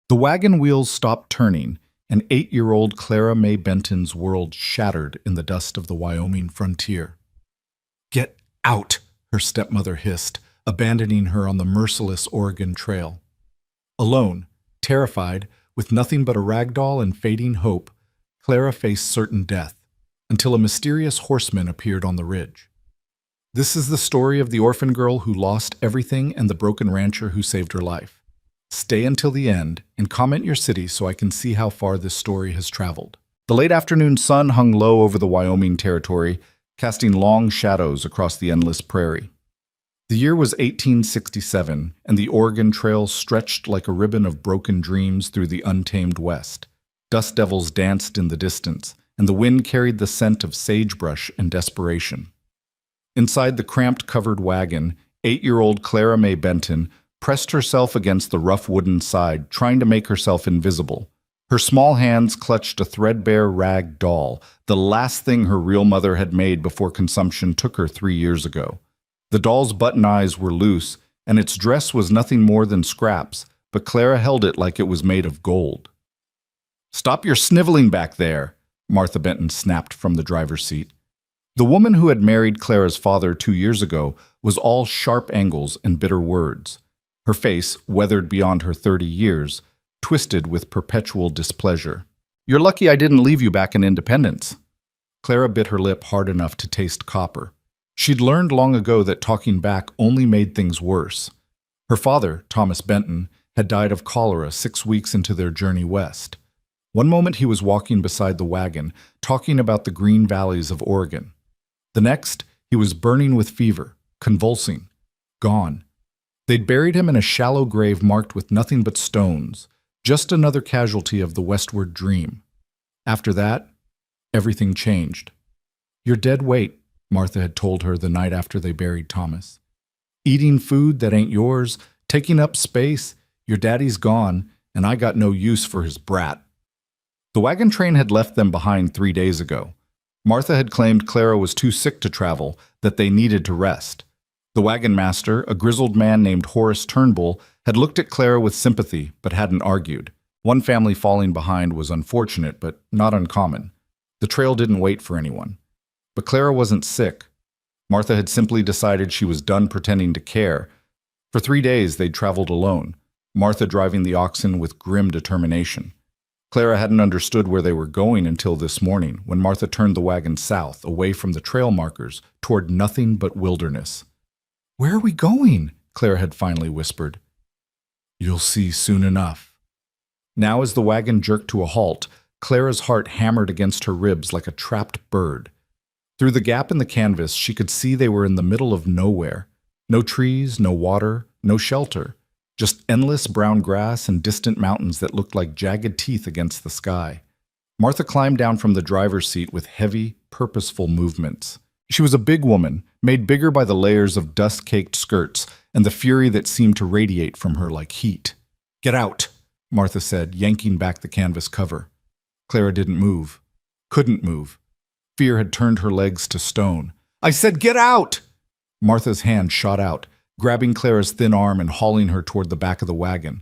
The wagon wheels stopped turning, and 8-year-old Clara Mae Benton's world shattered in the dust of the Wyoming frontier. "Get out," her stepmother hissed, abandoning her on the merciless Oregon Trail. Alone, terrified, with nothing but a rag doll and fading hope, Clara faced certain death, until a mysterious horseman appeared on the ridge. This is the story of the orphan girl who lost everything and the broken rancher who saved her life. Stay until the end and comment your city so I can see how far this story has traveled. The late afternoon sun hung low over the Wyoming territory, casting long shadows across the endless prairie. The year was 1867, and the Oregon Trail stretched like a ribbon of broken dreams through the untamed West. Dust devils danced in the distance, and the wind carried the scent of sagebrush and desperation. Inside the cramped covered wagon, 8-year-old Clara Mae Benton pressed herself against the rough wooden side, trying to make herself invisible. Her small hands clutched a threadbare rag doll, the last thing her real mother had made before consumption took her 3 years ago. The doll's button eyes were loose, and its dress was nothing more than scraps, but Clara held it like it was made of gold. "Stop your sniveling back there," Martha Benton snapped from the driver's seat. The woman who had married Clara's father 2 years ago was all sharp angles and bitter words. Her face, weathered beyond her 30 years, twisted with perpetual displeasure. "You're lucky I didn't leave you back in Independence." Clara bit her lip hard enough to taste copper. She'd learned long ago that talking back only made things worse. Her father, Thomas Benton, had died of cholera 6 weeks into their journey west. One moment he was walking beside the wagon, talking about the green valleys of Oregon. The next, he was burning with fever, convulsing, gone. They'd buried him in a shallow grave marked with nothing but stones, just another casualty of the westward dream. After that, everything changed. "You're dead weight," Martha had told her the night after they buried Thomas. "Eating food that ain't yours, taking up space, your daddy's gone, and I got no use for his brat." The wagon train had left them behind 3 days ago. Martha had claimed Clara was too sick to travel, that they needed to rest. The wagon master, a grizzled man named Horace Turnbull, had looked at Clara with sympathy, but hadn't argued. One family falling behind was unfortunate, but not uncommon. The trail didn't wait for anyone. But Clara wasn't sick. Martha had simply decided she was done pretending to care. For 3 days they'd traveled alone, Martha driving the oxen with grim determination. Clara hadn't understood where they were going until this morning, when Martha turned the wagon south, away from the trail markers, toward nothing but wilderness. "Where are we going?" Clara had finally whispered. "You'll see soon enough." Now as the wagon jerked to a halt, Clara's heart hammered against her ribs like a trapped bird. Through the gap in the canvas, she could see they were in the middle of nowhere. No trees, no water, no shelter. Just endless brown grass and distant mountains that looked like jagged teeth against the sky. Martha climbed down from the driver's seat with heavy, purposeful movements. She was a big woman, made bigger by the layers of dust-caked skirts and the fury that seemed to radiate from her like heat. "Get out," Martha said, yanking back the canvas cover. Clara didn't move. Couldn't move. Fear had turned her legs to stone. "I said get out!" Martha's hand shot out, grabbing Clara's thin arm and hauling her toward the back of the wagon.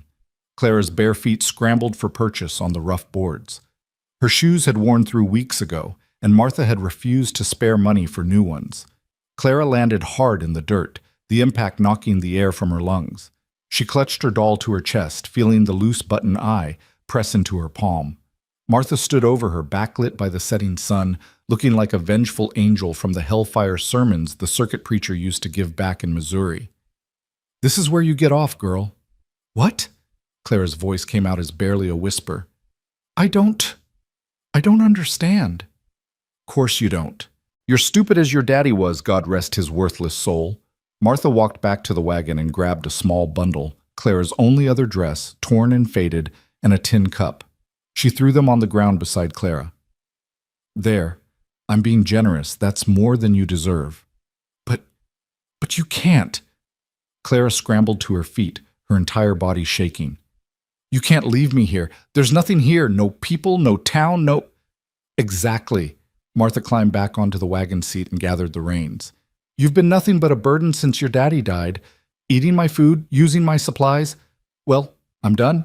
Clara's bare feet scrambled for purchase on the rough boards. Her shoes had worn through weeks ago, and Martha had refused to spare money for new ones. Clara landed hard in the dirt, the impact knocking the air from her lungs. She clutched her doll to her chest, feeling the loose button eye press into her palm. Martha stood over her, backlit by the setting sun, looking like a vengeful angel from the hellfire sermons the circuit preacher used to give back in Missouri. "This is where you get off, girl." "What?" Clara's voice came out as barely a whisper. I don't understand." "Course you don't. You're stupid as your daddy was, God rest his worthless soul." Martha walked back to the wagon and grabbed a small bundle, Clara's only other dress, torn and faded, and a tin cup. She threw them on the ground beside Clara. "There. I'm being generous. That's more than you deserve." But you can't." Clara scrambled to her feet, her entire body shaking. "You can't leave me here. There's nothing here. No people, no town, no—" "Exactly." Martha climbed back onto the wagon seat and gathered the reins. "You've been nothing but a burden since your daddy died. Eating my food, using my supplies. Well, I'm done.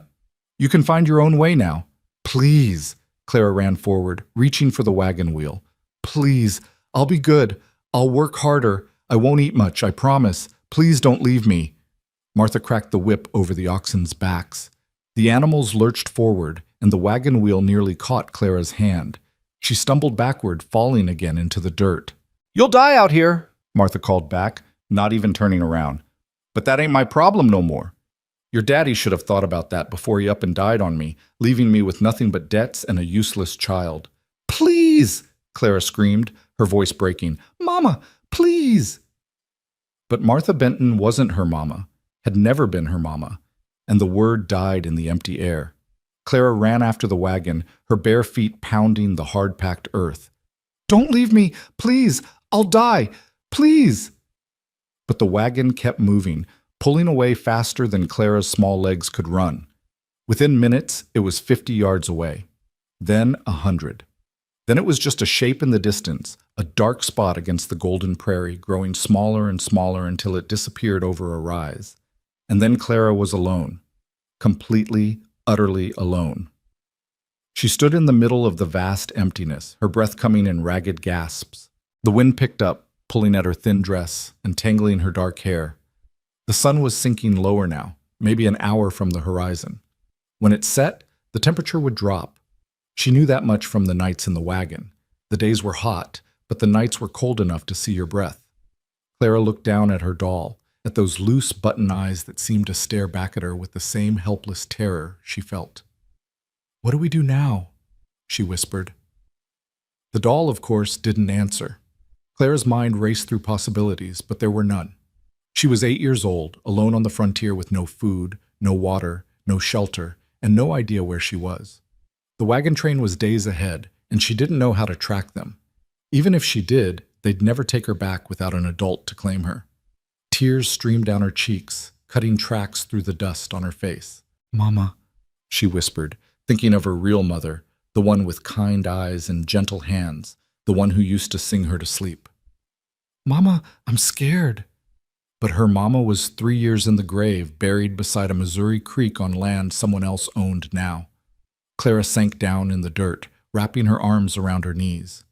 You can find your own way now. Please. Clara ran forward, reaching for the wagon wheel. Please, I'll be good. I'll work harder. I won't eat much, I promise. Please don't leave me. Martha cracked the whip over the oxen's backs. The animals lurched forward, and the wagon wheel nearly caught Clara's hand. She stumbled backward, falling again into the dirt. You'll die out here, Martha called back, not even turning around. But that ain't my problem no more. Your daddy should have thought about that before he up and died on me, leaving me with nothing but debts and a useless child. Please, Clara screamed, her voice breaking. Mama, please. But Martha Benton wasn't her mama, had never been her mama, and the word died in the empty air. Clara ran after the wagon, her bare feet pounding the hard-packed earth. Don't leave me, please, I'll die, please. But the wagon kept moving, pulling away faster than Clara's small legs could run. Within minutes, it was 50 yards away. Then 100. Then it was just a shape in the distance, a dark spot against the golden prairie, growing smaller and smaller until it disappeared over a rise. And then Clara was alone. Completely, utterly alone. She stood in the middle of the vast emptiness, her breath coming in ragged gasps. The wind picked up, pulling at her thin dress and tangling her dark hair. The sun was sinking lower now, maybe an hour from the horizon. When it set, the temperature would drop. She knew that much from the nights in the wagon. The days were hot, but the nights were cold enough to see your breath. Clara looked down at her doll, at those loose button eyes that seemed to stare back at her with the same helpless terror she felt. What do we do now? She whispered. The doll, of course, didn't answer. Clara's mind raced through possibilities, but there were none. She was 8 years old, alone on the frontier with no food, no water, no shelter, and no idea where she was. The wagon train was days ahead, and she didn't know how to track them. Even if she did, they'd never take her back without an adult to claim her. Tears streamed down her cheeks, cutting tracks through the dust on her face. Mama, she whispered, thinking of her real mother, the one with kind eyes and gentle hands, the one who used to sing her to sleep. Mama, I'm scared. But her mama was 3 years in the grave, buried beside a Missouri creek on land someone else owned now. Clara sank down in the dirt, wrapping her arms around her knees.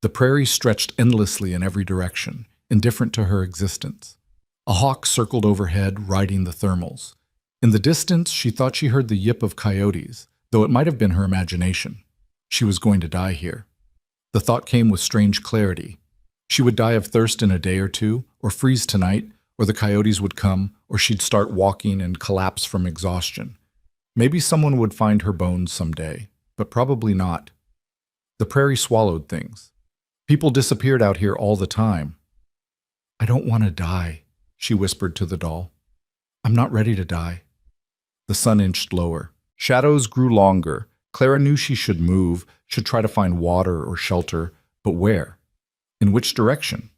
The prairie stretched endlessly in every direction, indifferent to her existence. A hawk circled overhead, riding the thermals. In the distance, she thought she heard the yip of coyotes, though it might have been her imagination. She was going to die here. The thought came with strange clarity. She would die of thirst in a day or two, or freeze tonight, or the coyotes would come, or she'd start walking and collapse from exhaustion. Maybe someone would find her bones someday, but probably not. The prairie swallowed things. People disappeared out here all the time. I don't want to die, she whispered to the doll. I'm not ready to die. The sun inched lower. Shadows grew longer. Clara knew she should move, should try to find water or shelter, but where? In which direction?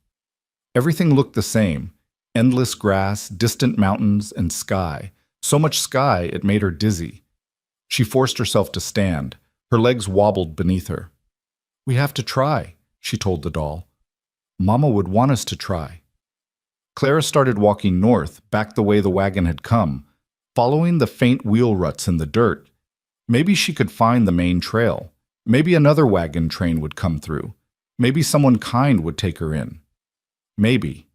Everything looked the same. Endless grass, distant mountains, and sky. So much sky it made her dizzy. She forced herself to stand. Her legs wobbled beneath her. We have to try, she told the doll. Mama would want us to try. Clara started walking north, back the way the wagon had come, following the faint wheel ruts in the dirt. Maybe she could find the main trail. Maybe another wagon train would come through. Maybe someone kind would take her in. Maybe.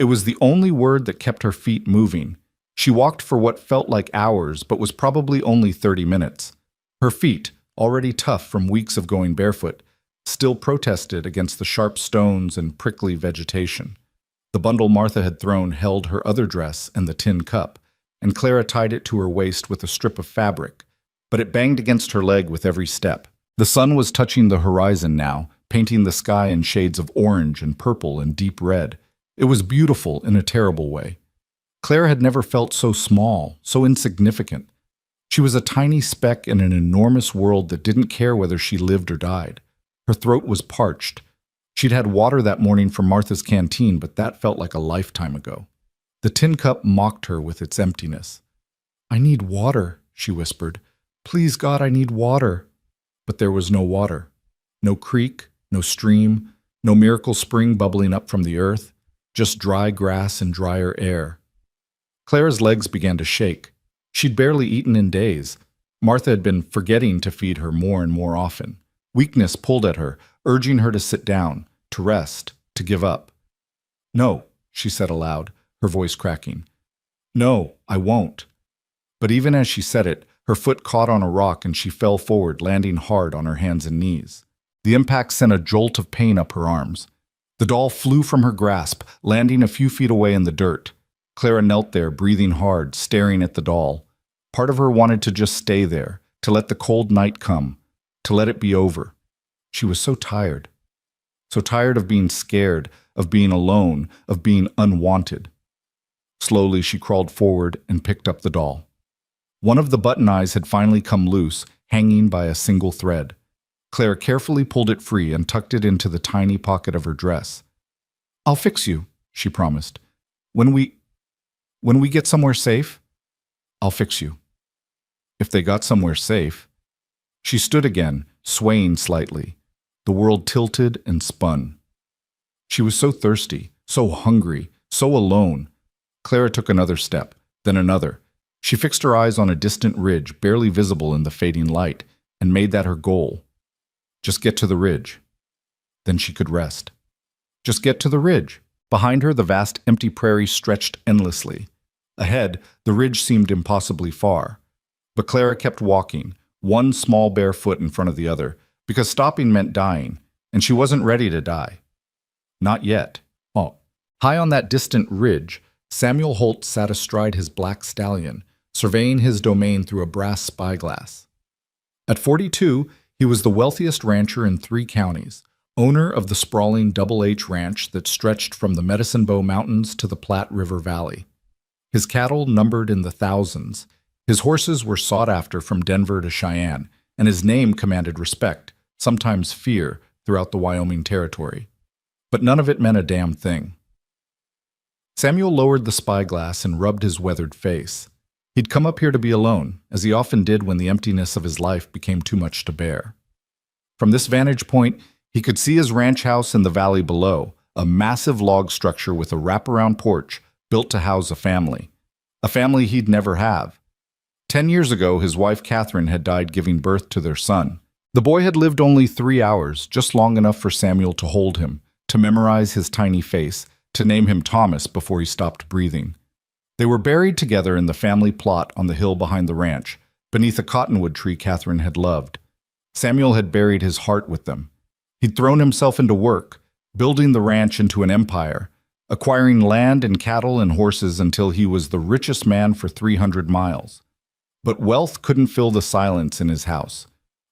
It was the only word that kept her feet moving. She walked for what felt like hours, but was probably only 30 minutes. Her feet, already tough from weeks of going barefoot, still protested against the sharp stones and prickly vegetation. The bundle Martha had thrown held her other dress and the tin cup, and Clara tied it to her waist with a strip of fabric, but it banged against her leg with every step. The sun was touching the horizon now, painting the sky in shades of orange and purple and deep red. It was beautiful in a terrible way. Clara had never felt so small, so insignificant. She was a tiny speck in an enormous world that didn't care whether she lived or died. Her throat was parched. She'd had water that morning from Martha's canteen, but that felt like a lifetime ago. The tin cup mocked her with its emptiness. I need water, she whispered. Please, God, I need water. But there was no water. No creek, no stream, no miracle spring bubbling up from the earth, just dry grass and drier air. Clara's legs began to shake. She'd barely eaten in days. Martha had been forgetting to feed her more and more often. Weakness pulled at her, urging her to sit down, to rest, to give up. "No," she said aloud, her voice cracking. "No, I won't." But even as she said it, her foot caught on a rock and she fell forward, landing hard on her hands and knees. The impact sent a jolt of pain up her arms. The doll flew from her grasp, landing a few feet away in the dirt. Clara knelt there, breathing hard, staring at the doll. Part of her wanted to just stay there, to let the cold night come, to let it be over. She was so tired of being scared, of being alone, of being unwanted. Slowly she crawled forward and picked up the doll. One of the button eyes had finally come loose, hanging by a single thread. Clara carefully pulled it free and tucked it into the tiny pocket of her dress. "I'll fix you," she promised. When we get somewhere safe, I'll fix you." If they got somewhere safe. She stood again, swaying slightly. The world tilted and spun. She was so thirsty, so hungry, so alone. Clara took another step, then another. She fixed her eyes on a distant ridge, barely visible in the fading light, and made that her goal. Just get to the ridge. Then she could rest. Just get to the ridge. Behind her, the vast empty prairie stretched endlessly. Ahead, the ridge seemed impossibly far. But Clara kept walking, one small bare foot in front of the other, because stopping meant dying, and she wasn't ready to die. Not yet. Oh. High on that distant ridge, Samuel Holt sat astride his black stallion, surveying his domain through a brass spyglass. At 42, he was the wealthiest rancher in 3 counties, owner of the sprawling Double H Ranch that stretched from the Medicine Bow Mountains to the Platte River Valley. His cattle numbered in the thousands. His horses were sought after from Denver to Cheyenne, and his name commanded respect, sometimes fear, throughout the Wyoming Territory. But none of it meant a damn thing. Samuel lowered the spyglass and rubbed his weathered face. He'd come up here to be alone, as he often did when the emptiness of his life became too much to bear. From this vantage point, he could see his ranch house in the valley below, a massive log structure with a wraparound porch built to house a family he'd never have. 10 years ago, his wife Catherine had died giving birth to their son. The boy had lived only 3 hours, just long enough for Samuel to hold him, to memorize his tiny face, to name him Thomas before he stopped breathing. They were buried together in the family plot on the hill behind the ranch, beneath a cottonwood tree Catherine had loved. Samuel had buried his heart with them. He'd thrown himself into work, building the ranch into an empire, acquiring land and cattle and horses until he was the richest man for 300 miles. But wealth couldn't fill the silence in his house.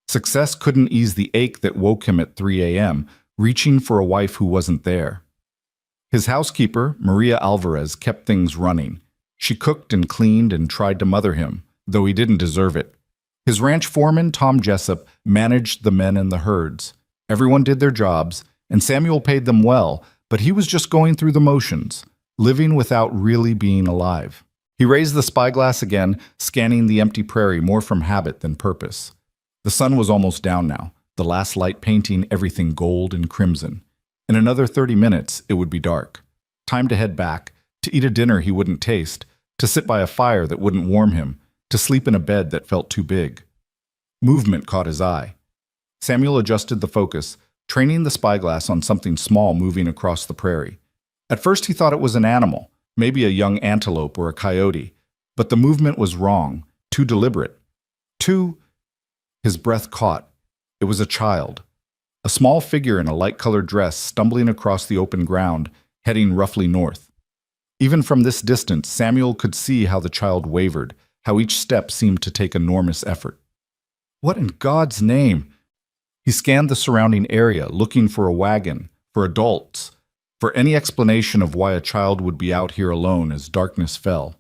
Success couldn't ease the ache that woke him at 3 a.m., reaching for a wife who wasn't there. His housekeeper, Maria Alvarez, kept things running. She cooked and cleaned and tried to mother him, though he didn't deserve it. His ranch foreman, Tom Jessup, managed the men and the herds. Everyone did their jobs, and Samuel paid them well, but he was just going through the motions, living without really being alive. He raised the spyglass again, scanning the empty prairie more from habit than purpose. The sun was almost down now, the last light painting everything gold and crimson. In another 30 minutes, it would be dark. Time to head back, to eat a dinner he wouldn't taste, to sit by a fire that wouldn't warm him, to sleep in a bed that felt too big. Movement caught his eye. Samuel adjusted the focus, training the spyglass on something small moving across the prairie. At first he thought it was an animal, maybe a young antelope or a coyote, but the movement was wrong, too deliberate. His breath caught. It was a child. A small figure in a light-colored dress stumbling across the open ground, heading roughly north. Even from this distance, Samuel could see how the child wavered, how each step seemed to take enormous effort. What in God's name? He scanned the surrounding area, looking for a wagon, for adults, for any explanation of why a child would be out here alone as darkness fell.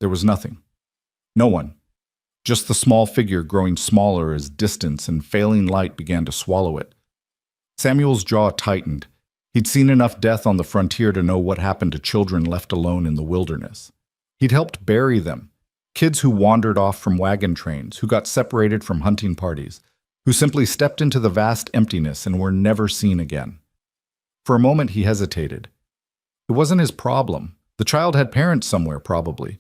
There was nothing. No one. Just the small figure growing smaller as distance and failing light began to swallow it. Samuel's jaw tightened. He'd seen enough death on the frontier to know what happened to children left alone in the wilderness. He'd helped bury them. Kids who wandered off from wagon trains, who got separated from hunting parties, who simply stepped into the vast emptiness and were never seen again. For a moment he hesitated. It wasn't his problem. The child had parents somewhere, probably.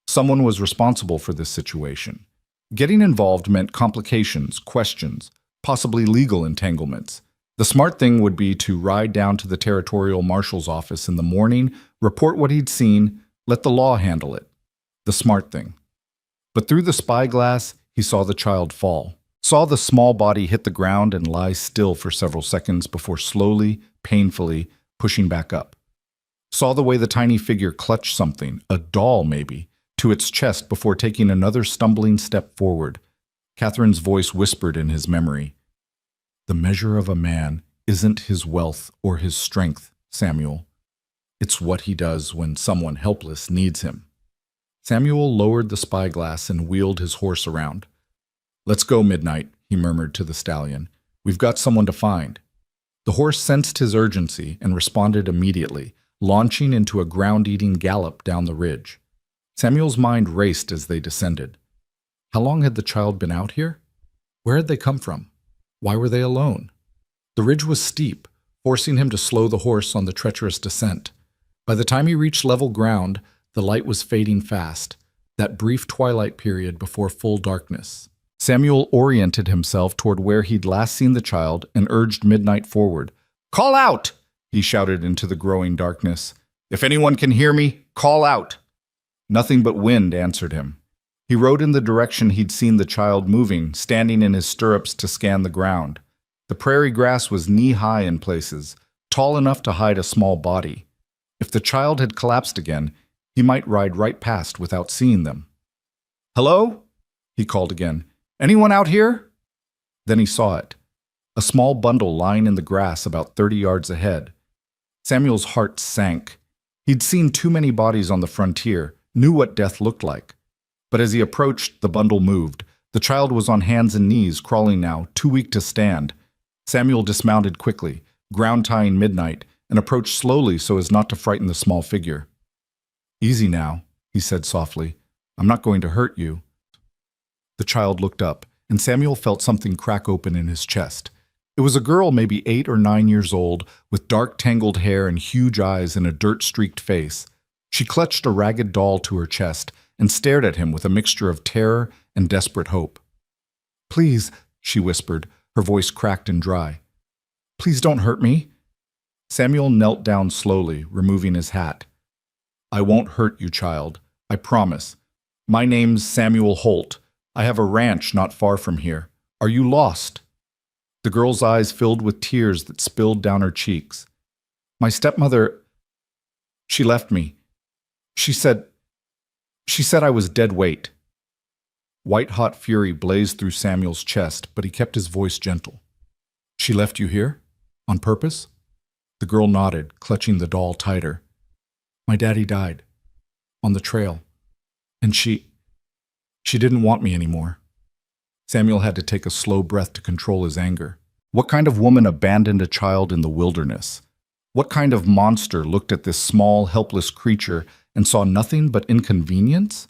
Someone was responsible for this situation. Getting involved meant complications, questions, possibly legal entanglements. The smart thing would be to ride down to the territorial marshal's office in the morning, report what he'd seen, let the law handle it. The smart thing. But through the spyglass, he saw the child fall, saw the small body hit the ground and lie still for several seconds before slowly, painfully pushing back up. Saw the way the tiny figure clutched something, a doll maybe, to its chest before taking another stumbling step forward. Catherine's voice whispered in his memory, "The measure of a man isn't his wealth or his strength, Samuel. It's what he does when someone helpless needs him." Samuel lowered the spyglass and wheeled his horse around. "Let's go, Midnight," he murmured to the stallion. "We've got someone to find." The horse sensed his urgency and responded immediately, launching into a ground-eating gallop down the ridge. Samuel's mind raced as they descended. How long had the child been out here? Where had they come from? Why were they alone? The ridge was steep, forcing him to slow the horse on the treacherous descent. By the time he reached level ground, the light was fading fast, that brief twilight period before full darkness. Samuel oriented himself toward where he'd last seen the child and urged Midnight forward. "Call out!" he shouted into the growing darkness. "If anyone can hear me, call out!" Nothing but wind answered him. He rode in the direction he'd seen the child moving, standing in his stirrups to scan the ground. The prairie grass was knee-high in places, tall enough to hide a small body. If the child had collapsed again, he might ride right past without seeing them. "Hello?" he called again. "Anyone out here?" Then he saw it. A small bundle lying in the grass about 30 yards ahead. Samuel's heart sank. He'd seen too many bodies on the frontier, knew what death looked like. But as he approached, the bundle moved. The child was on hands and knees, crawling now, too weak to stand. Samuel dismounted quickly, ground-tying Midnight, and approached slowly so as not to frighten the small figure. "Easy now," he said softly. "I'm not going to hurt you." The child looked up, and Samuel felt something crack open in his chest. It was a girl maybe 8 or 9 years old, with dark tangled hair and huge eyes and a dirt-streaked face. She clutched a ragged doll to her chest and stared at him with a mixture of terror and desperate hope. "Please," she whispered, her voice cracked and dry. "Please don't hurt me." Samuel knelt down slowly, removing his hat. "I won't hurt you, child. I promise. My name's Samuel Holt. I have a ranch not far from here. Are you lost?" The girl's eyes filled with tears that spilled down her cheeks. "My stepmother, she left me. She said I was dead weight." White-hot fury blazed through Samuel's chest, but he kept his voice gentle. "She left you here? On purpose?" The girl nodded, clutching the doll tighter. "My daddy died. On the trail. And she didn't want me anymore." Samuel had to take a slow breath to control his anger. What kind of woman abandoned a child in the wilderness? What kind of monster looked at this small, helpless creature and saw nothing but inconvenience?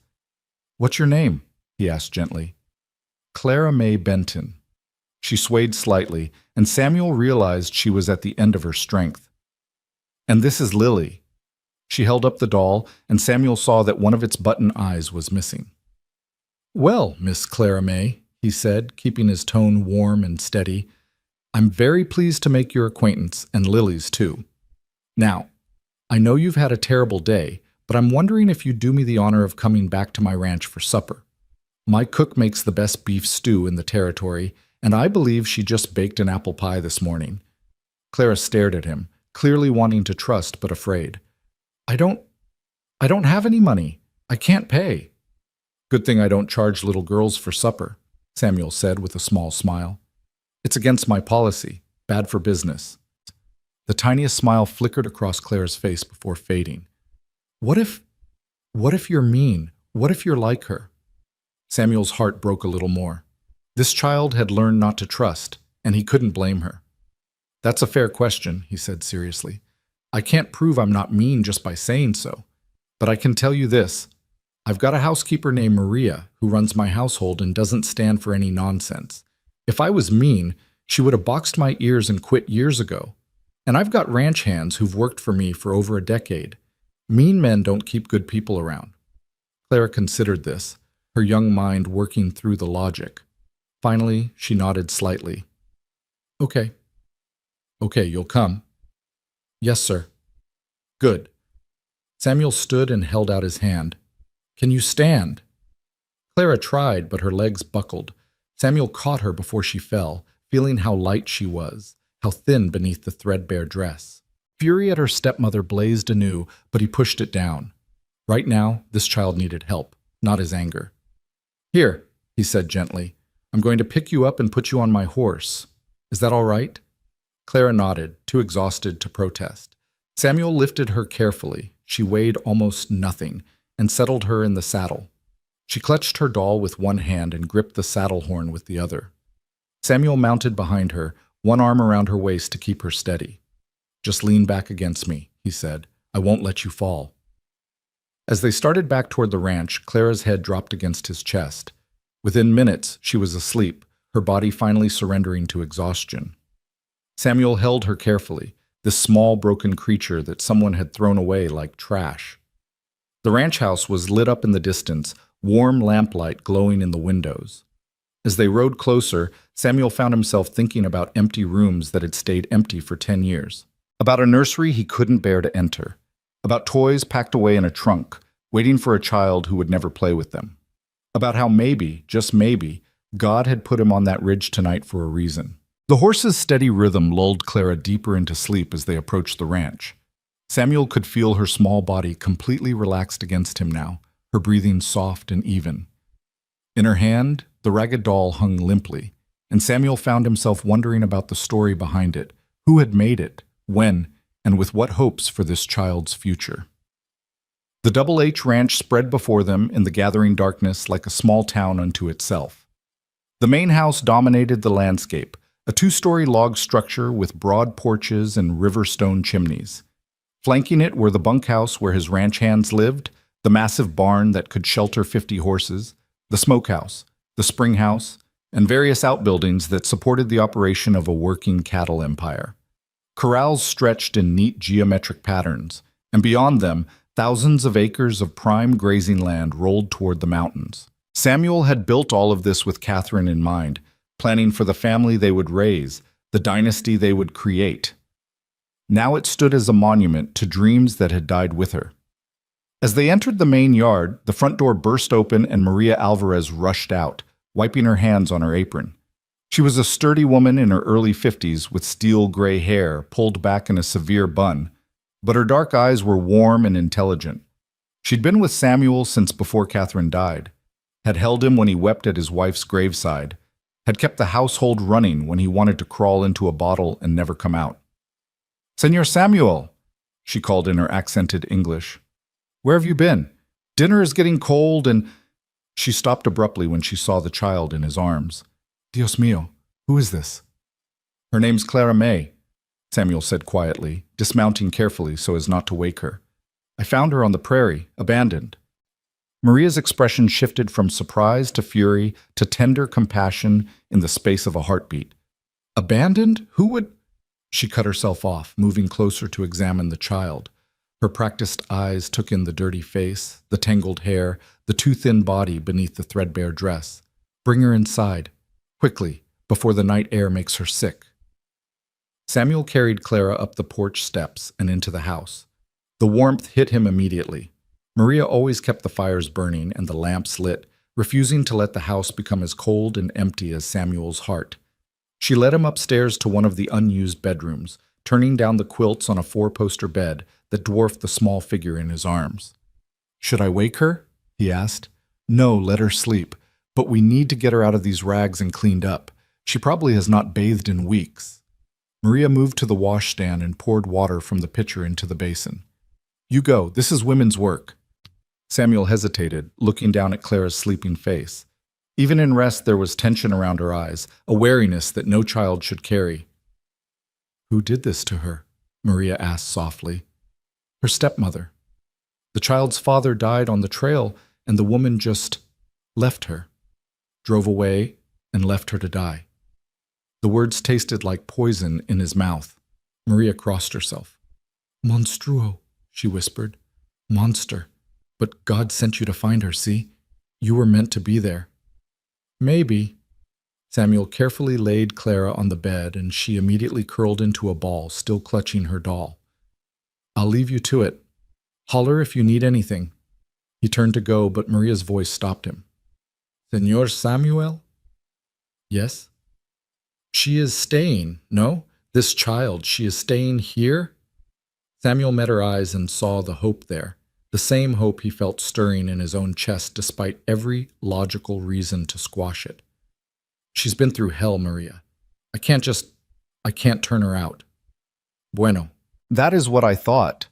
"What's your name?" he asked gently. "Clara May Benton." She swayed slightly, and Samuel realized she was at the end of her strength. "And this is Lily." She held up the doll, and Samuel saw that one of its button eyes was missing. "Well, Miss Clara May," he said, keeping his tone warm and steady, "I'm very pleased to make your acquaintance, and Lily's too. Now, I know you've had a terrible day, but I'm wondering if you'd do me the honor of coming back to my ranch for supper. My cook makes the best beef stew in the territory, and I believe she just baked an apple pie this morning." Clara stared at him, clearly wanting to trust but afraid. I don't have any money. I can't pay." "Good thing I don't charge little girls for supper," Samuel said with a small smile. "It's against my policy. Bad for business." The tiniest smile flickered across Clara's face before fading. What if you're mean? What if you're like her?" Samuel's heart broke a little more. This child had learned not to trust, and he couldn't blame her. "That's a fair question," he said seriously. "I can't prove I'm not mean just by saying so. But I can tell you this. I've got a housekeeper named Maria who runs my household and doesn't stand for any nonsense. If I was mean, she would have boxed my ears and quit years ago. And I've got ranch hands who've worked for me for over a decade. Mean men don't keep good people around." Clara considered this. her young mind working through the logic. Finally, she nodded slightly. Okay. Okay, you'll come. Yes, sir. Good. Samuel stood and held out his hand. Can you stand? Clara tried, but her legs buckled. Samuel caught her before she fell, feeling how light she was, how thin beneath the threadbare dress. Fury at her stepmother blazed anew, but he pushed it down. Right now, this child needed help, not his anger. Here, he said gently. I'm going to pick you up and put you on my horse. Is that all right? Clara nodded, too exhausted to protest. Samuel lifted her carefully. She weighed almost nothing, and settled her in the saddle. She clutched her doll with one hand and gripped the saddle horn with the other. Samuel mounted behind her, one arm around her waist to keep her steady. Just lean back against me, he said. I won't let you fall. As they started back toward the ranch, Clara's head dropped against his chest. Within minutes, she was asleep, her body finally surrendering to exhaustion. Samuel held her carefully, this small broken creature that someone had thrown away like trash. The ranch house was lit up in the distance, warm lamplight glowing in the windows. As they rode closer, Samuel found himself thinking about empty rooms that had stayed empty for 10 years. About a nursery he couldn't bear to enter. About toys packed away in a trunk, waiting for a child who would never play with them. About how maybe, just maybe, God had put him on that ridge tonight for a reason. The horse's steady rhythm lulled Clara deeper into sleep as they approached the ranch. Samuel could feel her small body completely relaxed against him now, her breathing soft and even. In her hand, the ragged doll hung limply, and Samuel found himself wondering about the story behind it, who had made it, when, and with what hopes for this child's future. The Double H Ranch spread before them in the gathering darkness like a small town unto itself. The main house dominated the landscape, a 2-story log structure with broad porches and river stone chimneys. Flanking it were the bunkhouse where his ranch hands lived, the massive barn that could shelter 50 horses, the smokehouse, the spring house, and various outbuildings that supported the operation of a working cattle empire. Corrals stretched in neat geometric patterns, and beyond them, thousands of acres of prime grazing land rolled toward the mountains. Samuel had built all of this with Catherine in mind, planning for the family they would raise, the dynasty they would create. Now it stood as a monument to dreams that had died with her. As they entered the main yard, the front door burst open and Maria Alvarez rushed out, wiping her hands on her apron. She was a sturdy woman in her early 50s with steel gray hair pulled back in a severe bun, but her dark eyes were warm and intelligent. She'd been with Samuel since before Catherine died, had held him when he wept at his wife's graveside, had kept the household running when he wanted to crawl into a bottle and never come out. "Senor Samuel," she called in her accented English. "Where have you been? Dinner is getting cold and—" She stopped abruptly when she saw the child in his arms. "Dios mío, who is this?" "Her name's Clara May," Samuel said quietly, dismounting carefully so as not to wake her. "I found her on the prairie, abandoned." Maria's expression shifted from surprise to fury to tender compassion in the space of a heartbeat. "Abandoned? Who would—" She cut herself off, moving closer to examine the child. Her practiced eyes took in the dirty face, the tangled hair, the too thin body beneath the threadbare dress. "Bring her inside, quickly, before the night air makes her sick." Samuel carried Clara up the porch steps and into the house. The warmth hit him immediately. Maria always kept the fires burning and the lamps lit, refusing to let the house become as cold and empty as Samuel's heart. She led him upstairs to one of the unused bedrooms, turning down the quilts on a 4-poster bed that dwarfed the small figure in his arms. "Should I wake her?" he asked. "No, let her sleep. But we need to get her out of these rags and cleaned up. She probably has not bathed in weeks." Maria moved to the washstand and poured water from the pitcher into the basin. "You go. This is women's work." Samuel hesitated, looking down at Clara's sleeping face. Even in rest, there was tension around her eyes, a wariness that no child should carry. "Who did this to her?" Maria asked softly. "Her stepmother. The child's father died on the trail, and the woman just left her, drove away, and left her to die." The words tasted like poison in his mouth. Maria crossed herself. "Monstruo," she whispered. "Monster. But God sent you to find her, see? You were meant to be there. Maybe. Samuel carefully laid Clara on the bed, and she immediately curled into a ball, still clutching her doll. I'll leave you to it. Holler if you need anything. He turned to go, but Maria's voice stopped him. Señor Samuel? Yes? She is staying, no? This child, she is staying here? Samuel met her eyes and saw the hope there, the same hope he felt stirring in his own chest despite every logical reason to squash it. She's been through hell, Maria. I can't turn her out. Bueno. That is what I thought.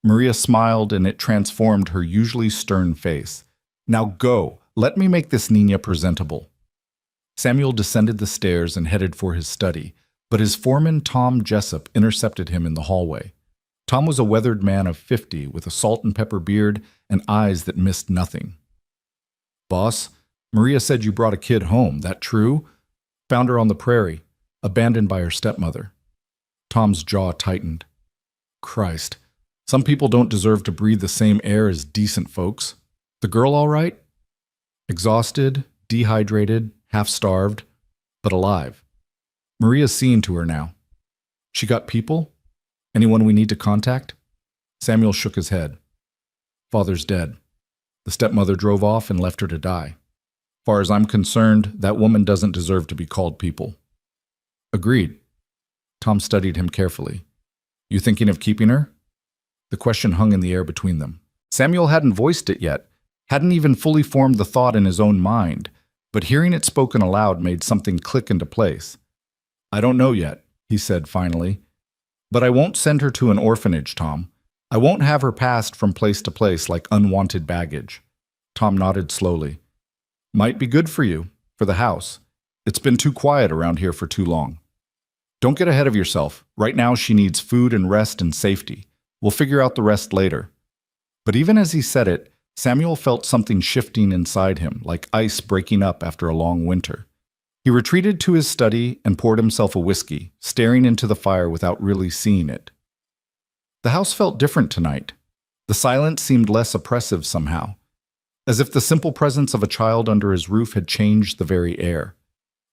Maria smiled, and it transformed her usually stern face. Now go. Let me make this Niña presentable. Samuel descended the stairs and headed for his study, but his foreman, Tom Jessup, intercepted him in the hallway. Tom was a weathered man of 50 with a salt and pepper beard and eyes that missed nothing. Boss, Maria said you brought a kid home. That true? Found her on the prairie, abandoned by her stepmother. Tom's jaw tightened. Christ, some people don't deserve to breathe the same air as decent folks. The girl all right? Exhausted, dehydrated, half-starved, but alive. Maria's seeing to her now. She got people? Anyone we need to contact? Samuel shook his head. Father's dead. The stepmother drove off and left her to die. Far as I'm concerned, that woman doesn't deserve to be called people. Agreed. Tom studied him carefully. You thinking of keeping her? The question hung in the air between them. Samuel hadn't voiced it yet, hadn't even fully formed the thought in his own mind, but hearing it spoken aloud made something click into place. I don't know yet, he said finally. But I won't send her to an orphanage, Tom. I won't have her passed from place to place like unwanted baggage. Tom nodded slowly. Might be good for you, for the house. It's been too quiet around here for too long. Don't get ahead of yourself. Right now she needs food and rest and safety. We'll figure out the rest later. But even as he said it, Samuel felt something shifting inside him, like ice breaking up after a long winter. He retreated to his study and poured himself a whiskey, staring into the fire without really seeing it. The house felt different tonight. The silence seemed less oppressive somehow, as if the simple presence of a child under his roof had changed the very air.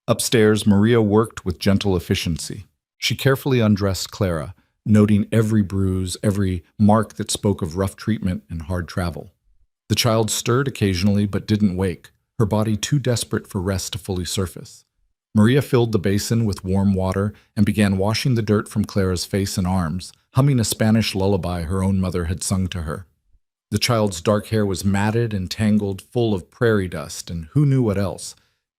Upstairs, Maria worked with gentle efficiency. She carefully undressed Clara, noting every bruise, every mark that spoke of rough treatment and hard travel. The child stirred occasionally but didn't wake, her body too desperate for rest to fully surface. Maria filled the basin with warm water and began washing the dirt from Clara's face and arms, humming a Spanish lullaby her own mother had sung to her. The child's dark hair was matted and tangled, full of prairie dust, and who knew what else.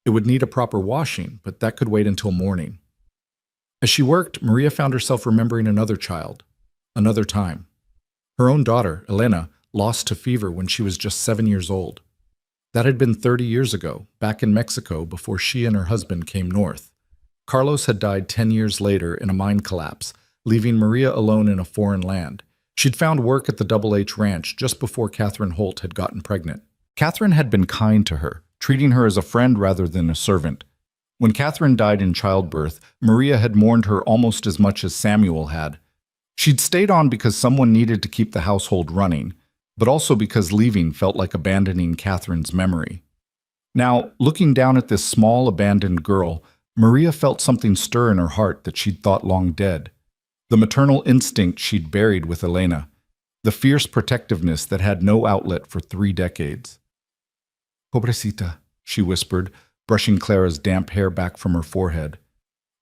It would need a proper washing, but that could wait until morning. As she worked, Maria found herself remembering another child, another time. Her own daughter, Elena, lost to fever when she was just 7 years old. That had been 30 years ago, back in Mexico before she and her husband came north. Carlos had died 10 years later in a mine collapse, leaving Maria alone in a foreign land. She'd found work at the Double H Ranch just before Catherine Holt had gotten pregnant. Catherine had been kind to her, treating her as a friend rather than a servant. When Catherine died in childbirth, Maria had mourned her almost as much as Samuel had. She'd stayed on because someone needed to keep the household running, but also because leaving felt like abandoning Catherine's memory. Now, looking down at this small, abandoned girl, Maria felt something stir in her heart that she'd thought long dead. The maternal instinct she'd buried with Elena, the fierce protectiveness that had no outlet for 3 decades. Pobrecita, she whispered, brushing Clara's damp hair back from her forehead.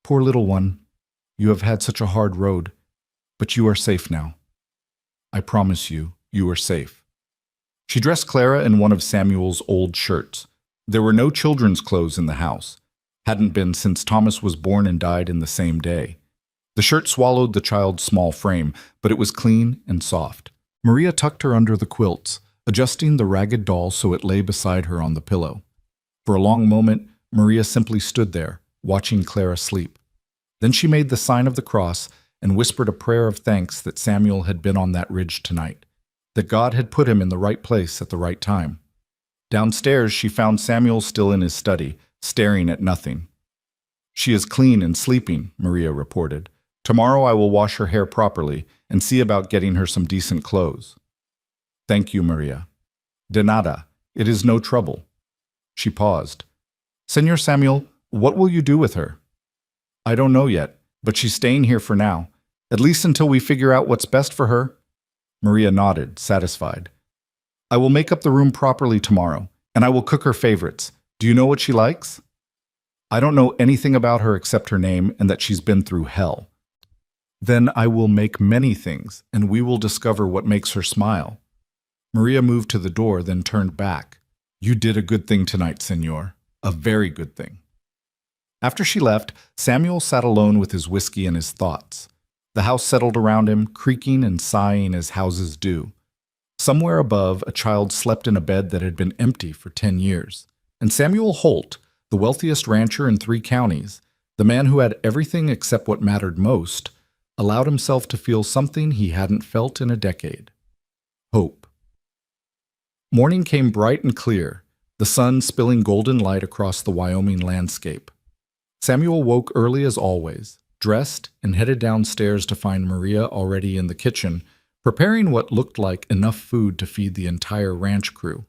Poor little one, you have had such a hard road, but you are safe now. I promise you, you are safe. She dressed Clara in one of Samuel's old shirts. There were no children's clothes in the house. Hadn't been since Thomas was born and died in the same day. The shirt swallowed the child's small frame, but it was clean and soft. Maria tucked her under the quilts, adjusting the ragged doll so it lay beside her on the pillow. For a long moment, Maria simply stood there, watching Clara sleep. Then she made the sign of the cross and whispered a prayer of thanks that Samuel had been on that ridge tonight, that God had put him in the right place at the right time. Downstairs, she found Samuel still in his study, staring at nothing. She is clean and sleeping, Maria reported. Tomorrow I will wash her hair properly and see about getting her some decent clothes. Thank you, Maria. De nada. It is no trouble. She paused. Senor Samuel, what will you do with her? I don't know yet, but she's staying here for now, at least until we figure out what's best for her. Maria nodded, satisfied. I will make up the room properly tomorrow, and I will cook her favorites. Do you know what she likes? I don't know anything about her except her name and that she's been through hell. Then I will make many things, and we will discover what makes her smile. Maria moved to the door, then turned back. You did a good thing tonight, senor. A very good thing. After she left, Samuel sat alone with his whiskey and his thoughts. The house settled around him, creaking and sighing as houses do. Somewhere above, a child slept in a bed that had been empty for 10 years. And Samuel Holt, the wealthiest rancher in 3 counties, the man who had everything except what mattered most, allowed himself to feel something he hadn't felt in a decade. Hope. Morning came bright and clear, the sun spilling golden light across the Wyoming landscape. Samuel woke early as always, dressed, and headed downstairs to find Maria already in the kitchen, preparing what looked like enough food to feed the entire ranch crew.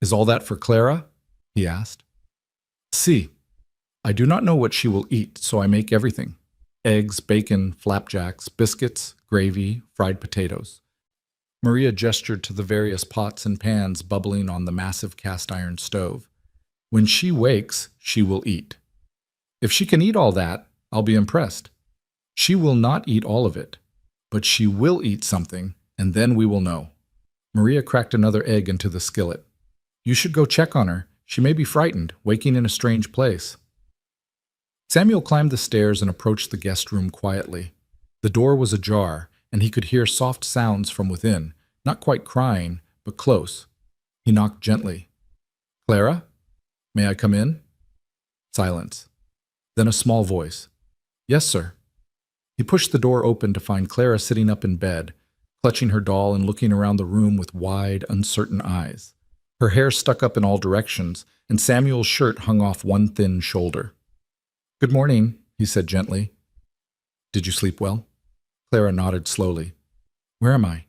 Is all that for Clara? He asked. Si. I do not know what she will eat, so I make everything. Eggs, bacon, flapjacks, biscuits, gravy, fried potatoes. Maria gestured to the various pots and pans bubbling on the massive cast-iron stove. When she wakes, she will eat. If she can eat all that, I'll be impressed. She will not eat all of it, but she will eat something, and then we will know. Maria cracked another egg into the skillet. You should go check on her. She may be frightened, waking in a strange place. Samuel climbed the stairs and approached the guest room quietly. The door was ajar, and he could hear soft sounds from within, not quite crying, but close. He knocked gently. Clara? May I come in? Silence. Then a small voice. Yes, sir. He pushed the door open to find Clara sitting up in bed, clutching her doll and looking around the room with wide, uncertain eyes. Her hair stuck up in all directions, and Samuel's shirt hung off one thin shoulder. Good morning, he said gently. Did you sleep well? Clara nodded slowly. Where am I?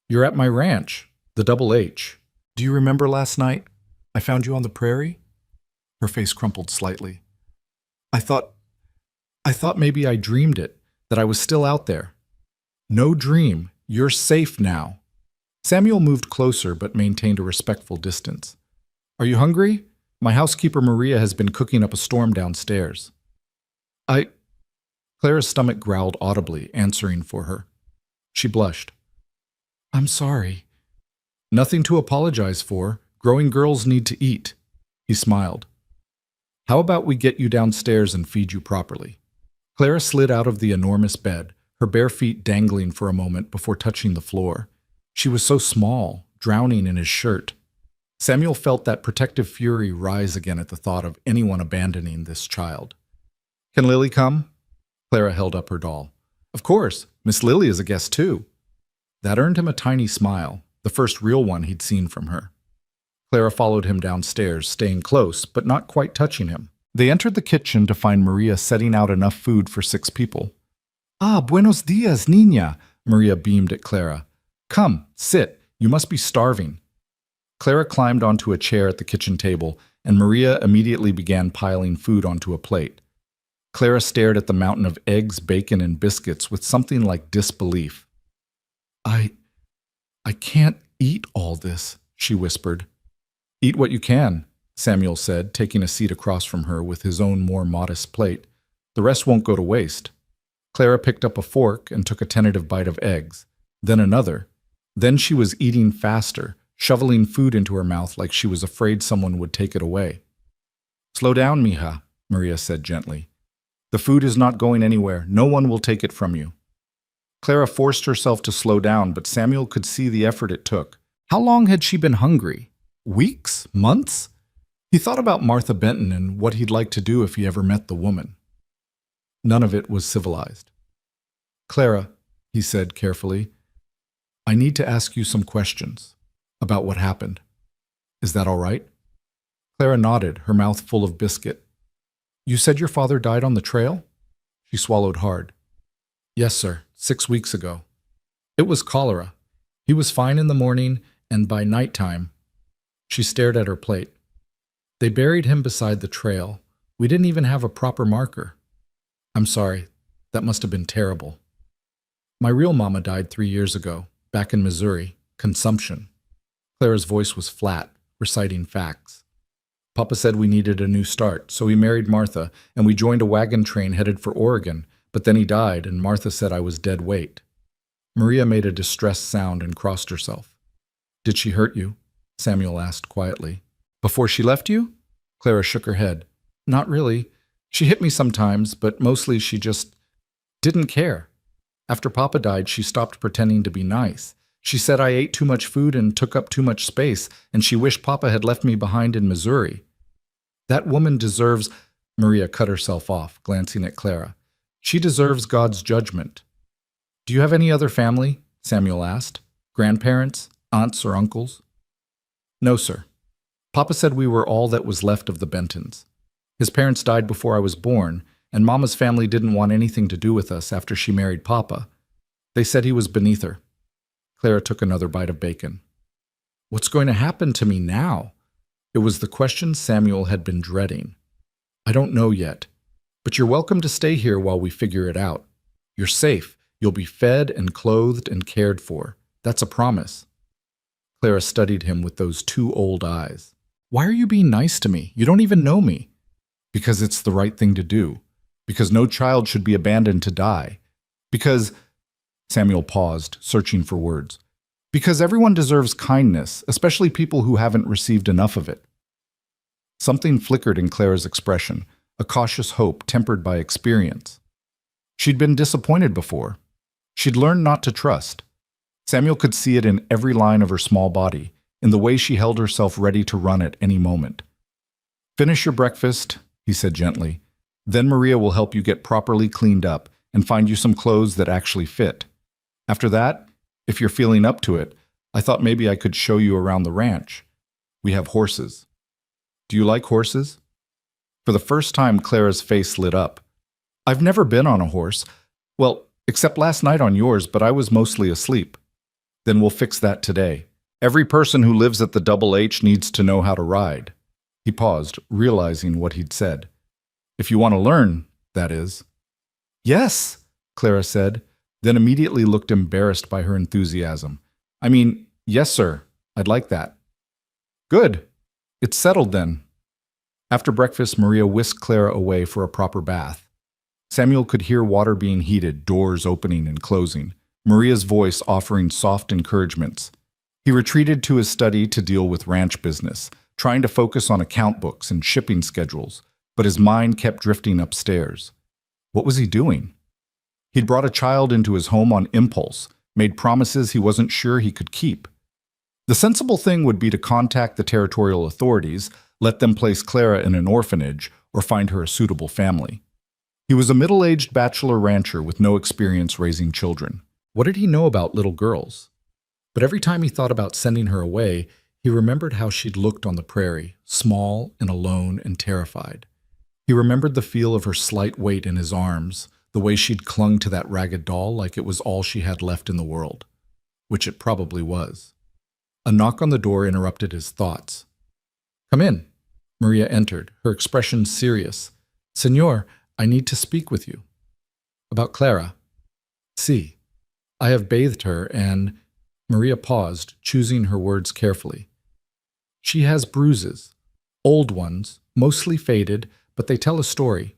You're at my ranch, the Double H. Do you remember last night? I found you on the prairie? Her face crumpled slightly. I thought maybe I dreamed it, that I was still out there. No dream. You're safe now. Samuel moved closer but maintained a respectful distance. Are you hungry? My housekeeper Maria has been cooking up a storm downstairs. Clara's stomach growled audibly, answering for her. She blushed. I'm sorry. Nothing to apologize for. Growing girls need to eat. He smiled. How about we get you downstairs and feed you properly? Clara slid out of the enormous bed, her bare feet dangling for a moment before touching the floor. She was so small, drowning in his shirt. Samuel felt that protective fury rise again at the thought of anyone abandoning this child. Can Lily come? Clara held up her doll. Of course, Miss Lily is a guest too. That earned him a tiny smile, the first real one he'd seen from her. Clara followed him downstairs, staying close, but not quite touching him. They entered the kitchen to find Maria setting out enough food for 6 people. Ah, buenos dias, niña, Maria beamed at Clara. Come, sit, you must be starving. Clara climbed onto a chair at the kitchen table, and Maria immediately began piling food onto a plate. Clara stared at the mountain of eggs, bacon, and biscuits with something like disbelief. I can't eat all this, she whispered. Eat what you can, Samuel said, taking a seat across from her with his own more modest plate. The rest won't go to waste. Clara picked up a fork and took a tentative bite of eggs, then another. Then she was eating faster, shoveling food into her mouth like she was afraid someone would take it away. Slow down, mija, Maria said gently. The food is not going anywhere. No one will take it from you. Clara forced herself to slow down, but Samuel could see the effort it took. How long had she been hungry? Weeks? Months? He thought about Martha Benton and what he'd like to do if he ever met the woman. None of it was civilized. Clara, he said carefully, I need to ask you some questions about what happened. Is that all right? Clara nodded, her mouth full of biscuit. You said your father died on the trail? She swallowed hard. Yes, sir, 6 weeks ago. It was cholera. He was fine in the morning, and by nighttime. She stared at her plate. They buried him beside the trail. We didn't even have a proper marker. I'm sorry. That must have been terrible. My real mama died 3 years ago, back in Missouri. Consumption. Clara's voice was flat, reciting facts. Papa said we needed a new start, so he married Martha, and we joined a wagon train headed for Oregon, but then he died, and Martha said I was dead weight. Maria made a distressed sound and crossed herself. Did she hurt you? Samuel asked quietly. Before she left you? Clara shook her head. Not really. She hit me sometimes, but mostly she just didn't care. After Papa died, she stopped pretending to be nice. She said I ate too much food and took up too much space, and she wished Papa had left me behind in Missouri. That woman deserves— Maria cut herself off, glancing at Clara. She deserves God's judgment. Do you have any other family? Samuel asked. Grandparents, aunts or uncles? No, sir. Papa said we were all that was left of the Bentons. His parents died before I was born, and Mama's family didn't want anything to do with us after she married Papa. They said he was beneath her. Clara took another bite of bacon. What's going to happen to me now? It was the question Samuel had been dreading. I don't know yet, but you're welcome to stay here while we figure it out. You're safe. You'll be fed and clothed and cared for. That's a promise. Clara studied him with those two old eyes. Why are you being nice to me? You don't even know me. Because it's the right thing to do. Because no child should be abandoned to die. Because— Samuel paused, searching for words. Because everyone deserves kindness, especially people who haven't received enough of it. Something flickered in Clara's expression, a cautious hope tempered by experience. She'd been disappointed before. She'd learned not to trust. Samuel could see it in every line of her small body, in the way she held herself ready to run at any moment. Finish your breakfast, he said gently. Then Maria will help you get properly cleaned up and find you some clothes that actually fit. After that, if you're feeling up to it, I thought maybe I could show you around the ranch. We have horses. Do you like horses? For the first time, Clara's face lit up. I've never been on a horse. Well, except last night on yours, but I was mostly asleep. Then we'll fix that today. Every person who lives at the Double H needs to know how to ride. He paused, realizing what he'd said. If you want to learn, that is. Yes, Clara said, then immediately looked embarrassed by her enthusiasm. I mean, yes, sir, I'd like that. Good. It's settled then. After breakfast, Maria whisked Clara away for a proper bath. Samuel could hear water being heated, doors opening and closing, Maria's voice offering soft encouragements. He retreated to his study to deal with ranch business, trying to focus on account books and shipping schedules, but his mind kept drifting upstairs. What was he doing? He'd brought a child into his home on impulse, made promises he wasn't sure he could keep. The sensible thing would be to contact the territorial authorities, let them place Clara in an orphanage, or find her a suitable family. He was a middle-aged bachelor rancher with no experience raising children. What did he know about little girls? But every time he thought about sending her away, he remembered how she'd looked on the prairie, small and alone and terrified. He remembered the feel of her slight weight in his arms, the way she'd clung to that ragged doll like it was all she had left in the world, which it probably was. A knock on the door interrupted his thoughts. Come in. Maria entered, her expression serious. Senor, I need to speak with you. About Clara. Si. I have bathed her and— Maria paused, choosing her words carefully. She has bruises. Old ones, mostly faded, but they tell a story.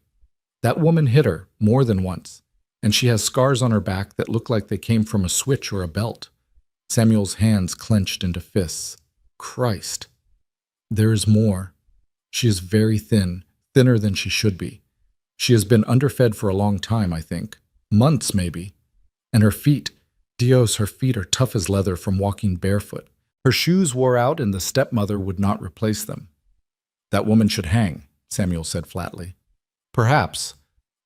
That woman hit her more than once, and she has scars on her back that look like they came from a switch or a belt. Samuel's hands clenched into fists. Christ. There is more. She is very thin, thinner than she should be. She has been underfed for a long time, I think. Months, maybe. And her feet— Dios, her feet are tough as leather from walking barefoot. Her shoes wore out and the stepmother would not replace them. That woman should hang, Samuel said flatly. Perhaps,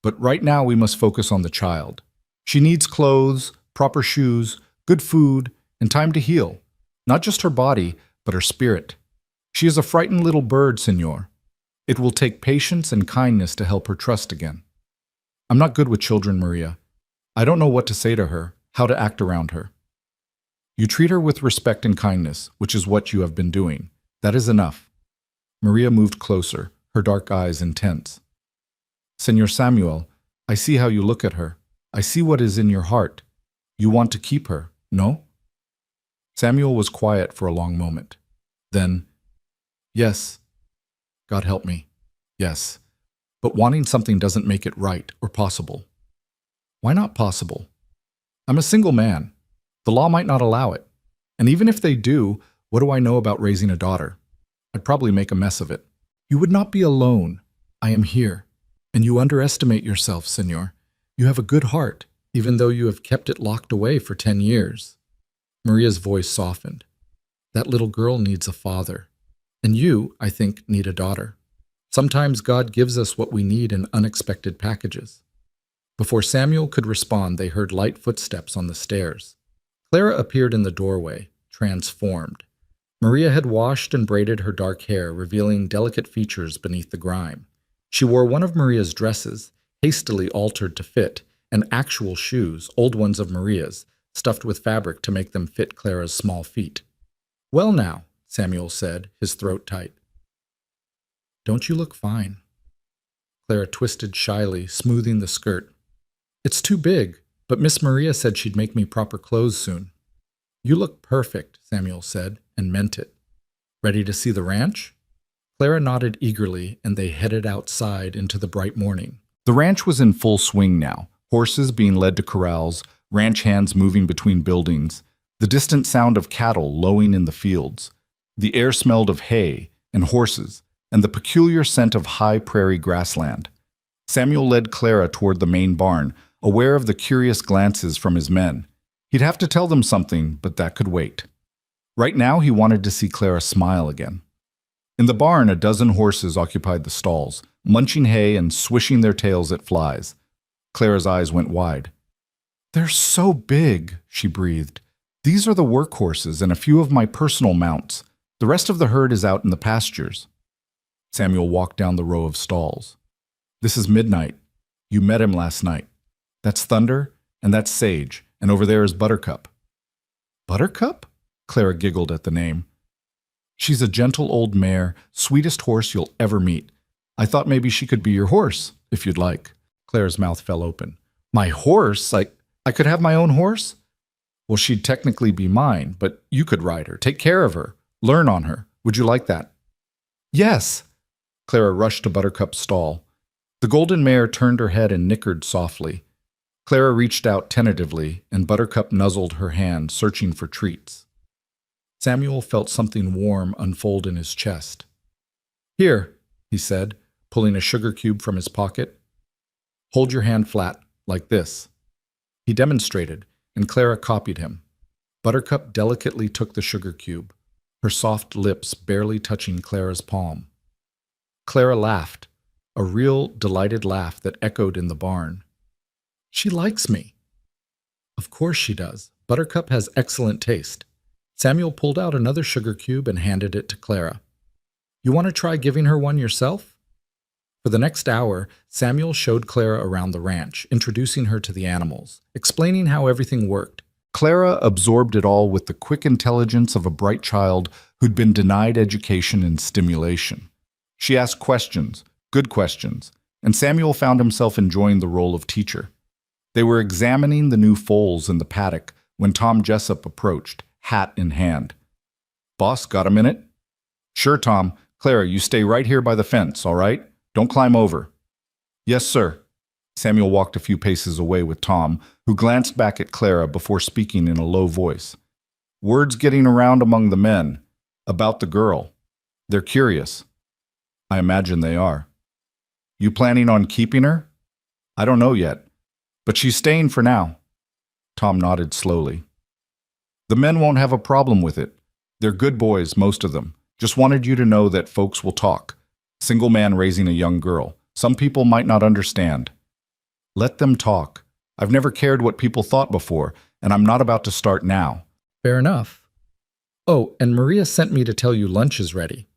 but right now we must focus on the child. She needs clothes, proper shoes, good food, and time to heal. Not just her body, but her spirit. She is a frightened little bird, senor. It will take patience and kindness to help her trust again. I'm not good with children, Maria. I don't know what to say to her, how to act around her. You treat her with respect and kindness, which is what you have been doing. That is enough. Maria moved closer, her dark eyes intense. Senor Samuel, I see how you look at her. I see what is in your heart. You want to keep her, no? Samuel was quiet for a long moment. Then, yes, God help me, yes. But wanting something doesn't make it right or possible. Why not possible? I'm a single man. The law might not allow it. And even if they do, what do I know about raising a daughter? I'd probably make a mess of it. You would not be alone. I am here. And you underestimate yourself, senor. You have a good heart, even though you have kept it locked away for 10 years. Maria's voice softened. That little girl needs a father. And you, I think, need a daughter. Sometimes God gives us what we need in unexpected packages. Before Samuel could respond, they heard light footsteps on the stairs. Clara appeared in the doorway, transformed. Maria had washed and braided her dark hair, revealing delicate features beneath the grime. She wore one of Maria's dresses, hastily altered to fit, and actual shoes, old ones of Maria's, stuffed with fabric to make them fit Clara's small feet. Well now, Samuel said, his throat tight. Don't you look fine? Clara twisted shyly, smoothing the skirt. It's too big, but Miss Maria said she'd make me proper clothes soon. You look perfect, Samuel said, and meant it. Ready to see the ranch? Clara nodded eagerly, and they headed outside into the bright morning. The ranch was in full swing now, horses being led to corrals, ranch hands moving between buildings, the distant sound of cattle lowing in the fields. The air smelled of hay and horses, and the peculiar scent of high prairie grassland. Samuel led Clara toward the main barn, aware of the curious glances from his men. He'd have to tell them something, but that could wait. Right now, he wanted to see Clara smile again. In the barn, a dozen horses occupied the stalls, munching hay and swishing their tails at flies. Clara's eyes went wide. They're so big, she breathed. These are the workhorses and a few of my personal mounts. The rest of the herd is out in the pastures. Samuel walked down the row of stalls. This is Midnight. You met him last night. That's Thunder, and that's Sage, and over there is Buttercup. Buttercup? Clara giggled at the name. She's a gentle old mare, sweetest horse you'll ever meet. I thought maybe she could be your horse, if you'd like. Clara's mouth fell open. My horse? I could have my own horse? Well, she'd technically be mine, but you could ride her, take care of her, learn on her. Would you like that? Yes. Clara rushed to Buttercup's stall. The golden mare turned her head and nickered softly. Clara reached out tentatively, and Buttercup nuzzled her hand, searching for treats. Samuel felt something warm unfold in his chest. Here, he said, pulling a sugar cube from his pocket. Hold your hand flat, like this. He demonstrated, and Clara copied him. Buttercup delicately took the sugar cube, her soft lips barely touching Clara's palm. Clara laughed, a real, delighted laugh that echoed in the barn. She likes me. Of course she does. Buttercup has excellent taste. Samuel pulled out another sugar cube and handed it to Clara. You want to try giving her one yourself? For the next hour, Samuel showed Clara around the ranch, introducing her to the animals, explaining how everything worked. Clara absorbed it all with the quick intelligence of a bright child who'd been denied education and stimulation. She asked questions, good questions, and Samuel found himself enjoying the role of teacher. They were examining the new foals in the paddock when Tom Jessup approached, hat in hand. Boss, got a minute? Sure, Tom. Clara, you stay right here by the fence, all right? Don't climb over. Yes, sir. Samuel walked a few paces away with Tom, who glanced back at Clara before speaking in a low voice. Word's getting around among the men about the girl. They're curious. I imagine they are. You planning on keeping her? I don't know yet, but she's staying for now. Tom nodded slowly. The men won't have a problem with it. They're good boys, most of them. Just wanted you to know that folks will talk. Single man raising a young girl. Some people might not understand. Let them talk. I've never cared what people thought before, and I'm not about to start now. Fair enough. Oh, and Maria sent me to tell you lunch is ready.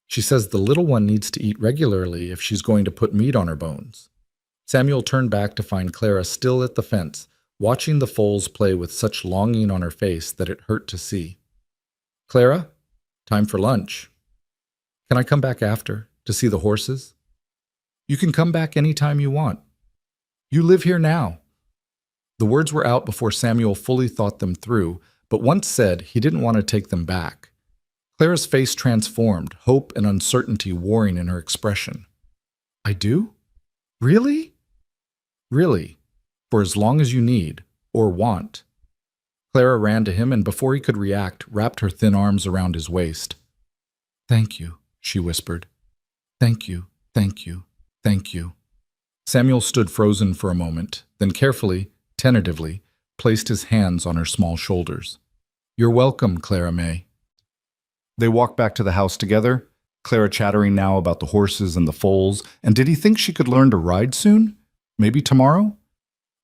She says the little one needs to eat regularly if she's going to put meat on her bones. Samuel turned back to find Clara still at the fence, watching the foals play with such longing on her face that it hurt to see. Clara, time for lunch. Can I come back after, to see the horses? You can come back any time you want. You live here now. The words were out before Samuel fully thought them through, but once said, he didn't want to take them back. Clara's face transformed, hope and uncertainty warring in her expression. I do? Really? Really, for as long as you need, or want. Clara ran to him and before he could react, wrapped her thin arms around his waist. Thank you, she whispered. Thank you, thank you, thank you. Samuel stood frozen for a moment, then carefully, tentatively, placed his hands on her small shoulders. You're welcome, Clara May. They walked back to the house together, Clara chattering now about the horses and the foals, and did he think she could learn to ride soon? Maybe tomorrow?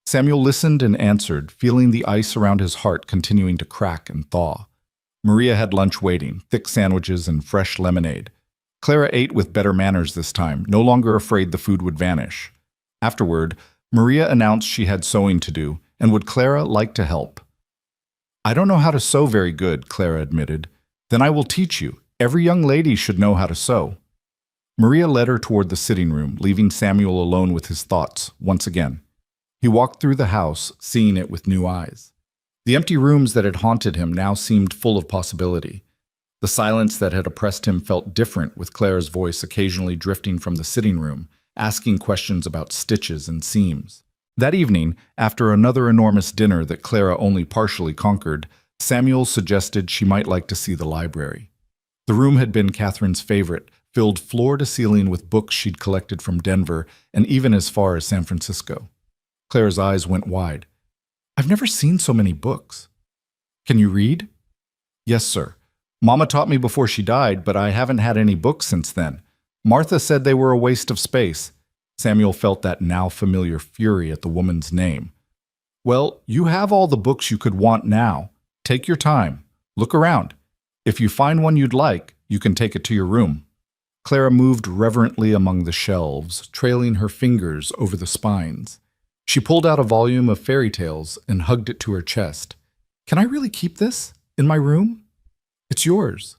Samuel listened and answered, feeling the ice around his heart continuing to crack and thaw. Maria had lunch waiting, thick sandwiches and fresh lemonade. Clara ate with better manners this time, no longer afraid the food would vanish. Afterward, Maria announced she had sewing to do, and would Clara like to help? I don't know how to sew very good, Clara admitted. Then I will teach you. Every young lady should know how to sew. Maria led her toward the sitting room, leaving Samuel alone with his thoughts, once again. He walked through the house, seeing it with new eyes. The empty rooms that had haunted him now seemed full of possibility. The silence that had oppressed him felt different, with Clara's voice occasionally drifting from the sitting room, asking questions about stitches and seams. That evening, after another enormous dinner that Clara only partially conquered, Samuel suggested she might like to see the library. The room had been Catherine's favorite, filled floor to ceiling with books she'd collected from Denver and even as far as San Francisco. Clara's eyes went wide. I've never seen so many books. Can you read? Yes, sir. Mama taught me before she died, but I haven't had any books since then. Martha said they were a waste of space. Samuel felt that now familiar fury at the woman's name. Well, you have all the books you could want now. Take your time. Look around. If you find one you'd like, you can take it to your room. Clara moved reverently among the shelves, trailing her fingers over the spines. She pulled out a volume of fairy tales and hugged it to her chest. Can I really keep this? In my room? It's yours.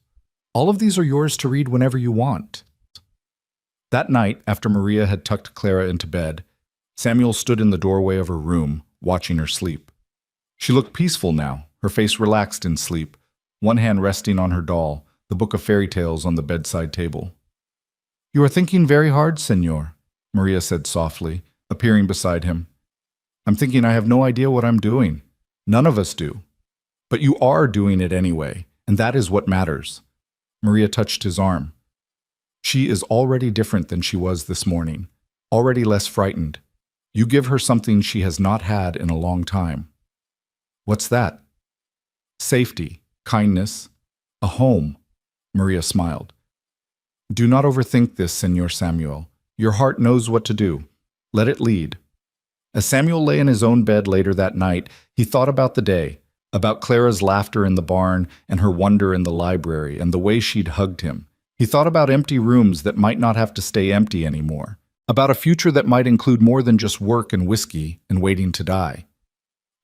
All of these are yours to read whenever you want. That night, after Maria had tucked Clara into bed, Samuel stood in the doorway of her room, watching her sleep. She looked peaceful now, her face relaxed in sleep, one hand resting on her doll, the book of fairy tales on the bedside table. You are thinking very hard, Señor, Maria said softly, appearing beside him. I'm thinking I have no idea what I'm doing. None of us do. But you are doing it anyway, and that is what matters. Maria touched his arm. She is already different than she was this morning, already less frightened. You give her something she has not had in a long time. What's that? Safety, kindness, a home, Maria smiled. Do not overthink this, Señor Samuel. Your heart knows what to do. Let it lead. As Samuel lay in his own bed later that night, he thought about the day, about Clara's laughter in the barn and her wonder in the library and the way she'd hugged him. He thought about empty rooms that might not have to stay empty anymore, about a future that might include more than just work and whiskey and waiting to die.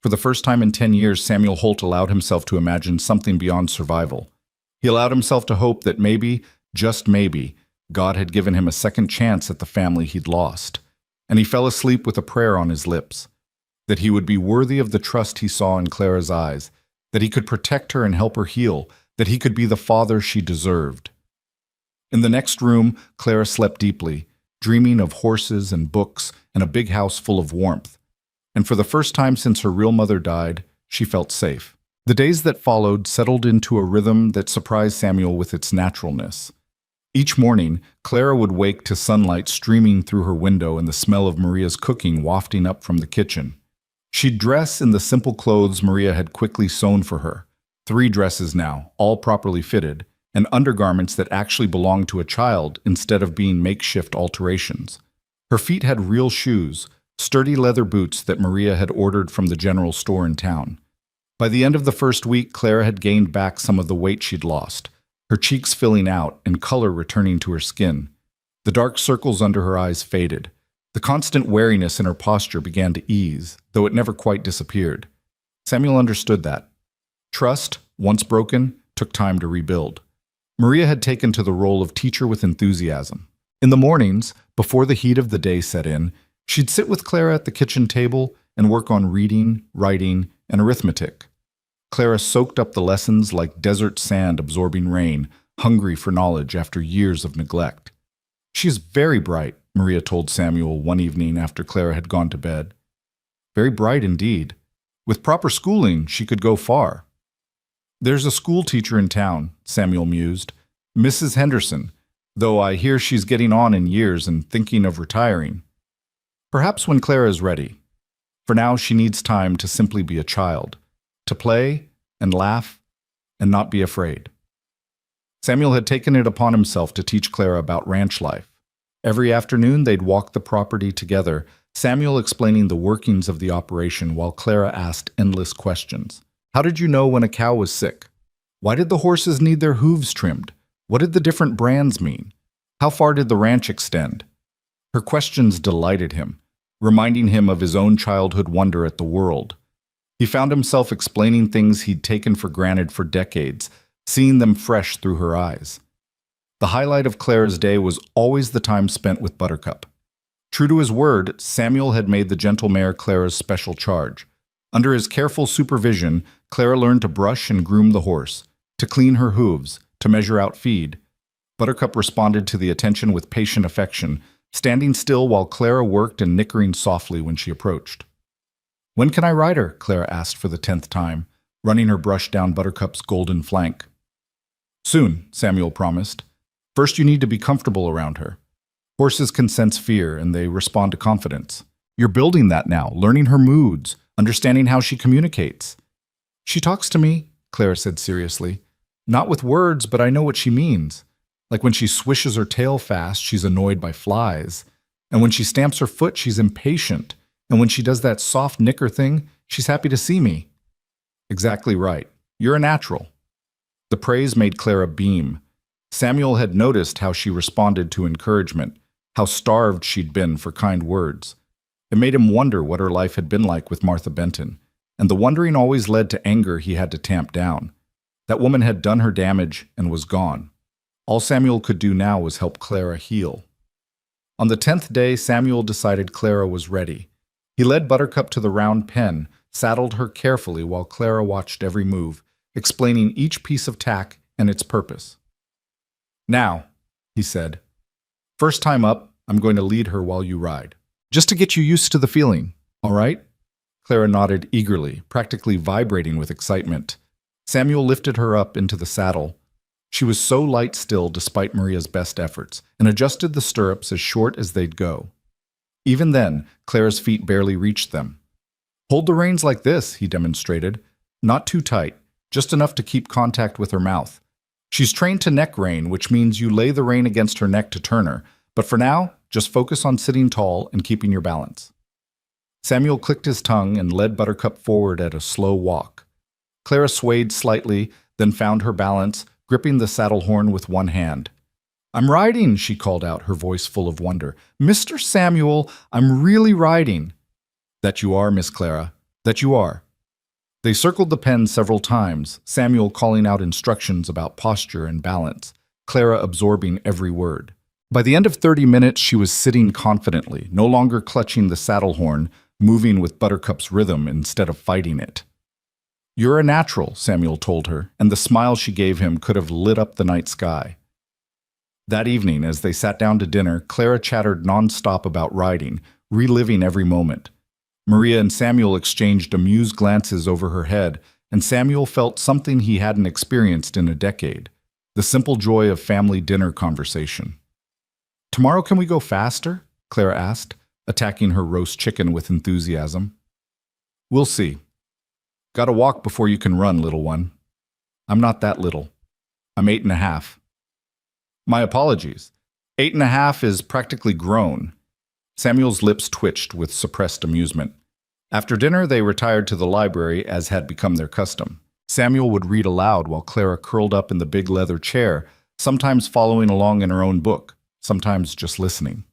For the first time in 10 years, Samuel Holt allowed himself to imagine something beyond survival. He allowed himself to hope that maybe, just maybe, God had given him a second chance at the family he'd lost. And he fell asleep with a prayer on his lips, that he would be worthy of the trust he saw in Clara's eyes, that he could protect her and help her heal, that he could be the father she deserved. In the next room, Clara slept deeply, dreaming of horses and books and a big house full of warmth. And for the first time since her real mother died, she felt safe. The days that followed settled into a rhythm that surprised Samuel with its naturalness. Each morning, Clara would wake to sunlight streaming through her window and the smell of Maria's cooking wafting up from the kitchen. She'd dress in the simple clothes Maria had quickly sewn for her, 3 dresses now, all properly fitted, and undergarments that actually belonged to a child instead of being makeshift alterations. Her feet had real shoes, sturdy leather boots that Maria had ordered from the general store in town. By the end of the first week, Clara had gained back some of the weight she'd lost, her cheeks filling out and color returning to her skin. The dark circles under her eyes faded. The constant wariness in her posture began to ease, though it never quite disappeared. Samuel understood that. Trust, once broken, took time to rebuild. Maria had taken to the role of teacher with enthusiasm. In the mornings, before the heat of the day set in, she'd sit with Clara at the kitchen table and work on reading, writing, and arithmetic. Clara soaked up the lessons like desert sand absorbing rain, hungry for knowledge after years of neglect. "She is very bright," Maria told Samuel one evening after Clara had gone to bed. "Very bright indeed. With proper schooling, she could go far." "There's a school teacher in town," Samuel mused, "Mrs. Henderson, though I hear she's getting on in years and thinking of retiring. Perhaps when Clara is ready. For now, she needs time to simply be a child, to play and laugh and not be afraid." Samuel had taken it upon himself to teach Clara about ranch life. Every afternoon, they'd walk the property together, Samuel explaining the workings of the operation while Clara asked endless questions. How did you know when a cow was sick? Why did the horses need their hooves trimmed? What did the different brands mean? How far did the ranch extend? Her questions delighted him, reminding him of his own childhood wonder at the world. He found himself explaining things he'd taken for granted for decades, seeing them fresh through her eyes. The highlight of Clara's day was always the time spent with Buttercup. True to his word, Samuel had made the gentle mare Clara's special charge. Under his careful supervision, Clara learned to brush and groom the horse, to clean her hooves, to measure out feed. Buttercup responded to the attention with patient affection, standing still while Clara worked and nickering softly when she approached. "When can I ride her?" Clara asked for the 10th time, running her brush down Buttercup's golden flank. "Soon," Samuel promised. "First you need to be comfortable around her. Horses can sense fear and they respond to confidence. You're building that now, learning her moods, understanding how she communicates." "She talks to me," Clara said seriously. "Not with words, but I know what she means. Like when she swishes her tail fast, she's annoyed by flies. And when she stamps her foot, she's impatient. And when she does that soft nicker thing, she's happy to see me." "Exactly right. You're a natural." The praise made Clara beam. Samuel had noticed how she responded to encouragement, how starved she'd been for kind words. It made him wonder what her life had been like with Martha Benton, and the wondering always led to anger he had to tamp down. That woman had done her damage and was gone. All Samuel could do now was help Clara heal. On the 10th day, Samuel decided Clara was ready. He led Buttercup to the round pen, saddled her carefully while Clara watched every move, explaining each piece of tack and its purpose. "Now," he said, "first time up, I'm going to lead her while you ride. Just to get you used to the feeling, all right?" Clara nodded eagerly, practically vibrating with excitement. Samuel lifted her up into the saddle. She was so light still despite Maria's best efforts, and adjusted the stirrups as short as they'd go. Even then, Clara's feet barely reached them. "Hold the reins like this," he demonstrated. "Not too tight, just enough to keep contact with her mouth. She's trained to neck rein, which means you lay the rein against her neck to turn her, but for now, just focus on sitting tall and keeping your balance." Samuel clicked his tongue and led Buttercup forward at a slow walk. Clara swayed slightly, then found her balance, gripping the saddle horn with one hand. "I'm riding," she called out, her voice full of wonder. "Mr. Samuel, I'm really riding." "That you are, Miss Clara, that you are." They circled the pen several times, Samuel calling out instructions about posture and balance, Clara absorbing every word. By the end of 30 minutes, she was sitting confidently, no longer clutching the saddle horn, moving with Buttercup's rhythm instead of fighting it. "You're a natural," Samuel told her, and the smile she gave him could have lit up the night sky. That evening, as they sat down to dinner, Clara chattered nonstop about riding, reliving every moment. Maria and Samuel exchanged amused glances over her head, and Samuel felt something he hadn't experienced in a decade, the simple joy of family dinner conversation. "Tomorrow can we go faster?" Clara asked, attacking her roast chicken with enthusiasm. "We'll see. Gotta walk before you can run, little one." "I'm not that little. I'm 8.5. "My apologies. 8.5 is practically grown." Samuel's lips twitched with suppressed amusement. After dinner, they retired to the library, as had become their custom. Samuel would read aloud while Clara curled up in the big leather chair, sometimes following along in her own book, sometimes just listening.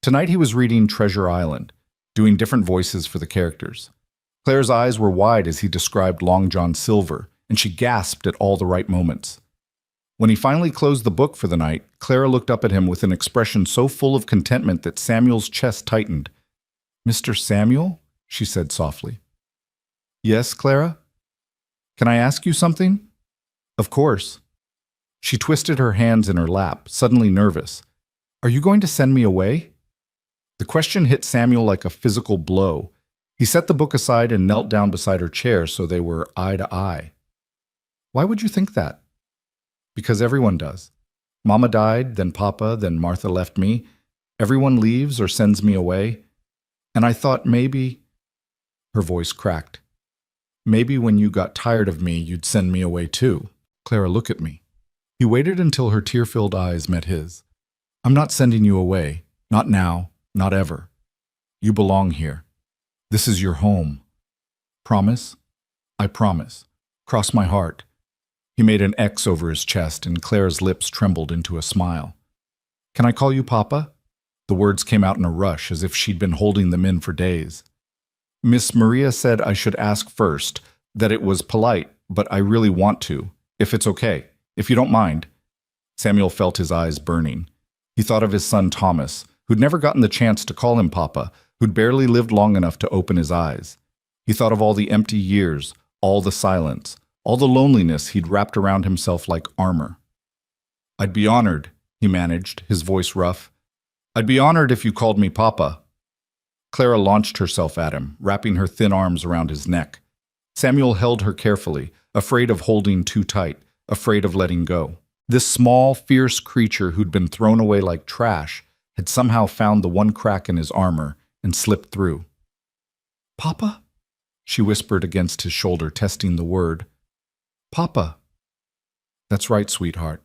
Tonight he was reading Treasure Island, doing different voices for the characters. Clara's eyes were wide as he described Long John Silver, and she gasped at all the right moments. When he finally closed the book for the night, Clara looked up at him with an expression so full of contentment that Samuel's chest tightened. "Mr. Samuel?" she said softly. "Yes, Clara? Can I ask you something?" "Of course." She twisted her hands in her lap, suddenly nervous. "Are you going to send me away?" The question hit Samuel like a physical blow. He set the book aside and knelt down beside her chair so they were eye to eye. "Why would you think that?" "Because everyone does. Mama died, then Papa, then Martha left me. Everyone leaves or sends me away. And I thought maybe—" Her voice cracked. "Maybe when you got tired of me, you'd send me away too." "Clara, look at me." He waited until her tear-filled eyes met his. "I'm not sending you away. Not now. Not ever. You belong here. This is your home. Promise?" "I promise. Cross my heart." He made an X over his chest, and Clara's lips trembled into a smile. "Can I call you Papa?" The words came out in a rush, as if she'd been holding them in for days. "Miss Maria said I should ask first, that it was polite, but I really want to, if it's okay, if you don't mind." Samuel felt his eyes burning. He thought of his son Thomas, who'd never gotten the chance to call him Papa, who'd barely lived long enough to open his eyes. He thought of all the empty years, all the silence, all the loneliness he'd wrapped around himself like armor. "I'd be honored," he managed, his voice rough. "I'd be honored if you called me Papa." Clara launched herself at him, wrapping her thin arms around his neck. Samuel held her carefully, afraid of holding too tight, afraid of letting go. This small, fierce creature who'd been thrown away like trash had somehow found the one crack in his armor and slipped through. "Papa?" she whispered against his shoulder, testing the word. "Papa." "That's right, sweetheart.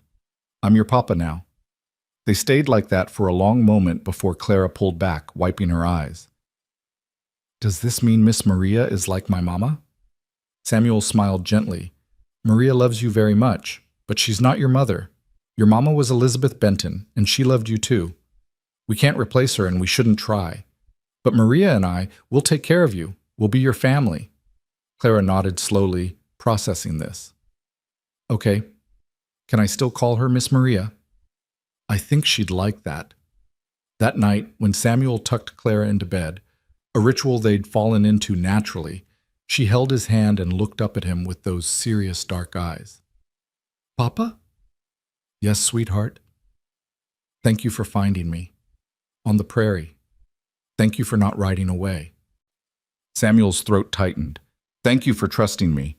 I'm your papa now." They stayed like that for a long moment before Clara pulled back, wiping her eyes. "Does this mean Miss Maria is like my mama?" Samuel smiled gently. "Maria loves you very much, but she's not your mother. Your mama was Elizabeth Benton, and she loved you too. We can't replace her, and we shouldn't try. But Maria and I, we'll take care of you. We'll be your family." Clara nodded slowly, processing this. "Okay. Can I still call her Miss Maria?" "I think she'd like that." That night, when Samuel tucked Clara into bed, a ritual they'd fallen into naturally, she held his hand and looked up at him with those serious dark eyes. "Papa?" "Yes, sweetheart." "Thank you for finding me. On the prairie. Thank you for not riding away." Samuel's throat tightened. "Thank you for trusting me,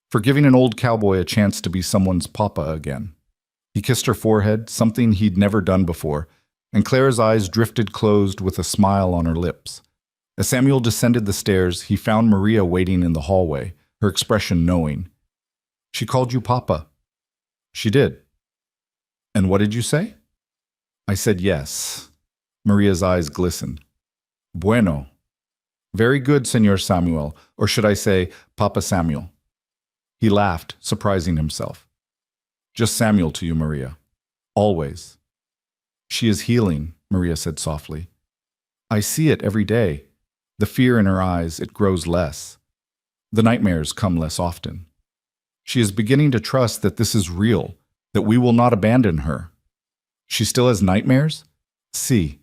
for giving an old cowboy a chance to be someone's papa again." He kissed her forehead, something he'd never done before, and Clara's eyes drifted closed with a smile on her lips. As Samuel descended the stairs, he found Maria waiting in the hallway, her expression knowing. "She called you Papa." "She did." "And what did you say?" "I said yes." Maria's eyes glistened. "Bueno. Very good, Señor Samuel, or should I say, Papa Samuel." He laughed, surprising himself. "Just Samuel to you, Maria. Always." "She is healing," Maria said softly. "I see it every day. The fear in her eyes, it grows less. The nightmares come less often. She is beginning to trust that this is real, that we will not abandon her. She still has nightmares? See.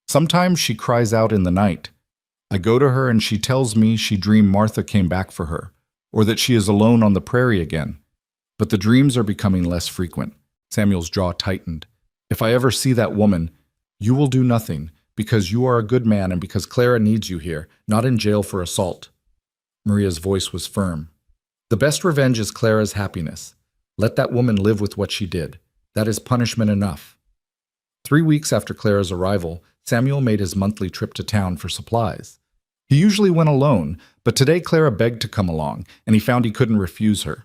Sometimes she cries out in the night. I go to her and she tells me she dreamed Martha came back for her, or that she is alone on the prairie again. But the dreams are becoming less frequent." Samuel's jaw tightened. "If I ever see that woman, you will do nothing, because you are a good man and because Clara needs you here, not in jail for assault." Maria's voice was firm. "The best revenge is Clara's happiness. Let that woman live with what she did. That is punishment enough." 3 weeks after Clara's arrival, Samuel made his monthly trip to town for supplies. He usually went alone, but today Clara begged to come along, and he found he couldn't refuse her.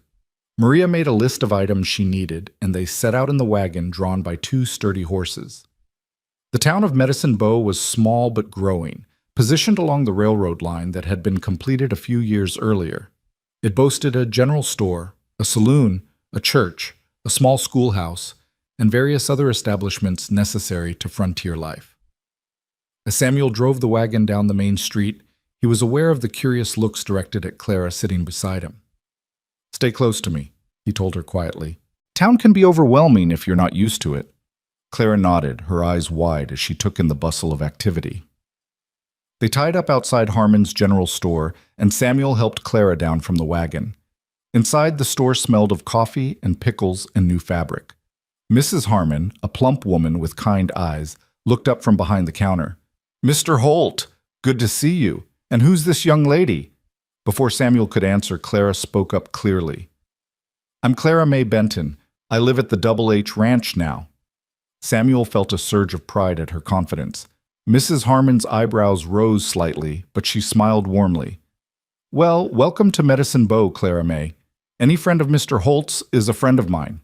Maria made a list of items she needed, and they set out in the wagon drawn by 2 sturdy horses. The town of Medicine Bow was small but growing, positioned along the railroad line that had been completed a few years earlier. It boasted a general store, a saloon, a church, a small schoolhouse, and various other establishments necessary to frontier life. As Samuel drove the wagon down the main street, he was aware of the curious looks directed at Clara sitting beside him. "Stay close to me," he told her quietly. Town can be overwhelming if you're not used to it. Clara nodded, her eyes wide as she took in the bustle of activity. They tied up outside Harmon's general store, and Samuel helped Clara down from the wagon. Inside, the store smelled of coffee and pickles and new fabric. Mrs. Harmon, a plump woman with kind eyes, looked up from behind the counter. "Mr. Holt, good to see you. And who's this young lady?" Before Samuel could answer, Clara spoke up clearly. "I'm Clara May Benton. I live at the Double H Ranch now." Samuel felt a surge of pride at her confidence. Mrs. Harmon's eyebrows rose slightly, but she smiled warmly. "Well, welcome to Medicine Bow, Clara May. Any friend of Mr. Holt's is a friend of mine."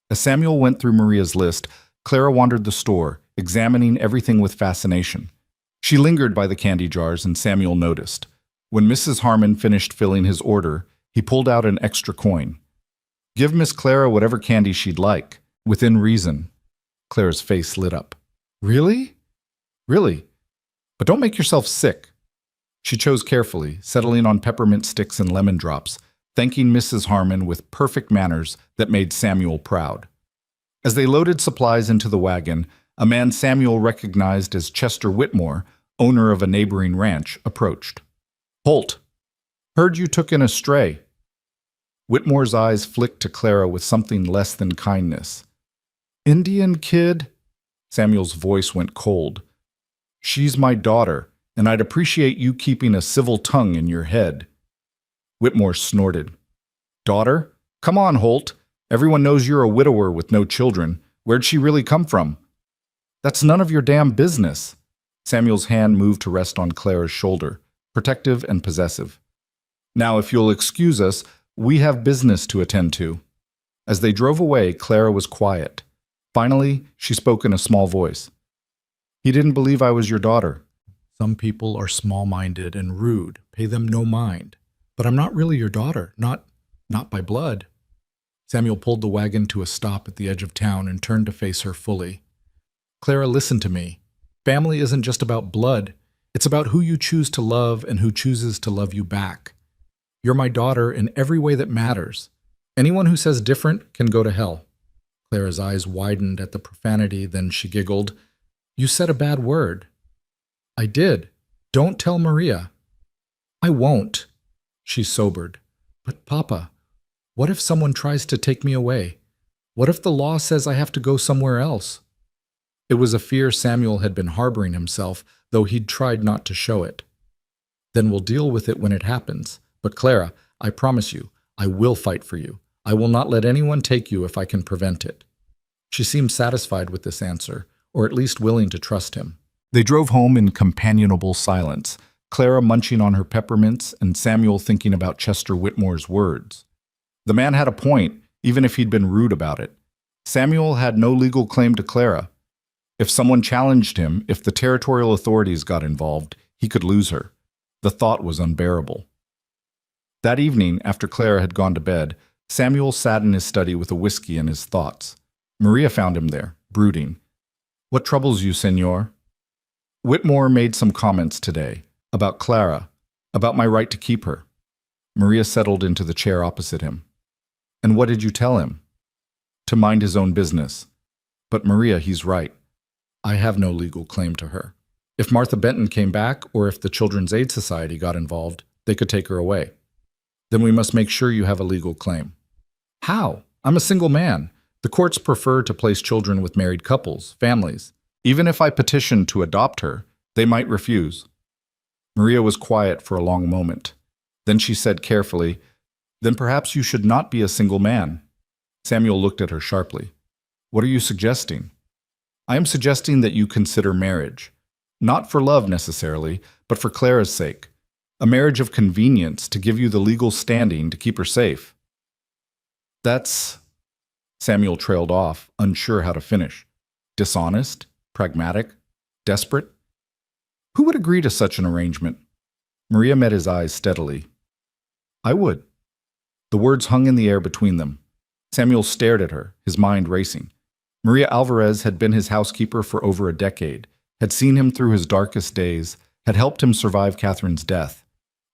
As Samuel went through Maria's list, Clara wandered the store, examining everything with fascination. She lingered by the candy jars, and Samuel noticed. When Mrs. Harmon finished filling his order, he pulled out an extra coin. "Give Miss Clara whatever candy she'd like, within reason." Clara's face lit up. "Really? Really? But don't make yourself sick." She chose carefully, settling on peppermint sticks and lemon drops, thanking Mrs. Harmon with perfect manners that made Samuel proud. As they loaded supplies into the wagon, a man Samuel recognized as Chester Whitmore, owner of a neighboring ranch, approached. "Holt, heard you took in a stray." Whitmore's eyes flicked to Clara with something less than kindness. "Indian kid?" Samuel's voice went cold. "She's my daughter, and I'd appreciate you keeping a civil tongue in your head." Whitmore snorted. "Daughter? Come on, Holt. Everyone knows you're a widower with no children. Where'd she really come from?" "That's none of your damn business." Samuel's hand moved to rest on Clara's shoulder, protective and possessive. "Now, if you'll excuse us, we have business to attend to." As they drove away, Clara was quiet. Finally, she spoke in a small voice. "He didn't believe I was your daughter. Some people are small-minded and rude. Pay them no mind. But I'm not really your daughter, not by blood." Samuel pulled the wagon to a stop at the edge of town and turned to face her fully. "Clara, listen to me. Family isn't just about blood. It's about who you choose to love and who chooses to love you back. You're my daughter in every way that matters. Anyone who says different can go to hell." Clara's eyes widened at the profanity, then she giggled. "You said a bad word." "I did. Don't tell Maria." "I won't." She sobered. "But Papa, what if someone tries to take me away? What if the law says I have to go somewhere else?" It was a fear Samuel had been harboring himself, though he'd tried not to show it. "Then we'll deal with it when it happens. But Clara, I promise you, I will fight for you. I will not let anyone take you if I can prevent it." She seemed satisfied with this answer, or at least willing to trust him. They drove home in companionable silence, Clara munching on her peppermints and Samuel thinking about Chester Whitmore's words. The man had a point, even if he'd been rude about it. Samuel had no legal claim to Clara. If someone challenged him, if the territorial authorities got involved, he could lose her. The thought was unbearable. That evening, after Clara had gone to bed, Samuel sat in his study with a whiskey in his thoughts. Maria found him there, brooding. "What troubles you, senor?" "Whitmore made some comments today. About Clara. About my right to keep her." Maria settled into the chair opposite him. "And what did you tell him?" "To mind his own business." "But Maria, he's right. I have no legal claim to her. If Martha Benton came back, or if the Children's Aid Society got involved, they could take her away. Then we must make sure you have a legal claim." "How? I'm a single man. The courts prefer to place children with married couples, families. Even if I petitioned to adopt her, they might refuse." Maria was quiet for a long moment. Then she said carefully, "Then perhaps you should not be a single man." Samuel looked at her sharply. "What are you suggesting?" "I am suggesting that you consider marriage. Not for love necessarily, but for Clara's sake. A marriage of convenience to give you the legal standing to keep her safe." "That's—" Samuel trailed off, unsure how to finish. "Dishonest? Pragmatic? Desperate? Who would agree to such an arrangement?" Maria met his eyes steadily. "I would." The words hung in the air between them. Samuel stared at her, his mind racing. Maria Alvarez had been his housekeeper for over a decade, had seen him through his darkest days, had helped him survive Catherine's death.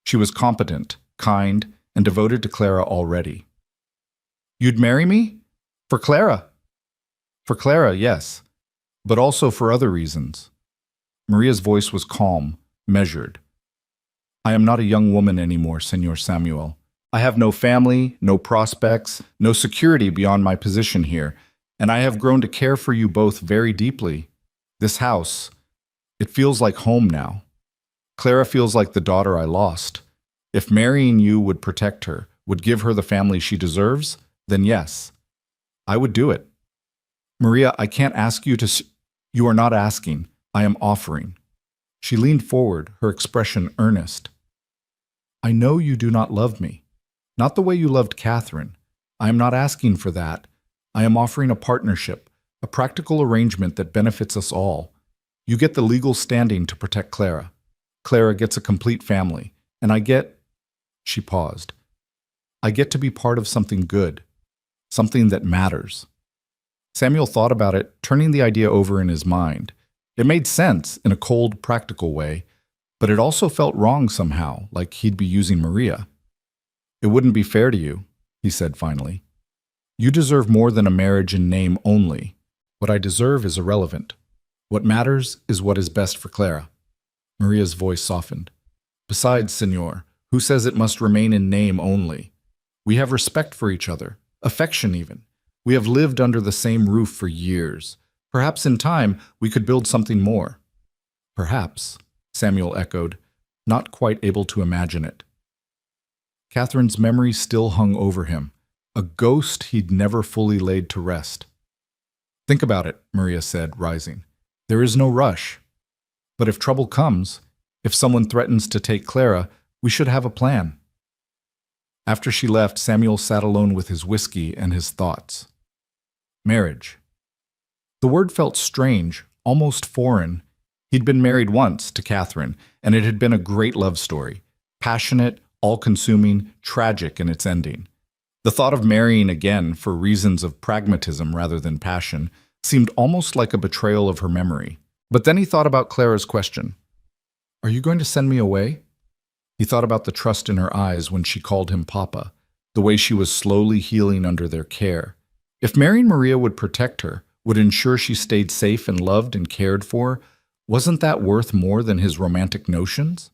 She was competent, kind, and devoted to Clara already. "You'd marry me?" For Clara. For Clara, yes, but also for other reasons. Maria's voice was calm, measured. I am not a young woman anymore, Senor Samuel. I have no family, no prospects, no security beyond my position here, and I have grown to care for you both very deeply. This house, it feels like home now. Clara feels like the daughter I lost. If marrying you would protect her, would give her the family she deserves, then yes, I would do it. Maria, I can't ask you to. You are not asking. I am offering. She leaned forward, her expression earnest. I know you do not love me. Not the way you loved Catherine. I am not asking for that. I am offering a partnership, a practical arrangement that benefits us all. You get the legal standing to protect Clara. Clara gets a complete family, and I get. She paused. I get to be part of something good, something that matters. Samuel thought about it, turning the idea over in his mind. It made sense in a cold, practical way, but it also felt wrong somehow, like he'd be using Maria. It wouldn't be fair to you, he said finally. You deserve more than a marriage in name only. What I deserve is irrelevant. What matters is what is best for Clara. Maria's voice softened. Besides, Senor, who says it must remain in name only? We have respect for each other, affection even. We have lived under the same roof for years. Perhaps in time we could build something more. Perhaps, Samuel echoed, not quite able to imagine it. Catherine's memory still hung over him, a ghost he'd never fully laid to rest. Think about it, Maria said, rising. There is no rush. But if trouble comes, if someone threatens to take Clara, we should have a plan. After she left, Samuel sat alone with his whiskey and his thoughts. Marriage. The word felt strange, almost foreign. He'd been married once to Catherine, and it had been a great love story. Passionate, all-consuming, tragic in its ending. The thought of marrying again for reasons of pragmatism rather than passion seemed almost like a betrayal of her memory. But then he thought about Clara's question. Are you going to send me away? He thought about the trust in her eyes when she called him Papa, the way she was slowly healing under their care. If marrying Maria would protect her, would ensure she stayed safe and loved and cared for, wasn't that worth more than his romantic notions?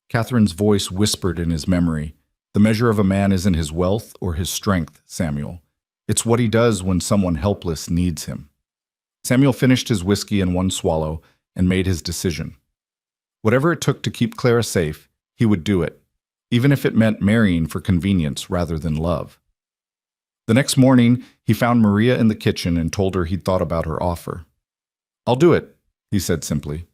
Catherine's voice whispered in his memory, the measure of a man isn't his wealth or his strength, Samuel. It's what he does when someone helpless needs him. Samuel finished his whiskey in one swallow and made his decision. Whatever it took to keep Clara safe, he would do it, even if it meant marrying for convenience rather than love. The next morning, he found Maria in the kitchen and told her he'd thought about her offer. I'll do it, he said simply.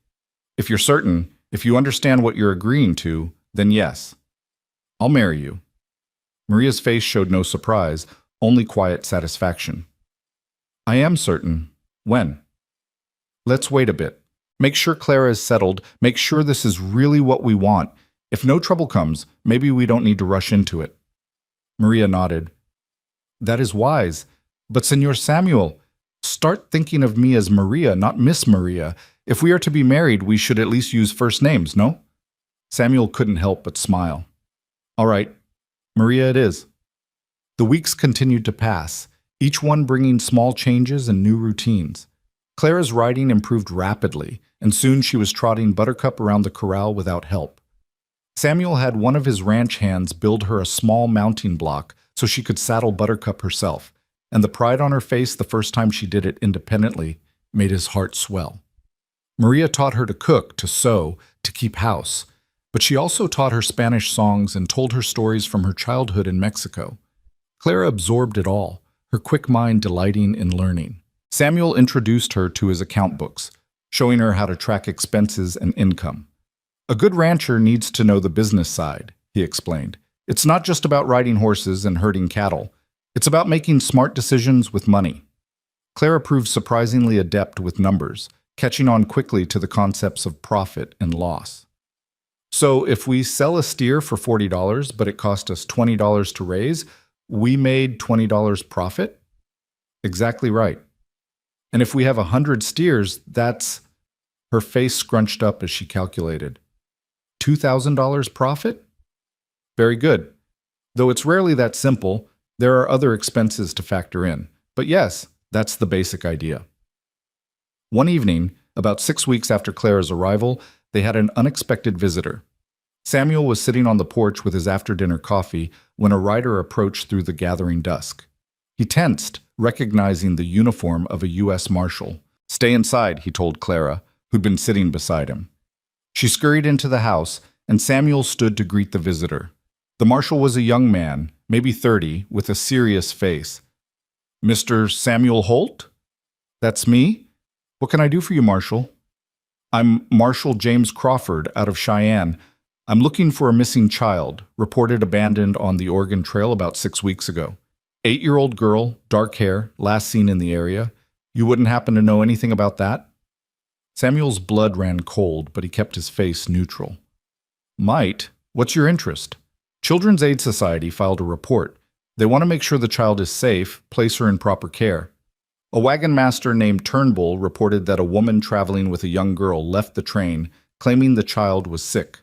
If you're certain, if you understand what you're agreeing to, then yes. I'll marry you. Maria's face showed no surprise, only quiet satisfaction. I am certain. When? Let's wait a bit. Make sure Clara is settled. Make sure this is really what we want. If no trouble comes, maybe we don't need to rush into it. Maria nodded. That is wise. But Senor Samuel, start thinking of me as Maria, not Miss Maria. If we are to be married, we should at least use first names, no? Samuel couldn't help but smile. All right, Maria it is. The weeks continued to pass, each one bringing small changes and new routines. Clara's riding improved rapidly, and soon she was trotting Buttercup around the corral without help. Samuel had one of his ranch hands build her a small mounting block so she could saddle Buttercup herself, and the pride on her face the first time she did it independently made his heart swell. Maria taught her to cook, to sew, to keep house, but she also taught her Spanish songs and told her stories from her childhood in Mexico. Clara absorbed it all, her quick mind delighting in learning. Samuel introduced her to his account books, showing her how to track expenses and income. A good rancher needs to know the business side, he explained. It's not just about riding horses and herding cattle. It's about making smart decisions with money. Clara proved surprisingly adept with numbers, catching on quickly to the concepts of profit and loss. So if we sell a steer for $40, but it cost us $20 to raise, we made $20 profit? Exactly right. And if we have 100 steers, that's... Her face scrunched up as she calculated. $2,000 profit? Very good. Though it's rarely that simple, there are other expenses to factor in. But yes, that's the basic idea. One evening, about 6 weeks after Clara's arrival, they had an unexpected visitor. Samuel was sitting on the porch with his after-dinner coffee when a rider approached through the gathering dusk. He tensed, recognizing the uniform of a U.S. Marshal. "Stay inside," he told Clara, who'd been sitting beside him. She scurried into the house, and Samuel stood to greet the visitor. The Marshal was a young man, maybe 30, with a serious face. "Mr. Samuel Holt?" "That's me. What can I do for you, Marshal?" "I'm Marshal James Crawford out of Cheyenne. I'm looking for a missing child, reported abandoned on the Oregon Trail about 6 weeks ago. 8-year-old girl, dark hair, last seen in the area. You wouldn't happen to know anything about that?" Samuel's blood ran cold, but he kept his face neutral. "Might. What's your interest?" Children's Aid Society filed a report. They want to make sure the child is safe, place her in proper care. A wagon master named Turnbull reported that a woman traveling with a young girl left the train, claiming the child was sick.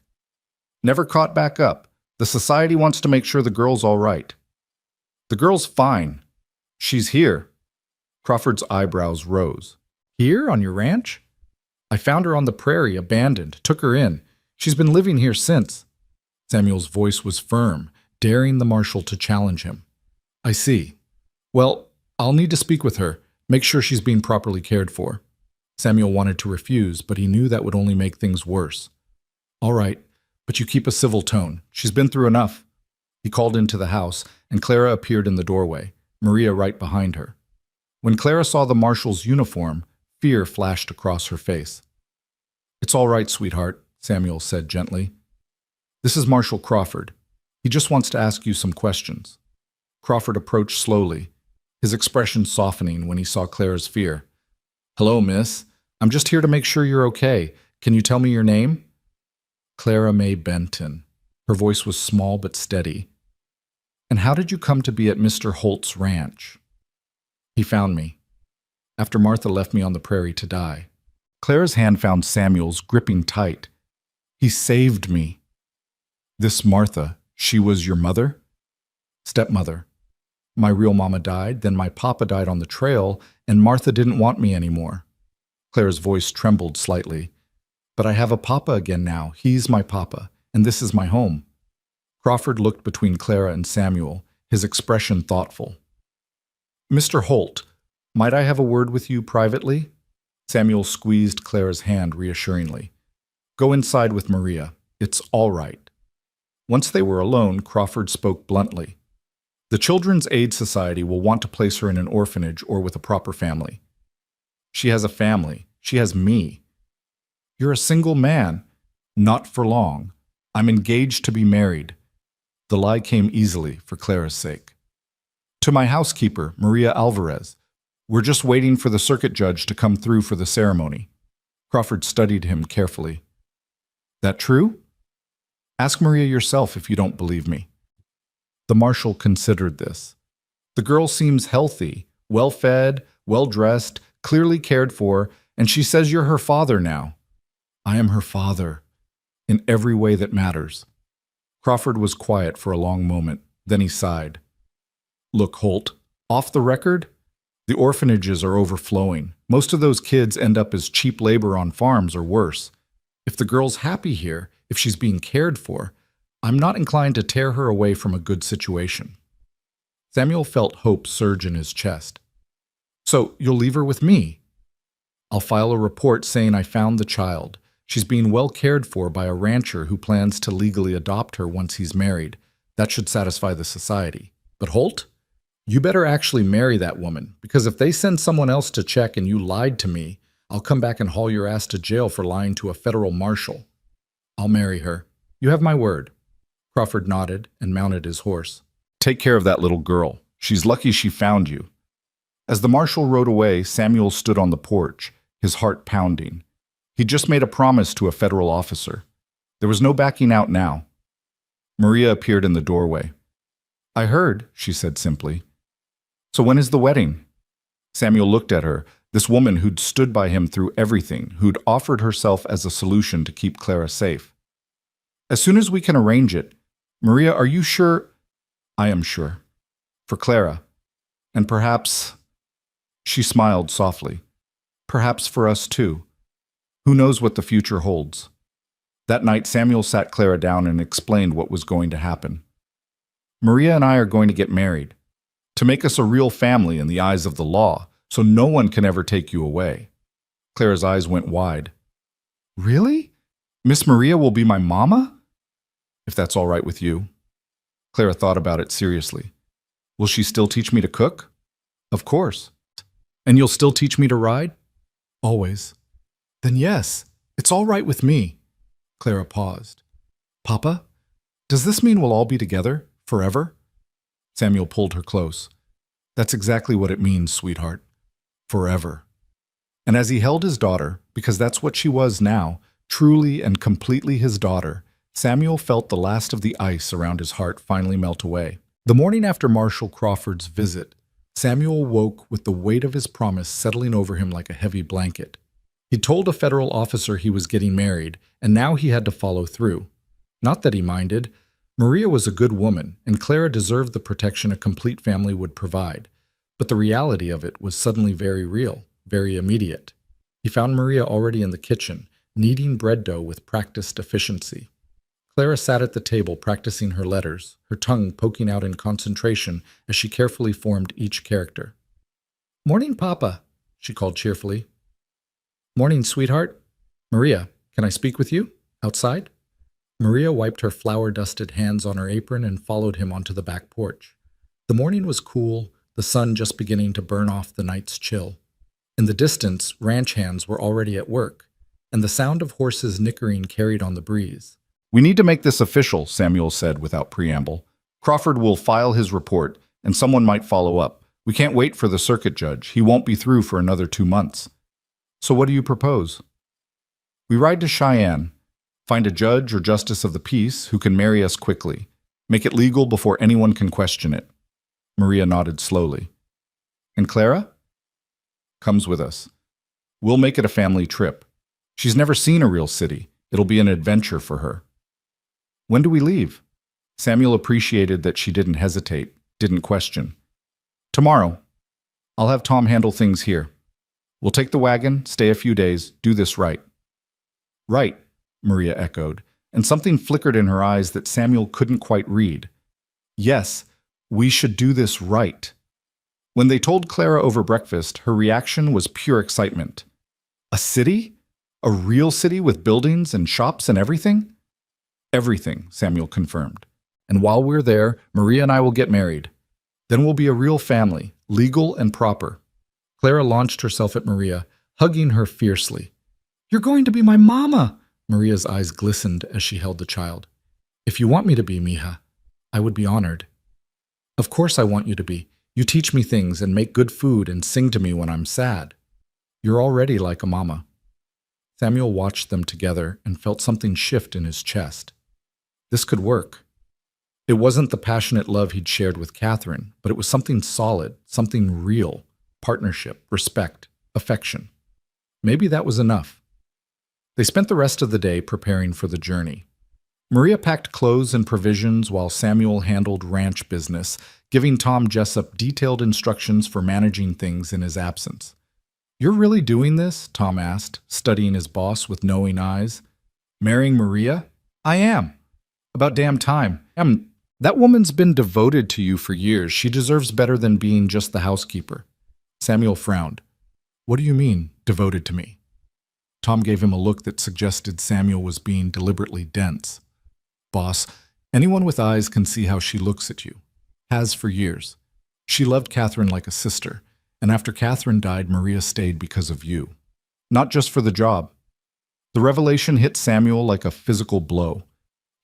Never caught back up. The society wants to make sure the girl's all right. "The girl's fine. She's here." Crawford's eyebrows rose. "Here, on your ranch?" "I found her on the prairie, abandoned, took her in. She's been living here since." Samuel's voice was firm, daring the Marshal to challenge him. "I see. Well, I'll need to speak with her, make sure she's being properly cared for." Samuel wanted to refuse, but he knew that would only make things worse. "All right, but you keep a civil tone. She's been through enough." He called into the house, and Clara appeared in the doorway, Maria right behind her. When Clara saw the Marshal's uniform, fear flashed across her face. "It's all right, sweetheart," Samuel said gently. "This is Marshal Crawford. He just wants to ask you some questions." Crawford approached slowly, his expression softening when he saw Clara's fear. "Hello, miss. I'm just here to make sure you're okay. Can you tell me your name?" "Clara May Benton." Her voice was small but steady. "And how did you come to be at Mr. Holt's ranch?" "He found me, after Martha left me on the prairie to die." Clara's hand found Samuel's, gripping tight. "He saved me." "This Martha, she was your mother?" "Stepmother. My real mama died, then my papa died on the trail, and Martha didn't want me anymore." Clara's voice trembled slightly. "But I have a papa again now. He's my papa, and this is my home." Crawford looked between Clara and Samuel, his expression thoughtful. "Mr. Holt, might I have a word with you privately?" Samuel squeezed Clara's hand reassuringly. "Go inside with Maria. It's all right." Once they were alone, Crawford spoke bluntly. "The Children's Aid Society will want to place her in an orphanage or with a proper family. She has a family. She has me. You're a single man. Not for long. I'm engaged to be married." The lie came easily for Clara's sake. "To my housekeeper, Maria Alvarez. We're just waiting for the circuit judge to come through for the ceremony." Crawford studied him carefully. "That true? Ask Maria yourself if you don't believe me." The Marshal considered this. "The girl seems healthy, well-fed, well-dressed, clearly cared for, and she says you're her father now." "I am her father, in every way that matters." Crawford was quiet for a long moment, then he sighed. "Look, Holt, off the record, the orphanages are overflowing. Most of those kids end up as cheap labor on farms or worse. If the girl's happy here, if she's being cared for, I'm not inclined to tear her away from a good situation." Samuel felt hope surge in his chest. "So you'll leave her with me?" "I'll file a report saying I found the child. She's being well cared for by a rancher who plans to legally adopt her once he's married. That should satisfy the society. But Holt, you better actually marry that woman, because if they send someone else to check and you lied to me, I'll come back and haul your ass to jail for lying to a federal marshal." "I'll marry her. You have my word." Crawford nodded and mounted his horse. "Take care of that little girl. She's lucky she found you." As the marshal rode away, Samuel stood on the porch, his heart pounding. He'd just made a promise to a federal officer. There was no backing out now. Maria appeared in the doorway. "I heard," she said simply. "So when is the wedding?" Samuel looked at her, this woman who'd stood by him through everything, who'd offered herself as a solution to keep Clara safe. "As soon as we can arrange it. Maria, are you sure?" "I am sure. For Clara. And perhaps She smiled softly. Perhaps for us too. Who knows what the future holds? That night, Samuel sat Clara down and explained what was going to happen. Maria and I are going to get married, to make us a real family in the eyes of the law, so no one can ever take you away. Clara's eyes went wide. Really? Miss Maria will be my mama? If that's all right with you. Clara thought about it seriously. Will she still teach me to cook? Of course. And you'll still teach me to ride? Always. Then yes, it's all right with me. Clara paused. Papa, does this mean we'll all be together, forever? Samuel pulled her close. That's exactly what it means, sweetheart. Forever. And as he held his daughter, because that's what she was now, truly and completely his daughter, Samuel felt the last of the ice around his heart finally melt away. The morning after Marshal Crawford's visit, Samuel woke with the weight of his promise settling over him like a heavy blanket. He'd told a federal officer he was getting married, and now he had to follow through. Not that he minded. Maria was a good woman, and Clara deserved the protection a complete family would provide. But the reality of it was suddenly very real, very immediate. He found Maria already in the kitchen, kneading bread dough with practiced efficiency. Clara sat at the table practicing her letters, her tongue poking out in concentration as she carefully formed each character. "Morning, Papa," she called cheerfully. "Morning, sweetheart. Maria, can I speak with you? Outside?" Maria wiped her flour-dusted hands on her apron and followed him onto the back porch. The morning was cool, the sun just beginning to burn off the night's chill. In the distance, ranch hands were already at work, and the sound of horses nickering carried on the breeze. "We need to make this official," Samuel said without preamble. "Crawford will file his report, and someone might follow up. We can't wait for the circuit judge. He won't be through for another 2 months. So what do you propose?" "We ride to Cheyenne, find a judge or justice of the peace who can marry us quickly. Make it legal before anyone can question it." Maria nodded slowly. "And Clara?" "Comes with us. We'll make it a family trip. She's never seen a real city. It'll be an adventure for her." "When do we leave?" Samuel appreciated that she didn't hesitate, didn't question. "Tomorrow. I'll have Tom handle things here. We'll take the wagon, stay a few days, do this right." "Right," Maria echoed, and something flickered in her eyes that Samuel couldn't quite read. "Yes, we should do this right." When they told Clara over breakfast, her reaction was pure excitement. "A city? A real city with buildings and shops and everything?" "Everything," Samuel confirmed. "And while we're there, Maria and I will get married. Then we'll be a real family, legal and proper." Clara launched herself at Maria, hugging her fiercely. "You're going to be my mama!" Maria's eyes glistened as she held the child. "If you want me to be, mija, I would be honored." "Of course I want you to be. You teach me things and make good food and sing to me when I'm sad. You're already like a mama." Samuel watched them together and felt something shift in his chest. This could work. It wasn't the passionate love he'd shared with Catherine, but it was something solid, something real. Partnership, respect, affection. Maybe that was enough. They spent the rest of the day preparing for the journey. Maria packed clothes and provisions while Samuel handled ranch business, giving Tom Jessup detailed instructions for managing things in his absence. "You're really doing this?" Tom asked, studying his boss with knowing eyes. "Marrying Maria? I am. About damn time. That woman's been devoted to you for years. She deserves better than being just the housekeeper." Samuel frowned. "What do you mean, devoted to me?" Tom gave him a look that suggested Samuel was being deliberately dense. "Boss, anyone with eyes can see how she looks at you. Has for years. She loved Catherine like a sister, and after Catherine died, Maria stayed because of you. Not just for the job." The revelation hit Samuel like a physical blow.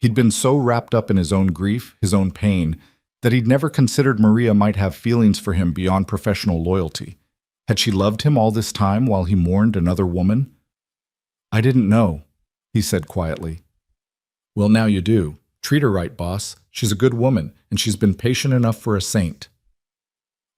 He'd been so wrapped up in his own grief, his own pain, that he'd never considered Maria might have feelings for him beyond professional loyalty. Had she loved him all this time while he mourned another woman? "I didn't know," he said quietly. "Well, now you do. Treat her right, boss. She's a good woman, and she's been patient enough for a saint."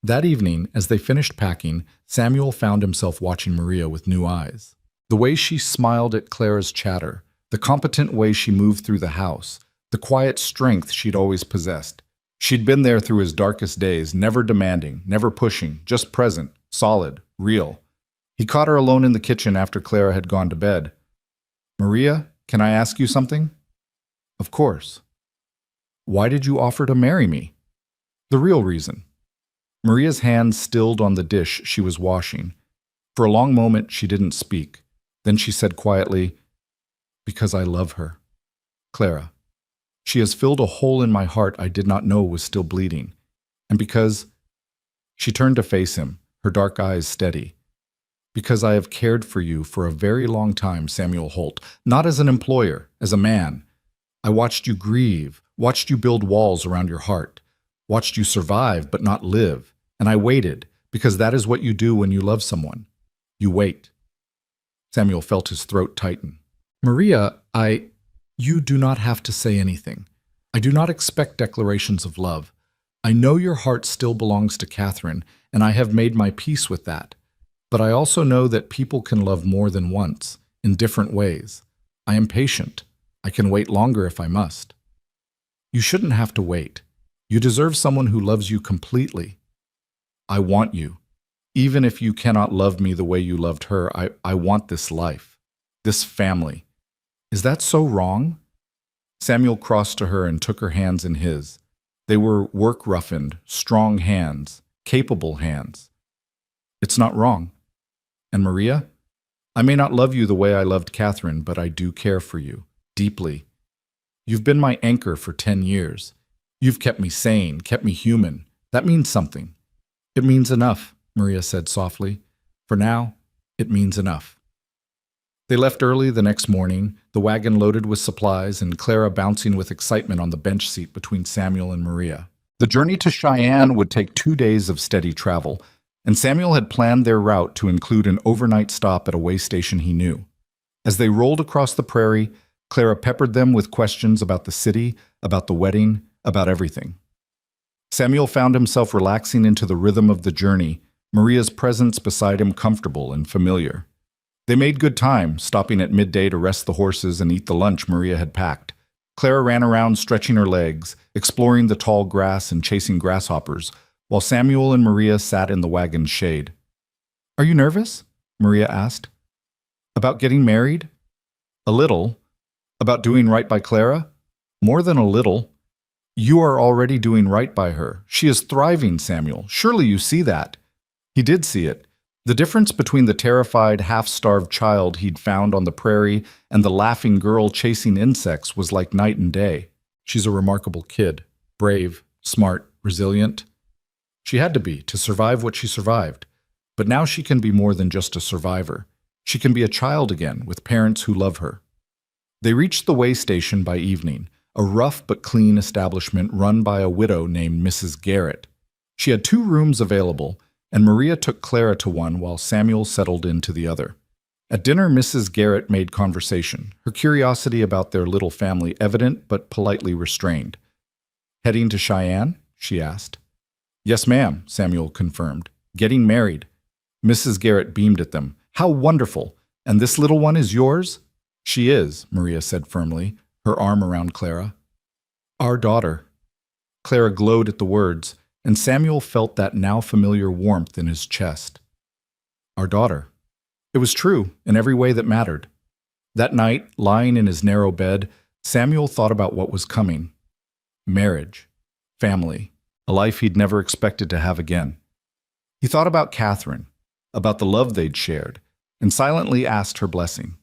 That evening, as they finished packing, Samuel found himself watching Maria with new eyes. The way she smiled at Clara's chatter, the competent way she moved through the house, the quiet strength she'd always possessed. She'd been there through his darkest days, never demanding, never pushing, just present, solid, real. He caught her alone in the kitchen after Clara had gone to bed. "Maria, can I ask you something?" "Of course." "Why did you offer to marry me?" "The real reason." Maria's hands stilled on the dish she was washing. For a long moment she didn't speak. Then she said quietly, "Because I love her. Clara. She has filled a hole in my heart I did not know was still bleeding. And because—" She turned to face him, her dark eyes steady. "Because I have cared for you for a very long time, Samuel Holt, not as an employer, as a man. I watched you grieve, watched you build walls around your heart, watched you survive but not live, and I waited, because that is what you do when you love someone. You wait." Samuel felt his throat tighten. "Maria, You do not have to say anything. I do not expect declarations of love. I know your heart still belongs to Catherine, and I have made my peace with that. But I also know that people can love more than once, in different ways. I am patient. I can wait longer if I must." "You shouldn't have to wait. You deserve someone who loves you completely. I want you. Even if you cannot love me the way you loved her, I want this life, this family. Is that so wrong?" Samuel crossed to her and took her hands in his. They were work-roughened, strong hands, capable hands. "It's not wrong. And Maria, I may not love you the way I loved Catherine, but I do care for you, deeply. You've been my anchor for 10 years. You've kept me sane, kept me human. That means something." "It means enough," Maria said softly. "For now, it means enough." They left early the next morning, the wagon loaded with supplies and Clara bouncing with excitement on the bench seat between Samuel and Maria. The journey to Cheyenne would take 2 days of steady travel, and Samuel had planned their route to include an overnight stop at a way station he knew. As they rolled across the prairie, Clara peppered them with questions about the city, about the wedding, about everything. Samuel found himself relaxing into the rhythm of the journey, Maria's presence beside him comfortable and familiar. They made good time, stopping at midday to rest the horses and eat the lunch Maria had packed. Clara ran around stretching her legs, exploring the tall grass and chasing grasshoppers, while Samuel and Maria sat in the wagon's shade. "Are you nervous?" Maria asked. "About getting married?" "A little." "About doing right by Clara?" "More than a little." "You are already doing right by her. She is thriving, Samuel. Surely you see that." He did see it. The difference between the terrified, half-starved child he'd found on the prairie and the laughing girl chasing insects was like night and day. She's a remarkable kid. Brave, smart, resilient. She had to be, to survive what she survived. But now she can be more than just a survivor. She can be a child again, with parents who love her. They reached the way station by evening, a rough but clean establishment run by a widow named Mrs. Garrett. She had 2 rooms available, and Maria took Clara to one while Samuel settled into the other. At dinner, Mrs. Garrett made conversation, her curiosity about their little family evident but politely restrained. "Heading to Cheyenne?" she asked. "Yes, ma'am," Samuel confirmed. "Getting married." Mrs. Garrett beamed at them. "How wonderful! And this little one is yours?" "She is," Maria said firmly, her arm around Clara. "Our daughter." Clara glowed at the words, and Samuel felt that now familiar warmth in his chest. Our daughter. It was true in every way that mattered. That night, lying in his narrow bed, Samuel thought about what was coming. Marriage, family, a life he'd never expected to have again. He thought about Catherine, about the love they'd shared, and silently asked her blessing.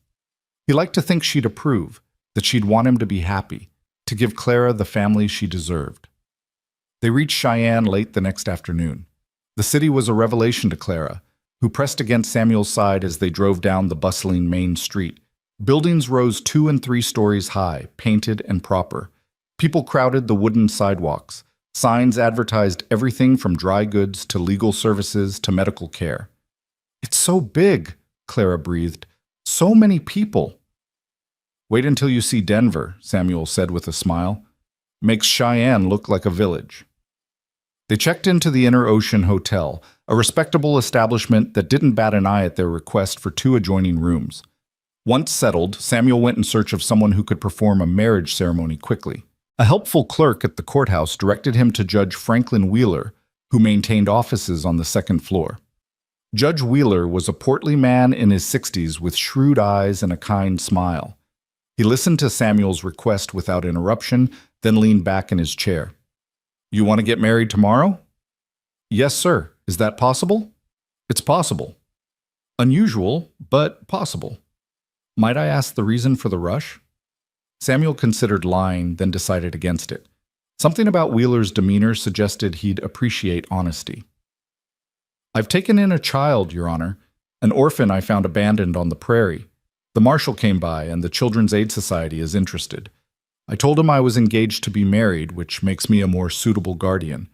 He liked to think she'd approve, that she'd want him to be happy, to give Clara the family she deserved. They reached Cheyenne late the next afternoon. The city was a revelation to Clara, who pressed against Samuel's side as they drove down the bustling main street. Buildings rose 2 and 3 stories high, painted and proper. People crowded the wooden sidewalks. Signs advertised everything from dry goods to legal services to medical care. "It's so big," Clara breathed. "So many people." "Wait until you see Denver," Samuel said with a smile. "Makes Cheyenne look like a village." They checked into the Inner Ocean Hotel, a respectable establishment that didn't bat an eye at their request for 2 adjoining rooms. Once settled, Samuel went in search of someone who could perform a marriage ceremony quickly. A helpful clerk at the courthouse directed him to Judge Franklin Wheeler, who maintained offices on the 2nd floor. Judge Wheeler was a portly man in his 60s with shrewd eyes and a kind smile. He listened to Samuel's request without interruption, then leaned back in his chair. You want to get married tomorrow? Yes, sir. Is that possible? It's possible. Unusual, but possible. Might I ask the reason for the rush? Samuel considered lying, then decided against it. Something about Wheeler's demeanor suggested he'd appreciate honesty. I've taken in a child, Your Honor, an orphan I found abandoned on the prairie. The marshal came by, and the Children's Aid Society is interested. I told him I was engaged to be married, which makes me a more suitable guardian.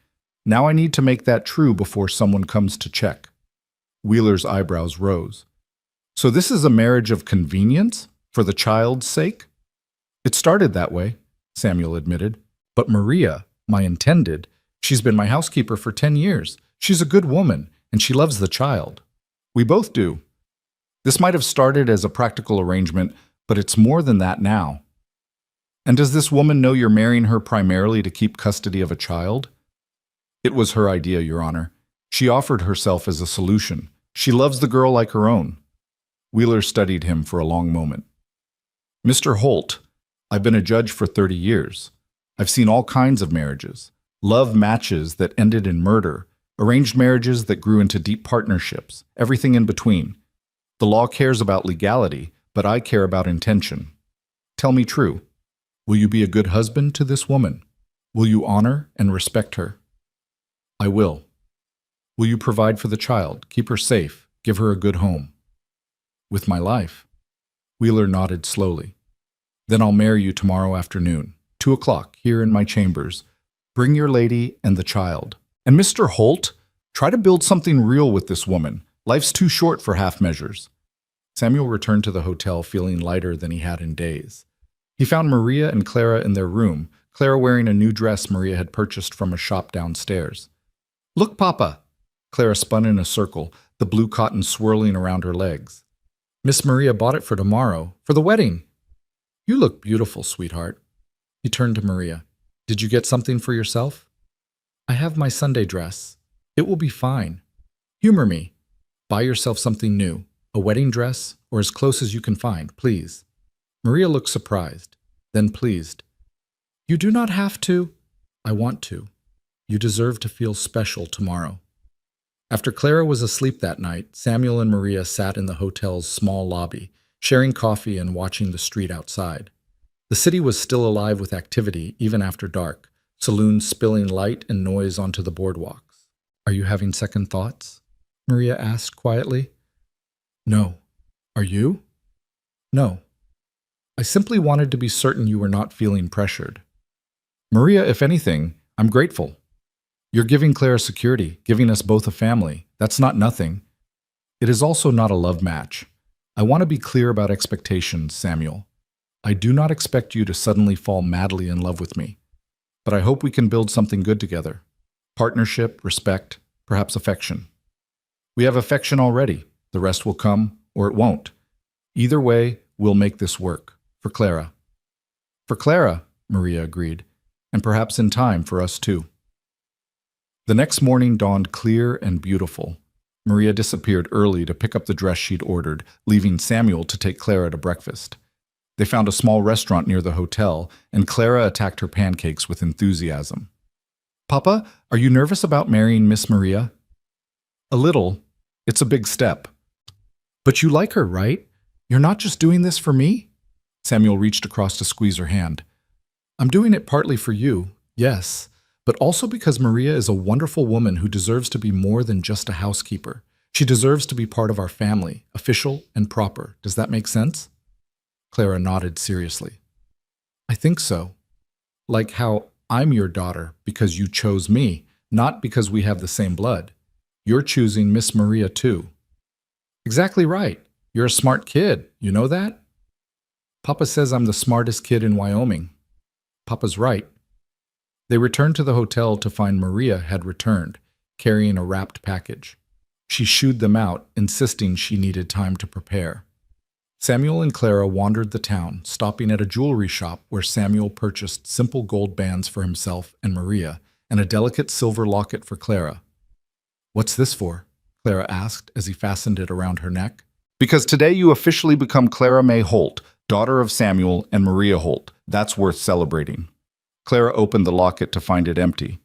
Now I need to make that true before someone comes to check. Wheeler's eyebrows rose. So this is a marriage of convenience? For the child's sake? It started that way, Samuel admitted. But Maria, my intended, she's been my housekeeper for 10 years. She's a good woman, and she loves the child. We both do. This might have started as a practical arrangement, but it's more than that now. And does this woman know you're marrying her primarily to keep custody of a child? It was her idea, Your Honor. She offered herself as a solution. She loves the girl like her own. Wheeler studied him for a long moment. Mr. Holt, I've been a judge for 30 years. I've seen all kinds of marriages. Love matches that ended in murder, arranged marriages that grew into deep partnerships, everything in between. The law cares about legality, but I care about intention. Tell me true. Will you be a good husband to this woman? Will you honor and respect her? I will. Will you provide for the child, keep her safe, give her a good home? With my life. Wheeler nodded slowly. Then I'll marry you tomorrow afternoon, 2 o'clock, here in my chambers. Bring your lady and the child. And Mr. Holt, try to build something real with this woman. Life's too short for half measures. Samuel returned to the hotel feeling lighter than he had in days. He found Maria and Clara in their room, Clara wearing a new dress Maria had purchased from a shop downstairs. Look, Papa! Clara spun in a circle, the blue cotton swirling around her legs. Miss Maria bought it for tomorrow, for the wedding. You look beautiful, sweetheart. He turned to Maria. Did you get something for yourself? I have my Sunday dress. It will be fine. Humor me. Buy yourself something new, a wedding dress, or as close as you can find, please. Maria looked surprised, then pleased. You do not have to. I want to. You deserve to feel special tomorrow. After Clara was asleep that night, Samuel and Maria sat in the hotel's small lobby, sharing coffee and watching the street outside. The city was still alive with activity even after dark, saloons spilling light and noise onto the boardwalks. Are you having second thoughts? Maria asked quietly. No. Are you? No. I simply wanted to be certain you were not feeling pressured. Maria, if anything, I'm grateful. You're giving Clara security, giving us both a family. That's not nothing. It is also not a love match. I want to be clear about expectations, Samuel. I do not expect you to suddenly fall madly in love with me. But I hope we can build something good together. Partnership, respect, perhaps affection. We have affection already. The rest will come, or it won't. Either way, we'll make this work. For Clara. For Clara, Maria agreed, and perhaps in time for us too. The next morning dawned clear and beautiful. Maria disappeared early to pick up the dress she'd ordered, leaving Samuel to take Clara to breakfast. They found a small restaurant near the hotel, and Clara attacked her pancakes with enthusiasm. Papa, are you nervous about marrying Miss Maria? A little. It's a big step. But you like her, right? You're not just doing this for me? Samuel reached across to squeeze her hand. I'm doing it partly for you, yes, but also because Maria is a wonderful woman who deserves to be more than just a housekeeper. She deserves to be part of our family, official and proper. Does that make sense? Clara nodded seriously. I think so. Like how I'm your daughter because you chose me, not because we have the same blood. You're choosing Miss Maria too. Exactly right. You're a smart kid. You know that? Papa says I'm the smartest kid in Wyoming. Papa's right. They returned to the hotel to find Maria had returned, carrying a wrapped package. She shooed them out, insisting she needed time to prepare. Samuel and Clara wandered the town, stopping at a jewelry shop where Samuel purchased simple gold bands for himself and Maria, and a delicate silver locket for Clara. What's this for? Clara asked as he fastened it around her neck. Because today you officially become Clara May Holt, daughter of Samuel and Maria Holt. That's worth celebrating. Clara opened the locket to find it empty.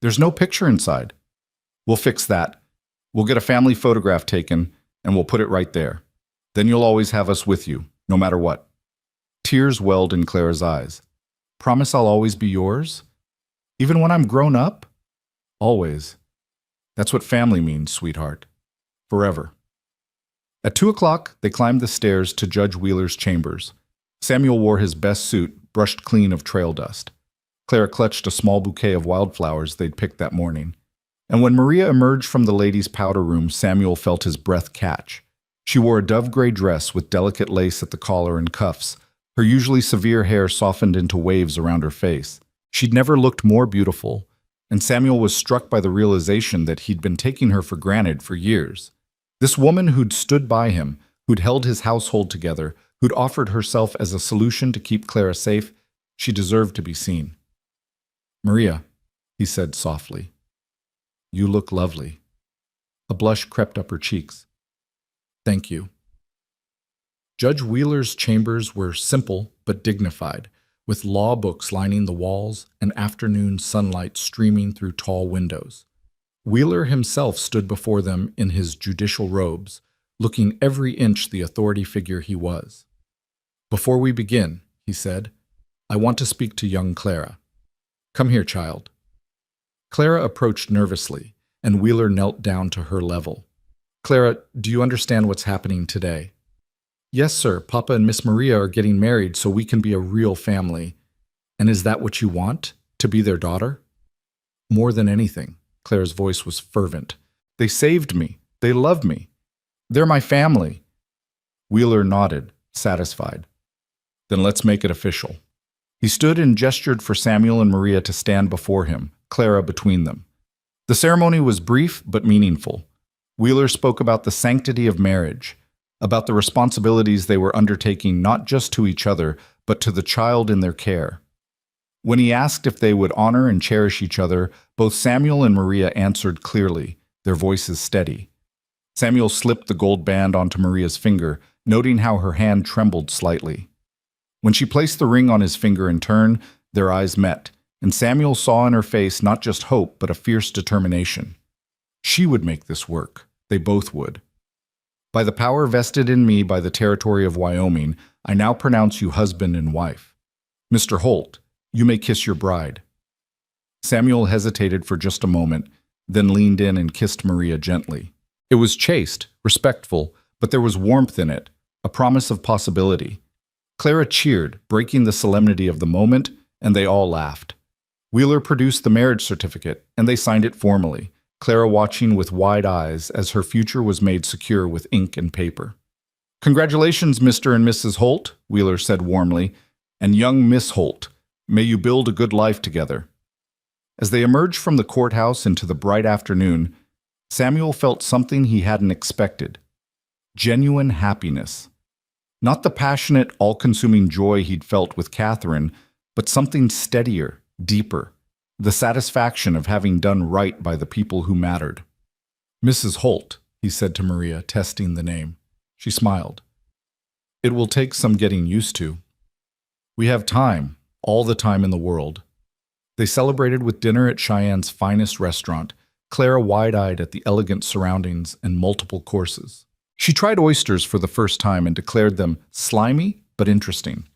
There's no picture inside. We'll fix that. We'll get a family photograph taken, and we'll put it right there. Then you'll always have us with you, no matter what. Tears welled in Clara's eyes. Promise I'll always be yours? Even when I'm grown up? Always. That's what family means, sweetheart. Forever. At 2:00, they climbed the stairs to Judge Wheeler's chambers. Samuel wore his best suit, brushed clean of trail dust. Clara clutched a small bouquet of wildflowers they'd picked that morning. And when Maria emerged from the ladies' powder room, Samuel felt his breath catch. She wore a dove-gray dress with delicate lace at the collar and cuffs. Her usually severe hair softened into waves around her face. She'd never looked more beautiful, and Samuel was struck by the realization that he'd been taking her for granted for years. This woman who'd stood by him, who'd held his household together, who'd offered herself as a solution to keep Clara safe, she deserved to be seen. "Maria," he said softly, "you look lovely." A blush crept up her cheeks. "Thank you." Judge Wheeler's chambers were simple but dignified, with law books lining the walls and afternoon sunlight streaming through tall windows. Wheeler himself stood before them in his judicial robes, looking every inch the authority figure he was. "Before we begin," he said, "I want to speak to young Clara. Come here, child." Clara approached nervously, and Wheeler knelt down to her level. "Clara, do you understand what's happening today?" "Yes, sir. Papa and Miss Maria are getting married so we can be a real family. And is that what you want? To be their daughter?" "More than anything." Clara's voice was fervent. "They saved me. They love me. They're my family." Wheeler nodded, satisfied. "Then let's make it official." He stood and gestured for Samuel and Maria to stand before him, Clara between them. The ceremony was brief but meaningful. Wheeler spoke about the sanctity of marriage, about the responsibilities they were undertaking not just to each other, but to the child in their care. When he asked if they would honor and cherish each other, both Samuel and Maria answered clearly, their voices steady. Samuel slipped the gold band onto Maria's finger, noting how her hand trembled slightly. When she placed the ring on his finger in turn, their eyes met, and Samuel saw in her face not just hope, but a fierce determination. She would make this work. They both would. "By the power vested in me by the territory of Wyoming, I now pronounce you husband and wife. Mr. Holt, you may kiss your bride." Samuel hesitated for just a moment, then leaned in and kissed Maria gently. It was chaste, respectful, but there was warmth in it, a promise of possibility. Clara cheered, breaking the solemnity of the moment, and they all laughed. Wheeler produced the marriage certificate, and they signed it formally, Clara watching with wide eyes as her future was made secure with ink and paper. "Congratulations, Mr. and Mrs. Holt," Wheeler said warmly, "and young Miss Holt. May you build a good life together." As they emerged from the courthouse into the bright afternoon, Samuel felt something he hadn't expected. Genuine happiness. Not the passionate, all-consuming joy he'd felt with Catherine, but something steadier, deeper. The satisfaction of having done right by the people who mattered. "Mrs. Holt," he said to Maria, testing the name. She smiled. "It will take some getting used to. We have time, all the time in the world." They celebrated with dinner at Cheyenne's finest restaurant, Clara wide-eyed at the elegant surroundings and multiple courses. She tried oysters for the first time and declared them slimy but interesting.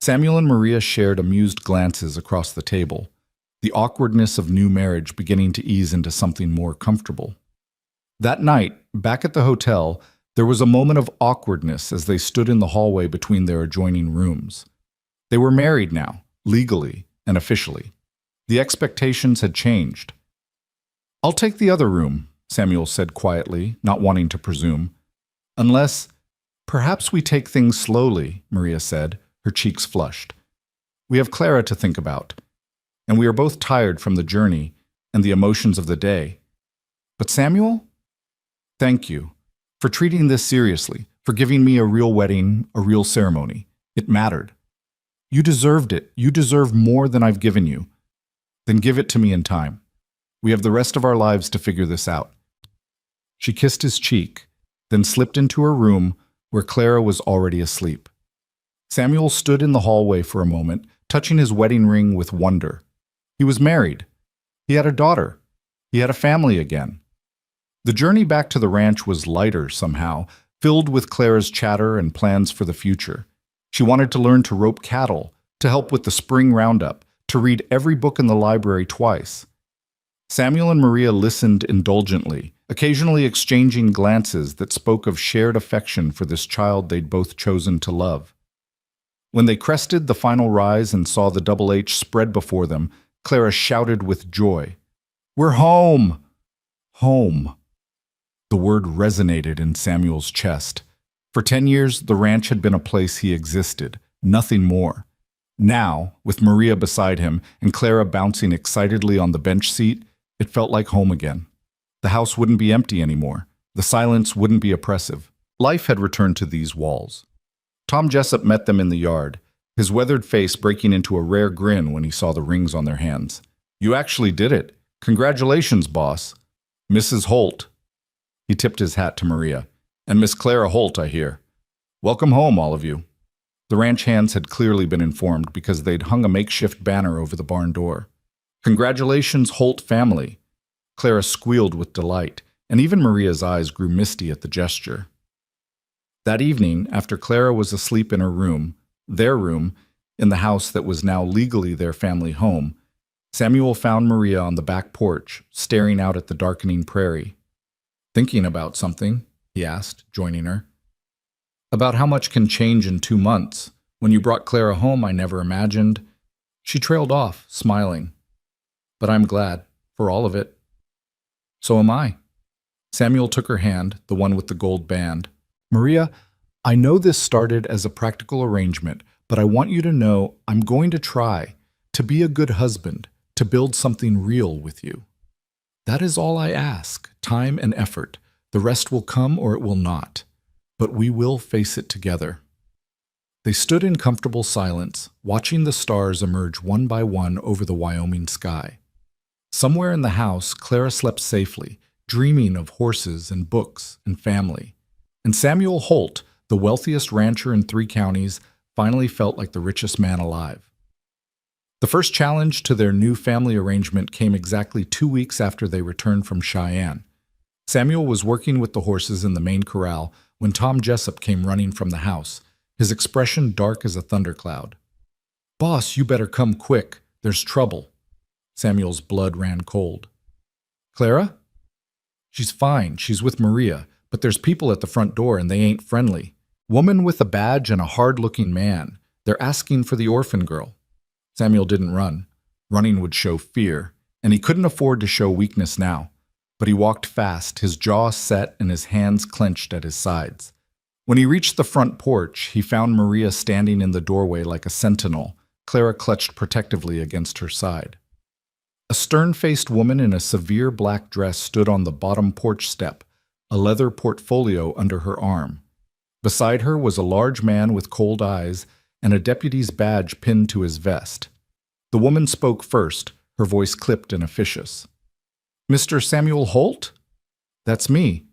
Samuel and Maria shared amused glances across the table, the awkwardness of new marriage beginning to ease into something more comfortable. That night, back at the hotel, there was a moment of awkwardness as they stood in the hallway between their adjoining rooms. They were married now, legally and officially. The expectations had changed. "I'll take the other room," Samuel said quietly, not wanting to presume. "Unless, perhaps we take things slowly," Maria said, her cheeks flushed. "We have Clara to think about, and we are both tired from the journey and the emotions of the day. But Samuel, thank you for treating this seriously, for giving me a real wedding, a real ceremony. It mattered. You deserved it. You deserve more than I've given you. Then give it to me in time. We have the rest of our lives to figure this out." She kissed his cheek, then slipped into her room where Clara was already asleep. Samuel stood in the hallway for a moment, touching his wedding ring with wonder. He was married. He had a daughter. He had a family again. The journey back to the ranch was lighter somehow, filled with Clara's chatter and plans for the future. She wanted to learn to rope cattle, to help with the spring roundup, to read every book in the library twice. Samuel and Maria listened indulgently, occasionally exchanging glances that spoke of shared affection for this child they'd both chosen to love. When they crested the final rise and saw the Double H spread before them, Clara shouted with joy, "We're home! Home!" The word resonated in Samuel's chest. For 10 years, the ranch had been a place he existed, nothing more. Now, with Maria beside him and Clara bouncing excitedly on the bench seat, it felt like home again. The house wouldn't be empty anymore. The silence wouldn't be oppressive. Life had returned to these walls. Tom Jessup met them in the yard, his weathered face breaking into a rare grin when he saw the rings on their hands. "You actually did it. Congratulations, boss. Mrs. Holt." He tipped his hat to Maria. "And Miss Clara Holt, I hear. Welcome home, all of you." The ranch hands had clearly been informed because they'd hung a makeshift banner over the barn door. "Congratulations, Holt family." Clara squealed with delight, and even Maria's eyes grew misty at the gesture. That evening, after Clara was asleep in her room, their room, in the house that was now legally their family home, Samuel found Maria on the back porch, staring out at the darkening prairie. "Thinking about something?" he asked, joining her. "About how much can change in 2 months. When you brought Clara home, I never imagined." She trailed off, smiling. "But I'm glad, for all of it." "So am I." Samuel took her hand, the one with the gold band. "Maria, I know this started as a practical arrangement, but I want you to know I'm going to try to be a good husband, to build something real with you. That is all I ask, time and effort. The rest will come or it will not. But we will face it together." They stood in comfortable silence, watching the stars emerge one by one over the Wyoming sky. Somewhere in the house, Clara slept safely, dreaming of horses and books and family. And Samuel Holt, the wealthiest rancher in 3 counties, finally felt like the richest man alive. The first challenge to their new family arrangement came exactly 2 weeks after they returned from Cheyenne. Samuel was working with the horses in the main corral when Tom Jessup came running from the house, his expression dark as a thundercloud. "Boss, you better come quick. There's trouble." Samuel's blood ran cold. "Clara?" "She's fine. She's with Maria, but there's people at the front door and they ain't friendly. Woman with a badge and a hard-looking man. They're asking for the orphan girl." Samuel didn't run. Running would show fear, and he couldn't afford to show weakness now. But he walked fast, his jaw set and his hands clenched at his sides. When he reached the front porch, he found Maria standing in the doorway like a sentinel, Clara clutched protectively against her side. A stern-faced woman in a severe black dress stood on the bottom porch step, a leather portfolio under her arm. Beside her was a large man with cold eyes and a deputy's badge pinned to his vest. The woman spoke first, her voice clipped and officious. "Mr. Samuel Holt? That's me.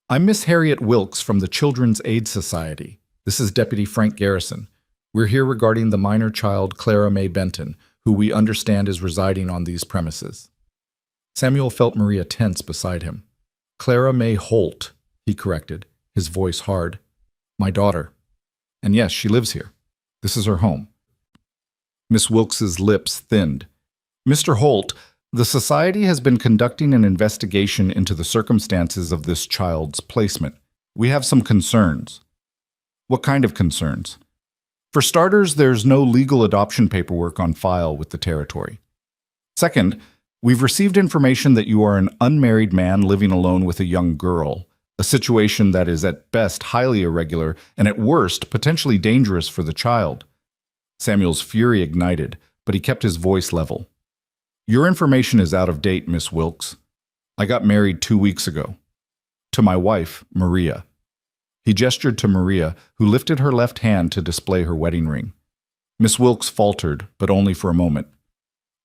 I'm Miss Harriet Wilkes from the Children's Aid Society. This is Deputy Frank Garrison. We're here regarding the minor child Clara May Benton, who we understand is residing on these premises." Samuel felt Maria tense beside him. "Clara May Holt," he corrected, his voice hard. "My daughter. And yes, she lives here. This is her home." Miss Wilkes's lips thinned. "Mr. Holt, the Society has been conducting an investigation into the circumstances of this child's placement. We have some concerns." "What kind of concerns?" "For starters, there's no legal adoption paperwork on file with the territory. Second, we've received information that you are an unmarried man living alone with a young girl, a situation that is at best highly irregular and at worst potentially dangerous for the child." Samuel's fury ignited, but he kept his voice level. "Your information is out of date, Miss Wilkes. I got married 2 weeks ago. To my wife, Maria." He gestured to Maria, who lifted her left hand to display her wedding ring. Miss Wilkes faltered, but only for a moment.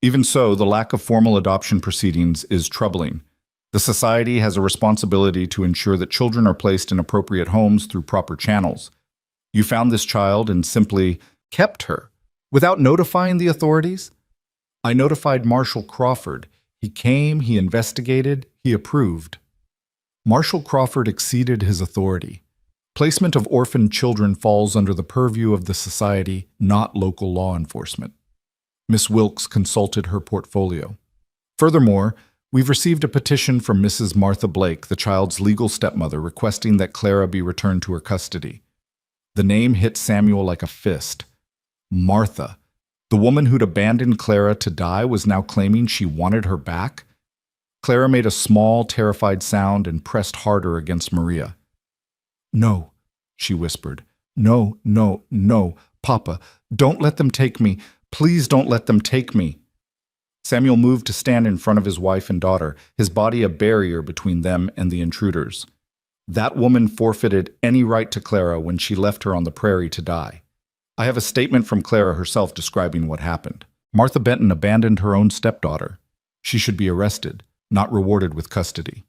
"Even so, the lack of formal adoption proceedings is troubling. The society has a responsibility to ensure that children are placed in appropriate homes through proper channels. You found this child and simply kept her without notifying the authorities? I notified Marshal Crawford. He came, he investigated, he approved. Marshal Crawford exceeded his authority. Placement of orphaned children falls under the purview of the society, not local law enforcement. Miss Wilkes consulted her portfolio. Furthermore, we've received a petition from Mrs. Martha Blake, the child's legal stepmother, requesting that Clara be returned to her custody. The name hit Samuel like a fist. Martha, the woman who'd abandoned Clara to die, was now claiming she wanted her back? Clara made a small, terrified sound and pressed harder against Maria. "No," she whispered. "No, no, no. Papa, don't let them take me. Please don't let them take me." Samuel moved to stand in front of his wife and daughter, his body a barrier between them and the intruders. That woman forfeited any right to Clara when she left her on the prairie to die. I have a statement from Clara herself describing what happened. Martha Benton abandoned her own stepdaughter. She should be arrested, not rewarded with custody.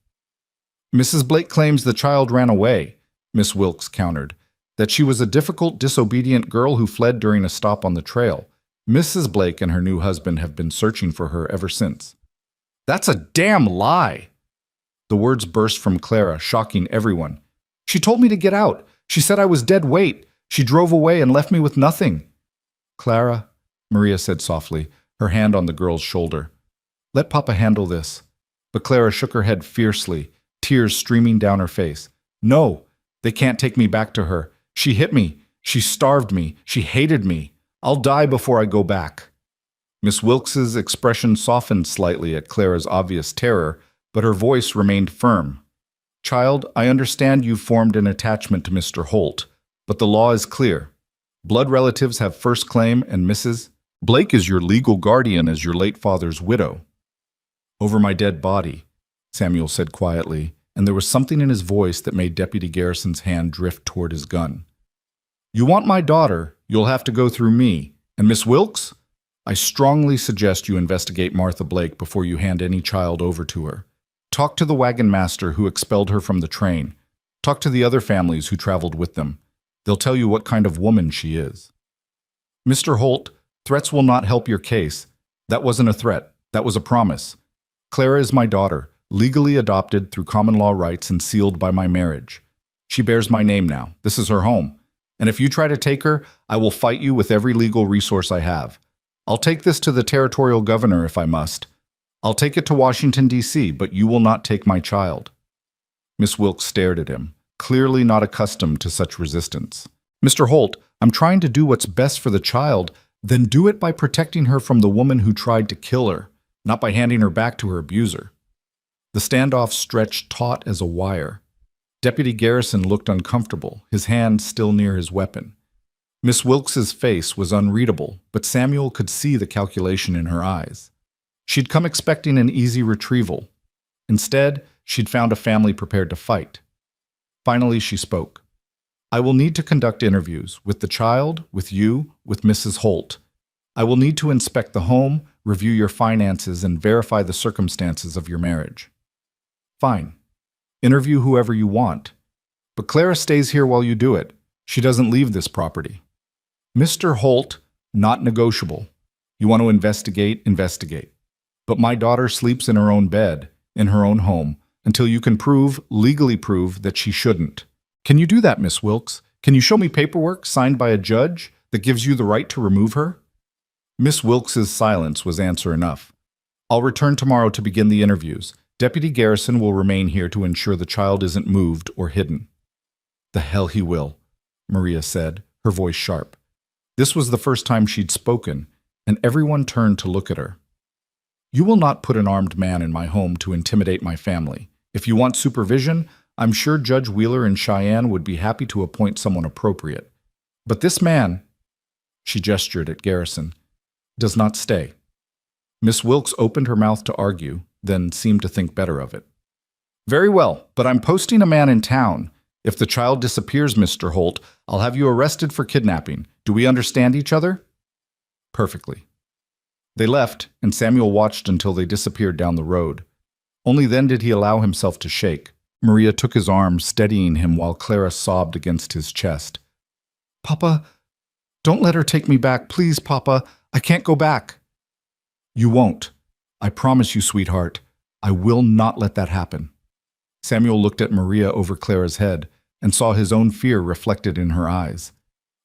"Mrs. Blake claims the child ran away," Miss Wilkes countered, "that she was a difficult, disobedient girl who fled during a stop on the trail. Mrs. Blake and her new husband have been searching for her ever since." "That's a damn lie!" The words burst from Clara, shocking everyone. "She told me to get out. She said I was dead weight. She drove away and left me with nothing." "Clara," Maria said softly, her hand on the girl's shoulder, "let Papa handle this." But Clara shook her head fiercely, tears streaming down her face. "No, they can't take me back to her. She hit me. She starved me. She hated me. I'll die before I go back." Miss Wilkes's expression softened slightly at Clara's obvious terror, but her voice remained firm. "Child, I understand you've formed an attachment to Mr. Holt, but the law is clear. Blood relatives have first claim, and Mrs. Blake is your legal guardian as your late father's widow." "Over my dead body," Samuel said quietly, and there was something in his voice that made Deputy Garrison's hand drift toward his gun. "You want my daughter, you'll have to go through me. And Miss Wilkes, I strongly suggest you investigate Martha Blake before you hand any child over to her. Talk to the wagon master who expelled her from the train. Talk to the other families who traveled with them. They'll tell you what kind of woman she is." "Mr. Holt, threats will not help your case. That wasn't a threat. That was a promise. Clara is my daughter, legally adopted through common law rights and sealed by my marriage. She bears my name now. This is her home. And if you try to take her, I will fight you with every legal resource I have. I'll take this to the territorial governor if I must. I'll take it to Washington, D.C., but you will not take my child." Miss Wilkes stared at him, clearly not accustomed to such resistance. "Mr. Holt, I'm trying to do what's best for the child, then do it by protecting her from the woman who tried to kill her, not by handing her back to her abuser." The standoff stretched taut as a wire. Deputy Garrison looked uncomfortable, his hand still near his weapon. Miss Wilkes's face was unreadable, but Samuel could see the calculation in her eyes. She'd come expecting an easy retrieval. Instead, she'd found a family prepared to fight. Finally, she spoke. "I will need to conduct interviews with the child, with you, with Mrs. Holt. I will need to inspect the home, review your finances, and verify the circumstances of your marriage." "Fine. Interview whoever you want. But Clara stays here while you do it. She doesn't leave this property." "Mr. Holt, not negotiable. You want to investigate, investigate. But my daughter sleeps in her own bed, in her own home, until you can legally prove, that she shouldn't. Can you do that, Miss Wilkes? Can you show me paperwork signed by a judge that gives you the right to remove her?" Miss Wilkes's silence was answer enough. "I'll return tomorrow to begin the interviews. Deputy Garrison will remain here to ensure the child isn't moved or hidden." "The hell he will," Maria said, her voice sharp. This was the first time she'd spoken, and everyone turned to look at her. "You will not put an armed man in my home to intimidate my family. If you want supervision, I'm sure Judge Wheeler in Cheyenne would be happy to appoint someone appropriate. But this man," she gestured at Garrison, "does not stay." Miss Wilkes opened her mouth to argue, then seemed to think better of it. "Very well, but I'm posting a man in town. If the child disappears, Mr. Holt, I'll have you arrested for kidnapping. Do we understand each other?" "Perfectly." They left, and Samuel watched until they disappeared down the road. Only then did he allow himself to shake. Maria took his arm, steadying him while Clara sobbed against his chest. "Papa, don't let her take me back. Please, Papa. I can't go back." "You won't. I promise you, sweetheart. I will not let that happen." Samuel looked at Maria over Clara's head and saw his own fear reflected in her eyes.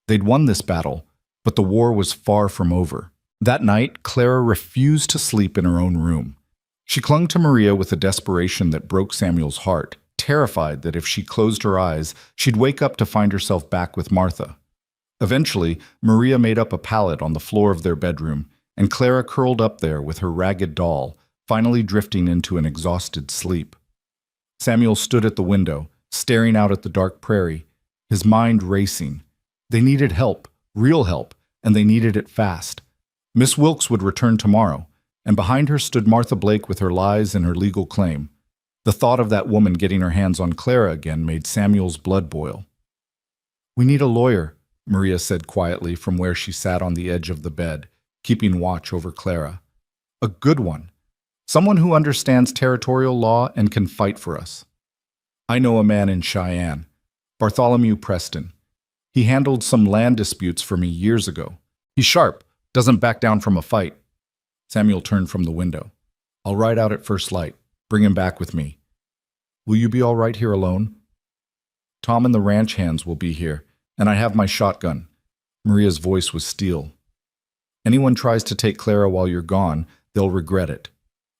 They'd won this battle, but the war was far from over. That night, Clara refused to sleep in her own room. She clung to Maria with a desperation that broke Samuel's heart, terrified that if she closed her eyes, she'd wake up to find herself back with Martha. Eventually, Maria made up a pallet on the floor of their bedroom, and Clara curled up there with her ragged doll, finally drifting into an exhausted sleep. Samuel stood at the window, staring out at the dark prairie, his mind racing. They needed help, real help, and they needed it fast. Miss Wilkes would return tomorrow, and behind her stood Martha Blake with her lies and her legal claim. The thought of that woman getting her hands on Clara again made Samuel's blood boil. "We need a lawyer," Maria said quietly from where she sat on the edge of the bed, keeping watch over Clara. "A good one. Someone who understands territorial law and can fight for us. I know a man in Cheyenne, Bartholomew Preston. He handled some land disputes for me years ago. He's sharp, doesn't back down from a fight." Samuel turned from the window. "I'll ride out at first light. Bring him back with me. Will you be all right here alone?" "Tom and the ranch hands will be here, and I have my shotgun." Maria's voice was steel. "Anyone tries to take Clara while you're gone, they'll regret it."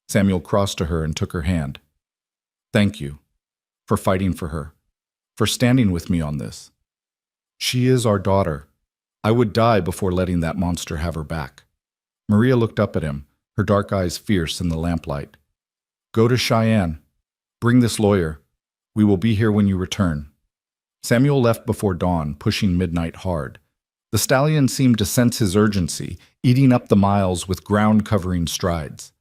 Samuel crossed to her and took her hand. "Thank you for fighting for her, for standing with me on this. She is our daughter. I would die before letting that monster have her back." Maria looked up at him, her dark eyes fierce in the lamplight. "Go to Cheyenne. Bring this lawyer. We will be here when you return." Samuel left before dawn, pushing midnight hard. The stallion seemed to sense his urgency, eating up the miles with ground-covering strides.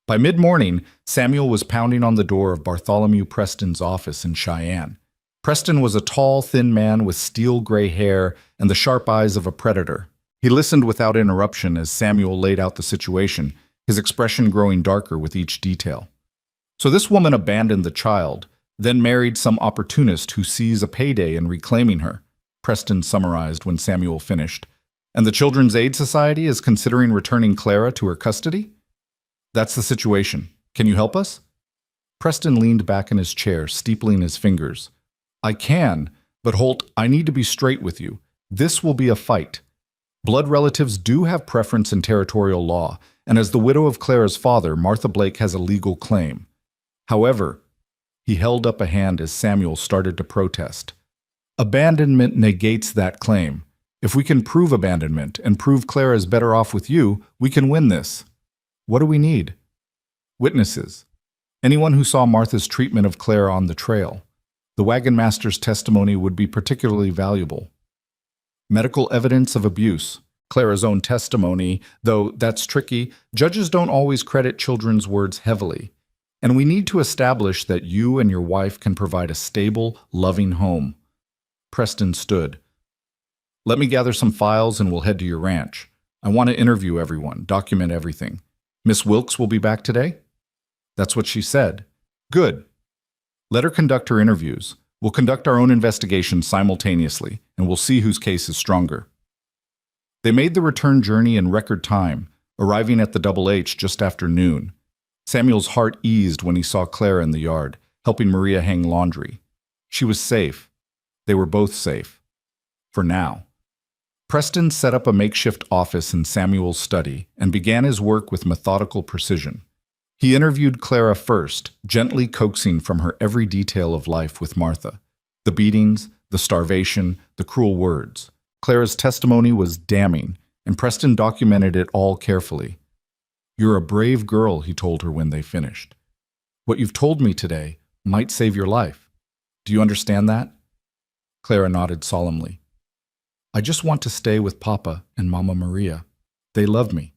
By mid-morning, Samuel was pounding on the door of Bartholomew Preston's office in Cheyenne. Preston was a tall, thin man with steel-gray hair and the sharp eyes of a predator. He listened without interruption as Samuel laid out the situation, his expression growing darker with each detail. "So this woman abandoned the child, then married some opportunist who sees a payday in reclaiming her," Preston summarized when Samuel finished. "And the Children's Aid Society is considering returning Clara to her custody? That's the situation. Can you help us?" Preston leaned back in his chair, steepling his fingers. "I can, but Holt, I need to be straight with you. This will be a fight. Blood relatives do have preference in territorial law, and as the widow of Clara's father, Martha Blake has a legal claim. However," he held up a hand as Samuel started to protest, "abandonment negates that claim. If we can prove abandonment and prove Clara is better off with you, we can win this. What do we need?" "Witnesses. Anyone who saw Martha's treatment of Clara on the trail. The wagon master's testimony would be particularly valuable. Medical evidence of abuse. Clara's own testimony, though that's tricky. Judges don't always credit children's words heavily. And we need to establish that you and your wife can provide a stable, loving home." Preston stood. "Let me gather some files and we'll head to your ranch. I want to interview everyone, document everything. Miss Wilkes will be back today?" "That's what she said." "Good. Let her conduct her interviews. We'll conduct our own investigation simultaneously, and we'll see whose case is stronger." They made the return journey in record time, arriving at the Double H just after noon. Samuel's heart eased when he saw Clara in the yard, helping Maria hang laundry. She was safe. They were both safe. For now. Preston set up a makeshift office in Samuel's study and began his work with methodical precision. He interviewed Clara first, gently coaxing from her every detail of life with Martha. The beatings, the starvation, the cruel words. Clara's testimony was damning, and Preston documented it all carefully. "You're a brave girl," he told her when they finished. "What you've told me today might save your life. Do you understand that?" Clara nodded solemnly. "I just want to stay with Papa and Mama Maria. They love me.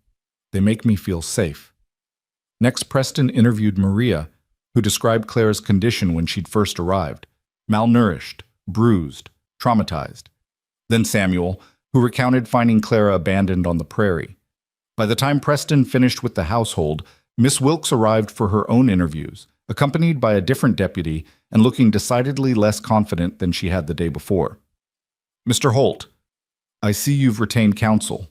They make me feel safe." Next, Preston interviewed Maria, who described Clara's condition when she'd first arrived: malnourished, bruised, traumatized. Then Samuel, who recounted finding Clara abandoned on the prairie. By the time Preston finished with the household, Miss Wilkes arrived for her own interviews, accompanied by a different deputy and looking decidedly less confident than she had the day before. "Mr. Holt, I see you've retained counsel.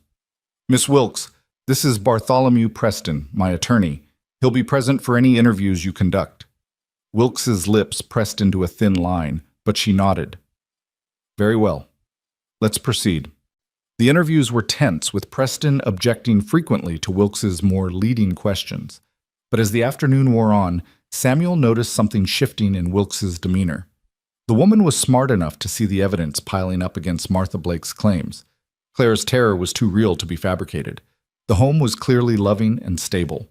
Miss Wilkes, this is Bartholomew Preston, my attorney. He'll be present for any interviews you conduct." Wilkes's lips pressed into a thin line, but she nodded. "Very well. Let's proceed." The interviews were tense, with Preston objecting frequently to Wilkes's more leading questions. But as the afternoon wore on, Samuel noticed something shifting in Wilkes's demeanor. The woman was smart enough to see the evidence piling up against Martha Blake's claims. Clara's terror was too real to be fabricated. The home was clearly loving and stable,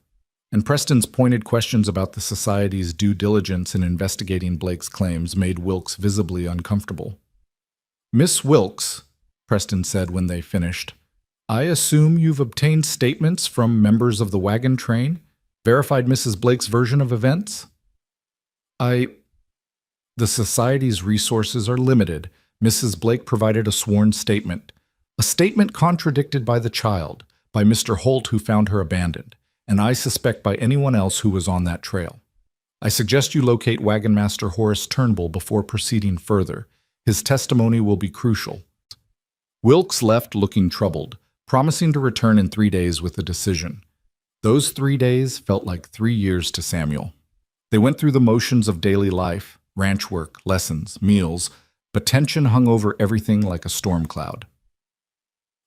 and Preston's pointed questions about the society's due diligence in investigating Blake's claims made Wilkes visibly uncomfortable. "Miss Wilkes," Preston said when they finished, "I assume you've obtained statements from members of the wagon train, verified Mrs. Blake's version of events?" The society's resources are limited. Mrs. Blake provided a sworn statement. A statement contradicted by the child, by Mr. Holt, who found her abandoned, and I suspect by anyone else who was on that trail. I suggest you locate Wagon Master Horace Turnbull before proceeding further. His testimony will be crucial. Wilkes left looking troubled, promising to return in 3 days with a decision. Those 3 days felt like 3 years to Samuel. They went through the motions of daily life, ranch work, lessons, meals, but tension hung over everything like a storm cloud.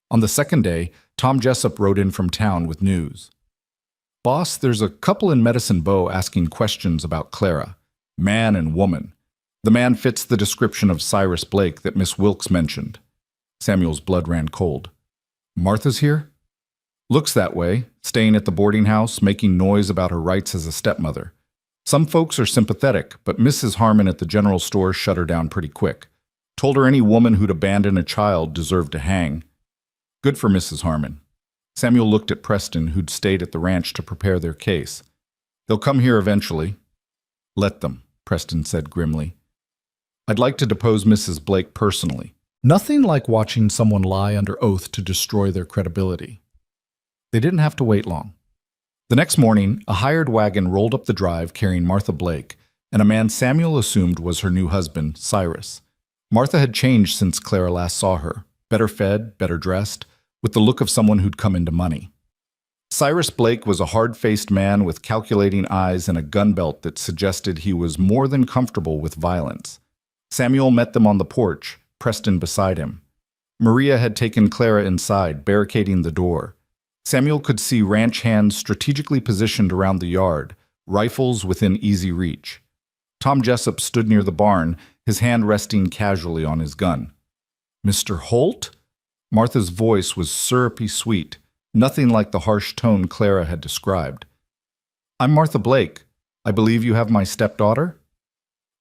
On the second day, Tom Jessup rode in from town with news. "Boss, there's a couple in Medicine Bow asking questions about Clara. Man and woman. The man fits the description of Cyrus Blake that Miss Wilkes mentioned." Samuel's blood ran cold. "Martha's here?" "Looks that way, staying at the boarding house, making noise about her rights as a stepmother. Some folks are sympathetic, but Mrs. Harmon at the general store shut her down pretty quick. Told her any woman who'd abandon a child deserved to hang. Good for Mrs. Harmon." Samuel looked at Preston, who'd stayed at the ranch to prepare their case. "They'll come here eventually." "Let them," Preston said grimly. "I'd like to depose Mrs. Blake personally. Nothing like watching someone lie under oath to destroy their credibility." They didn't have to wait long. The next morning, a hired wagon rolled up the drive carrying Martha Blake, and a man Samuel assumed was her new husband, Cyrus. Martha had changed since Clara last saw her, better fed, better dressed, with the look of someone who'd come into money. Cyrus Blake was a hard-faced man with calculating eyes and a gun belt that suggested he was more than comfortable with violence. Samuel met them on the porch, Preston beside him. Maria had taken Clara inside, barricading the door. Samuel could see ranch hands strategically positioned around the yard, rifles within easy reach. Tom Jessup stood near the barn, his hand resting casually on his gun. "Mr. Holt?" Martha's voice was syrupy sweet, nothing like the harsh tone Clara had described. "I'm Martha Blake. I believe you have my stepdaughter?"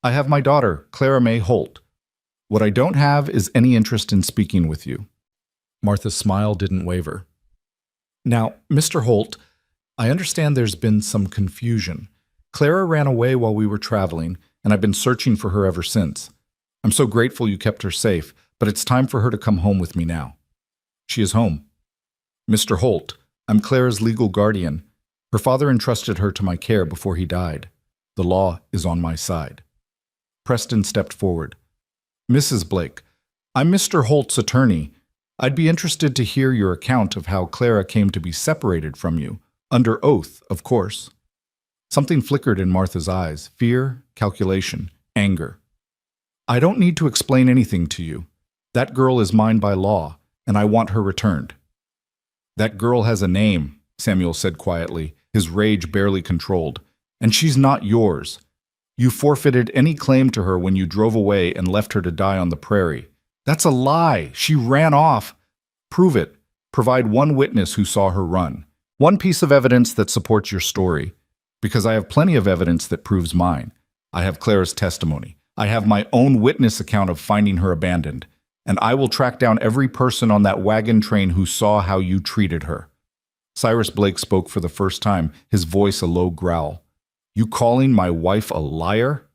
"I have my daughter, Clara May Holt. What I don't have is any interest in speaking with you." Martha's smile didn't waver. "Now, Mr. Holt, I understand there's been some confusion. Clara ran away while we were traveling, and I've been searching for her ever since. I'm so grateful you kept her safe, but it's time for her to come home with me now." "She is home." "Mr. Holt, I'm Clara's legal guardian. Her father entrusted her to my care before he died. The law is on my side." Preston stepped forward. "Mrs. Blake, I'm Mr. Holt's attorney. I'd be interested to hear your account of how Clara came to be separated from you, under oath, of course." Something flickered in Martha's eyes, fear, calculation, anger. "I don't need to explain anything to you. That girl is mine by law, and I want her returned." "That girl has a name," Samuel said quietly, his rage barely controlled, "and she's not yours. You forfeited any claim to her when you drove away and left her to die on the prairie. That's a lie. She ran off." "Prove it. Provide one witness who saw her run. One piece of evidence that supports your story. Because I have plenty of evidence that proves mine. I have Clara's testimony. I have my own witness account of finding her abandoned. And I will track down every person on that wagon train who saw how you treated her." Cyrus Blake spoke for the first time, his voice a low growl. "You calling my wife a liar?"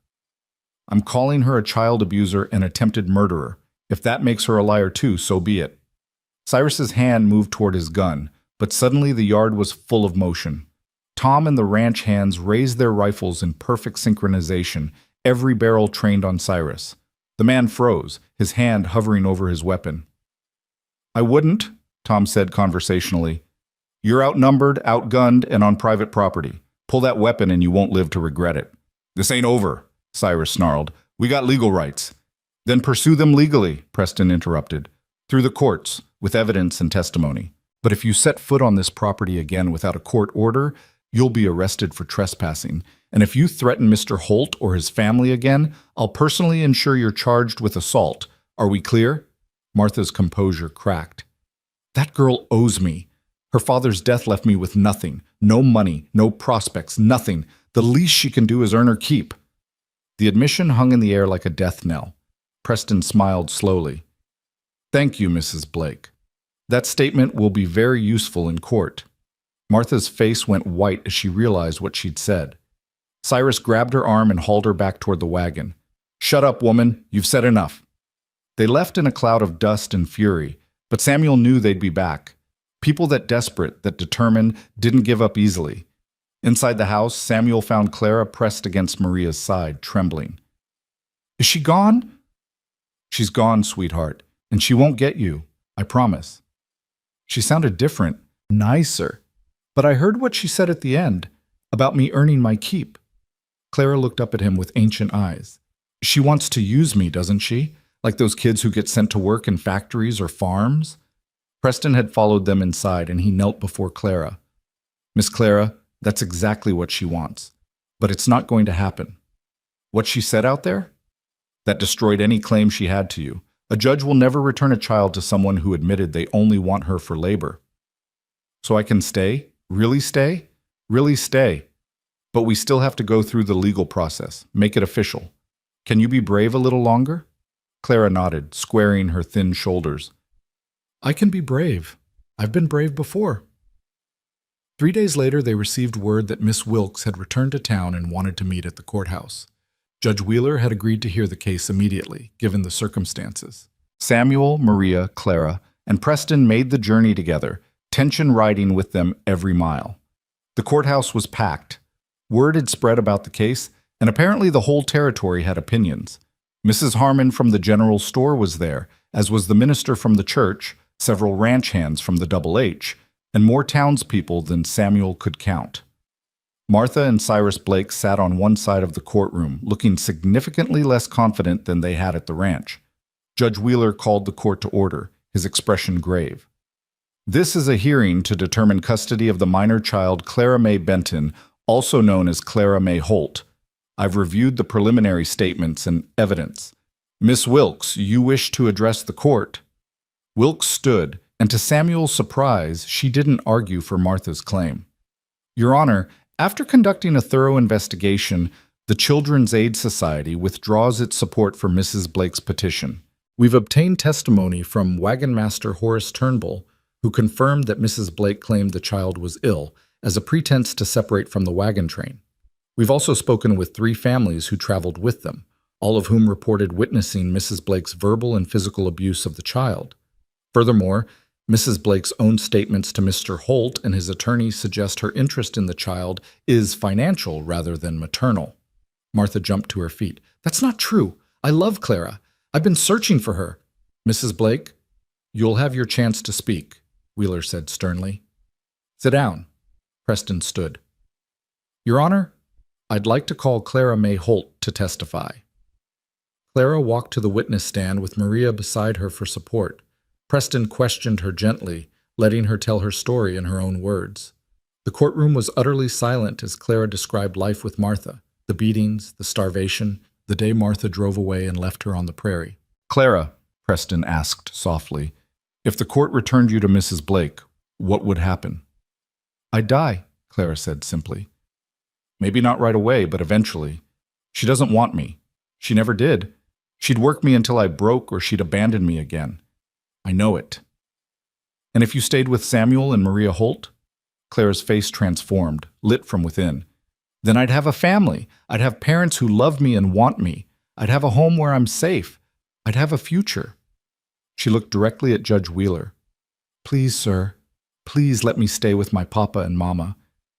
"I'm calling her a child abuser and attempted murderer. If that makes her a liar too, so be it." Cyrus's hand moved toward his gun, but suddenly the yard was full of motion. Tom and the ranch hands raised their rifles in perfect synchronization, every barrel trained on Cyrus. The man froze, his hand hovering over his weapon. "I wouldn't," Tom said conversationally. "You're outnumbered, outgunned, and on private property. Pull that weapon and you won't live to regret it." "This ain't over," Cyrus snarled. "We got legal rights." "Then pursue them legally," Preston interrupted. "Through the courts, with evidence and testimony. But if you set foot on this property again without a court order, you'll be arrested for trespassing. And if you threaten Mr. Holt or his family again, I'll personally ensure you're charged with assault. Are we clear?" Martha's composure cracked. "That girl owes me. Her father's death left me with nothing. No money, no prospects, nothing. The least she can do is earn her keep." The admission hung in the air like a death knell. Preston smiled slowly. "Thank you, Mrs. Blake. That statement will be very useful in court." Martha's face went white as she realized what she'd said. Cyrus grabbed her arm and hauled her back toward the wagon. "Shut up, woman. You've said enough." They left in a cloud of dust and fury, but Samuel knew they'd be back. People that desperate, that determined, didn't give up easily. Inside the house, Samuel found Clara pressed against Maria's side, trembling. "Is she gone?" "She's gone, sweetheart, and she won't get you, I promise." She sounded different, nicer. "But I heard what she said at the end, about me earning my keep." Clara looked up at him with ancient eyes. "She wants to use me, doesn't she? Like those kids who get sent to work in factories or farms?" Preston had followed them inside, and he knelt before Clara. "Miss Clara, that's exactly what she wants. But it's not going to happen." "What she said out there?" "That destroyed any claim she had to you. A judge will never return a child to someone who admitted they only want her for labor." "So I can stay? Really stay?" "Really stay. But we still have to go through the legal process, make it official. Can you be brave a little longer?" Clara nodded, squaring her thin shoulders. "I can be brave. I've been brave before." 3 days later, they received word that Miss Wilkes had returned to town and wanted to meet at the courthouse. Judge Wheeler had agreed to hear the case immediately, given the circumstances. Samuel, Maria, Clara, and Preston made the journey together, tension riding with them every mile. The courthouse was packed. Word had spread about the case, and apparently the whole territory had opinions. Mrs. Harmon from the general store was there, as was the minister from the church, several ranch hands from the Double H, and more townspeople than Samuel could count. Martha and Cyrus Blake sat on one side of the courtroom, looking significantly less confident than they had at the ranch. Judge Wheeler called the court to order, his expression grave. "This is a hearing to determine custody of the minor child Clara May Benton, also known as Clara May Holt. I've reviewed the preliminary statements and evidence. Miss Wilkes, you wish to address the court?" Wilkes stood, and to Samuel's surprise, she didn't argue for Martha's claim. "Your Honor, after conducting a thorough investigation, the Children's Aid Society withdraws its support for Mrs. Blake's petition. We've obtained testimony from Wagon Master Horace Turnbull, who confirmed that Mrs. Blake claimed the child was ill, as a pretense to separate from the wagon train. We've also spoken with 3 families who traveled with them, all of whom reported witnessing Mrs. Blake's verbal and physical abuse of the child. Furthermore, Mrs. Blake's own statements to Mr. Holt and his attorney suggest her interest in the child is financial rather than maternal." Martha jumped to her feet. "That's not true. I love Clara. I've been searching for her." "Mrs. Blake, you'll have your chance to speak," Wheeler said sternly. "Sit down." Preston stood. "Your Honor, I'd like to call Clara May Holt to testify." Clara walked to the witness stand with Maria beside her for support. Preston questioned her gently, letting her tell her story in her own words. The courtroom was utterly silent as Clara described life with Martha, the beatings, the starvation, the day Martha drove away and left her on the prairie. "Clara," Preston asked softly, "if the court returned you to Mrs. Blake, what would happen?" "I'd die," Clara said simply. "Maybe not right away, but eventually. She doesn't want me. She never did. She'd work me until I broke or she'd abandon me again. I know it." "And if you stayed with Samuel and Maria Holt?" Clara's face transformed, lit from within. "Then I'd have a family. I'd have parents who love me and want me. I'd have a home where I'm safe. I'd have a future." She looked directly at Judge Wheeler. "Please, sir, please let me stay with my papa and mama.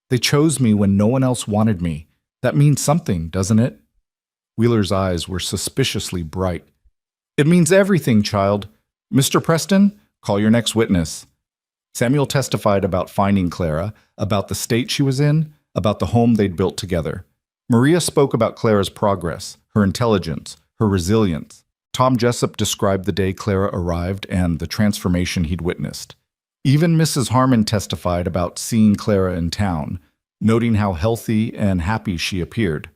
They chose me when no one else wanted me. That means something, doesn't it? Wheeler's eyes were suspiciously bright. It means everything, child. Mr. Preston, call your next witness. Samuel testified about finding Clara, about the state she was in, about the home they'd built together. Maria spoke about Clara's progress, her intelligence, her resilience. Tom Jessup described the day Clara arrived and the transformation he'd witnessed. Even Mrs. Harmon testified about seeing Clara in town, noting how healthy and happy she appeared.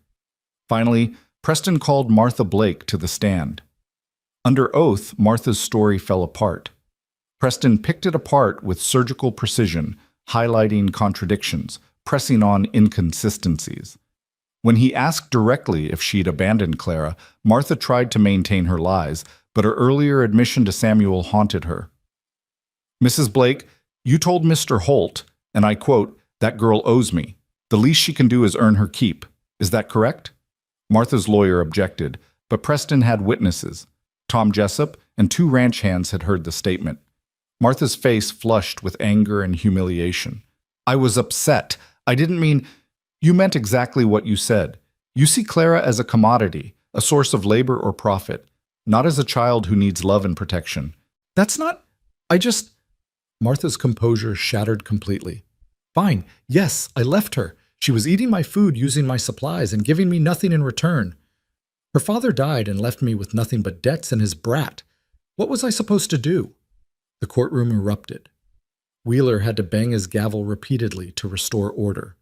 Finally, Preston called Martha Blake to the stand. Under oath, Martha's story fell apart. Preston picked it apart with surgical precision, highlighting contradictions, pressing on inconsistencies. When he asked directly if she'd abandoned Clara, Martha tried to maintain her lies, but her earlier admission to Samuel haunted her. Mrs. Blake, you told Mr. Holt, and I quote, "That girl owes me. The least she can do is earn her keep. Is that correct?" Martha's lawyer objected, but Preston had witnesses. Tom Jessup and 2 ranch hands had heard the statement. Martha's face flushed with anger and humiliation. I was upset. I didn't mean... You meant exactly what you said. You see Clara as a commodity, a source of labor or profit, not as a child who needs love and protection. That's not... Martha's composure shattered completely. Fine, yes, I left her. She was eating my food, using my supplies, and giving me nothing in return. Her father died and left me with nothing but debts and his brat. What was I supposed to do? The courtroom erupted. Wheeler had to bang his gavel repeatedly to restore order.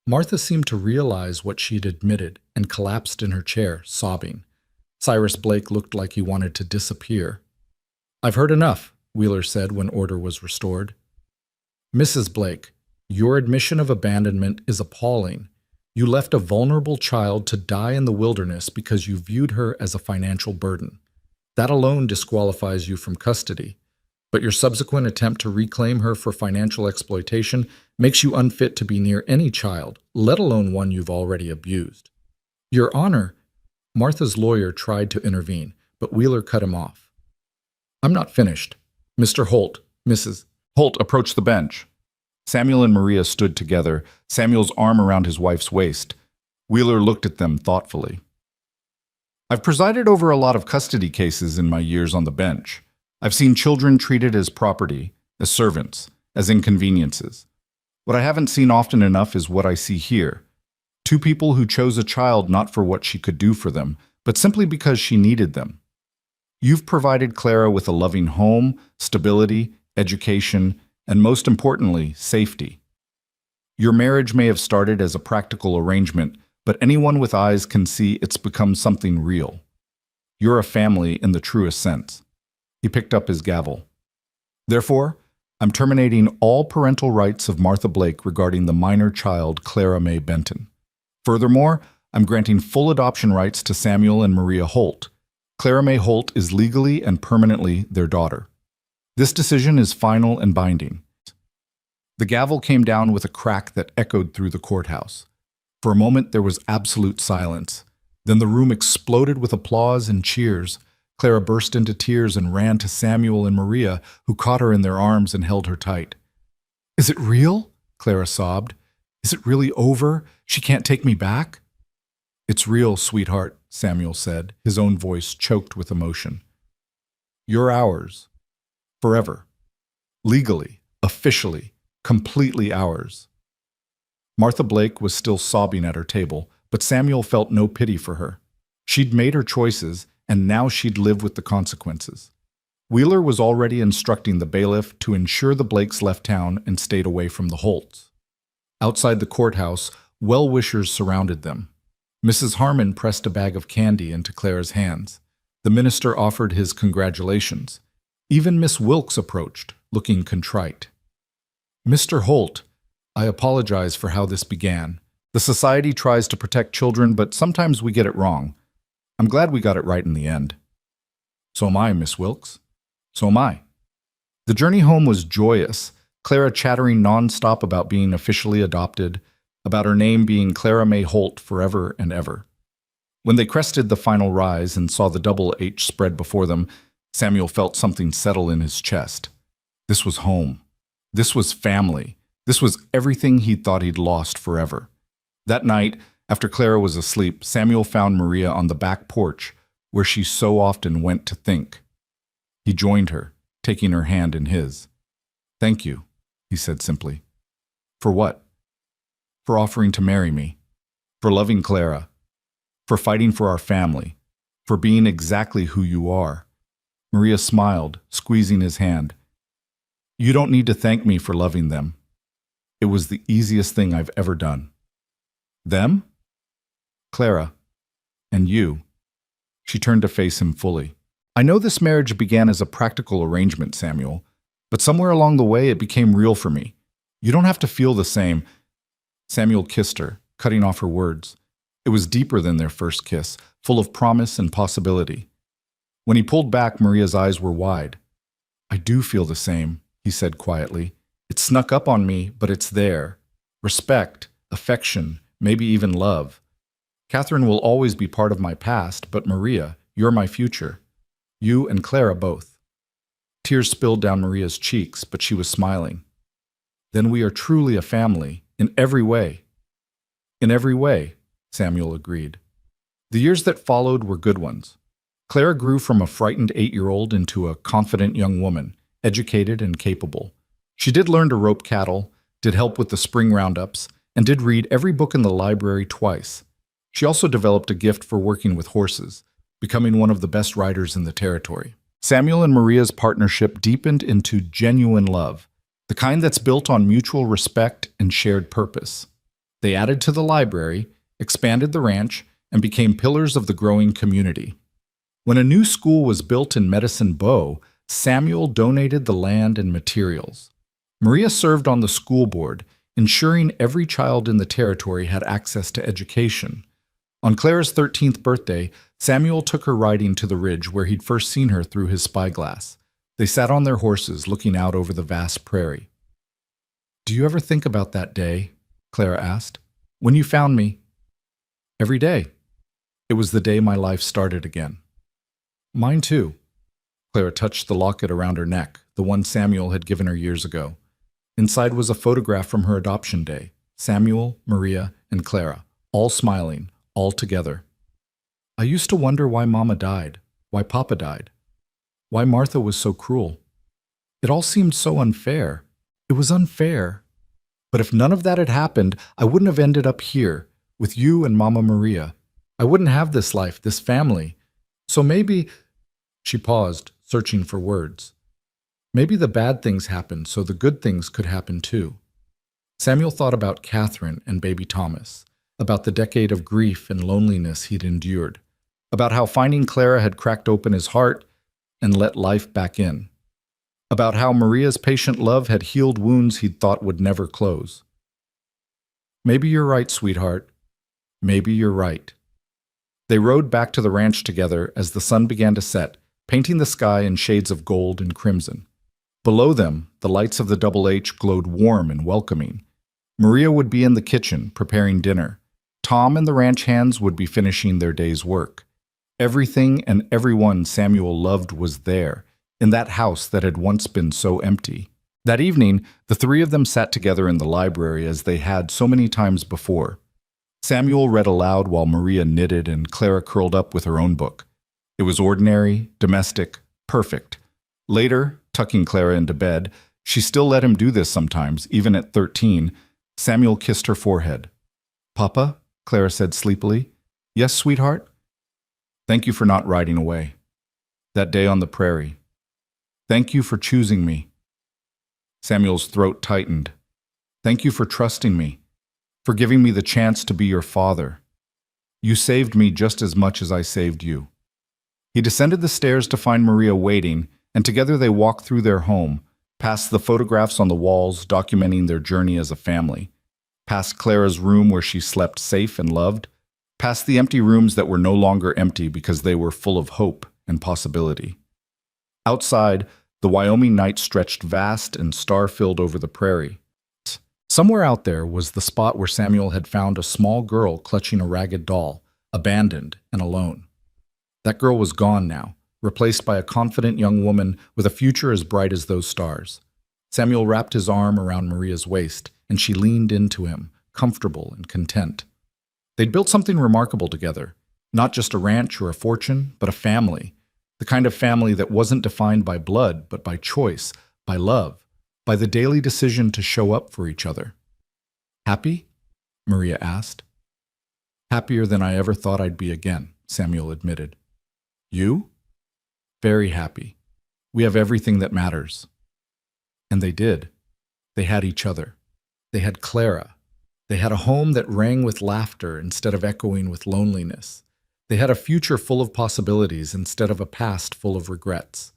Martha seemed to realize what she'd admitted and collapsed in her chair, sobbing. Cyrus Blake looked like he wanted to disappear. I've heard enough, Wheeler said when order was restored. Mrs. Blake, your admission of abandonment is appalling. You left a vulnerable child to die in the wilderness because you viewed her as a financial burden. That alone disqualifies you from custody. But your subsequent attempt to reclaim her for financial exploitation makes you unfit to be near any child, let alone one you've already abused. Your Honor, Martha's lawyer tried to intervene, but Wheeler cut him off. I'm not finished. Mr. Holt, Mrs. Holt approached the bench. Samuel and Maria stood together, Samuel's arm around his wife's waist. Wheeler looked at them thoughtfully. I've presided over a lot of custody cases in my years on the bench. I've seen children treated as property, as servants, as inconveniences. What I haven't seen often enough is what I see here. 2 people who chose a child not for what she could do for them, but simply because she needed them. You've provided Clara with a loving home, stability, education, and most importantly, safety. Your marriage may have started as a practical arrangement, but anyone with eyes can see it's become something real. You're a family in the truest sense. He picked up his gavel. Therefore, I'm terminating all parental rights of Martha Blake regarding the minor child Clara May Benton. Furthermore, I'm granting full adoption rights to Samuel and Maria Holt. Clara May Holt is legally and permanently their daughter. This decision is final and binding. The gavel came down with a crack that echoed through the courthouse. For a moment, there was absolute silence. Then the room exploded with applause and cheers. Clara burst into tears and ran to Samuel and Maria, who caught her in their arms and held her tight. Is it real? Clara sobbed. Is it really over? She can't take me back? It's real, sweetheart, Samuel said, his own voice choked with emotion. You're ours. Forever. Legally, officially, completely ours. Martha Blake was still sobbing at her table, but Samuel felt no pity for her. She'd made her choices, and now she'd live with the consequences. Wheeler was already instructing the bailiff to ensure the Blakes left town and stayed away from the Holts. Outside the courthouse, well-wishers surrounded them. Mrs. Harmon pressed a bag of candy into Clara's hands. The minister offered his congratulations. Even Miss Wilkes approached, looking contrite. Mr. Holt, I apologize for how this began. The society tries to protect children, but sometimes we get it wrong. I'm glad we got it right in the end. So am I, Miss Wilkes. So am I. The journey home was joyous, Clara chattering nonstop about being officially adopted, about her name being Clara May Holt forever and ever. When they crested the final rise and saw the double H spread before them, Samuel felt something settle in his chest. This was home. This was family. This was everything he'd thought he'd lost forever. That night, after Clara was asleep, Samuel found Maria on the back porch, where she so often went to think. He joined her, taking her hand in his. "Thank you," he said simply. "For what?" "For offering to marry me. For loving Clara. For fighting for our family. For being exactly who you are." Maria smiled, squeezing his hand. "You don't need to thank me for loving them. It was the easiest thing I've ever done." "Them?" "Clara. And you." She turned to face him fully. "I know this marriage began as a practical arrangement, Samuel, but somewhere along the way it became real for me. You don't have to feel the same." Samuel kissed her, cutting off her words. It was deeper than their first kiss, full of promise and possibility. When he pulled back, Maria's eyes were wide. "I do feel the same," he said quietly. "It snuck up on me, but it's there. Respect, affection, maybe even love. Catherine will always be part of my past, but Maria, you're my future. You and Clara both." Tears spilled down Maria's cheeks, but she was smiling. "Then we are truly a family, in every way." "In every way," Samuel agreed. The years that followed were good ones. Clara grew from a frightened 8-year-old into a confident young woman, educated and capable. She did learn to rope cattle, did help with the spring roundups, and did read every book in the library twice. She also developed a gift for working with horses, becoming one of the best riders in the territory. Samuel and Maria's partnership deepened into genuine love, the kind that's built on mutual respect and shared purpose. They added to the library, expanded the ranch, and became pillars of the growing community. When a new school was built in Medicine Bow, Samuel donated the land and materials. Maria served on the school board, ensuring every child in the territory had access to education. On Clara's 13th birthday, Samuel took her riding to the ridge where he'd first seen her through his spyglass. They sat on their horses, looking out over the vast prairie. "Do you ever think about that day?" Clara asked. "When you found me?" "Every day. It was the day my life started again." "Mine too." Clara touched the locket around her neck, the one Samuel had given her years ago. Inside was a photograph from her adoption day. Samuel, Maria, and Clara, all smiling, all together. "I used to wonder why Mama died, why Papa died, why Martha was so cruel. It all seemed so unfair. It was unfair. But if none of that had happened, I wouldn't have ended up here, with you and Mama Maria. I wouldn't have this life, this family. So maybe—" She paused, searching for words. "Maybe the bad things happened so the good things could happen too." Samuel thought about Catherine and baby Thomas, about the decade of grief and loneliness he'd endured, about how finding Clara had cracked open his heart and let life back in, about how Maria's patient love had healed wounds he'd thought would never close. "Maybe you're right, sweetheart. Maybe you're right." They rode back to the ranch together as the sun began to set, painting the sky in shades of gold and crimson. Below them, the lights of the Double H glowed warm and welcoming. Maria would be in the kitchen, preparing dinner. Tom and the ranch hands would be finishing their day's work. Everything and everyone Samuel loved was there, in that house that had once been so empty. That evening, the three of them sat together in the library as they had so many times before. Samuel read aloud while Maria knitted and Clara curled up with her own book. It was ordinary, domestic, perfect. Later, tucking Clara into bed, she still let him do this sometimes, even at 13. Samuel kissed her forehead. "Papa?" Clara said sleepily. "Yes, sweetheart?" "Thank you for not riding away. That day on the prairie. Thank you for choosing me." Samuel's throat tightened. "Thank you for trusting me, for giving me the chance to be your father. You saved me just as much as I saved you." He descended the stairs to find Maria waiting, and together they walked through their home, past the photographs on the walls documenting their journey as a family, past Clara's room where she slept safe and loved, past the empty rooms that were no longer empty because they were full of hope and possibility. Outside, the Wyoming night stretched vast and star-filled over the prairie. Somewhere out there was the spot where Samuel had found a small girl clutching a ragged doll, abandoned and alone. That girl was gone now, replaced by a confident young woman with a future as bright as those stars. Samuel wrapped his arm around Maria's waist, and she leaned into him, comfortable and content. They'd built something remarkable together, not just a ranch or a fortune, but a family, the kind of family that wasn't defined by blood, but by choice, by love, by the daily decision to show up for each other. Happy? Maria asked. Happier than I ever thought I'd be again, Samuel admitted. You? Very happy. We have everything that matters. And they did. They had each other. They had Clara. They had a home that rang with laughter instead of echoing with loneliness. They had a future full of possibilities instead of a past full of regrets.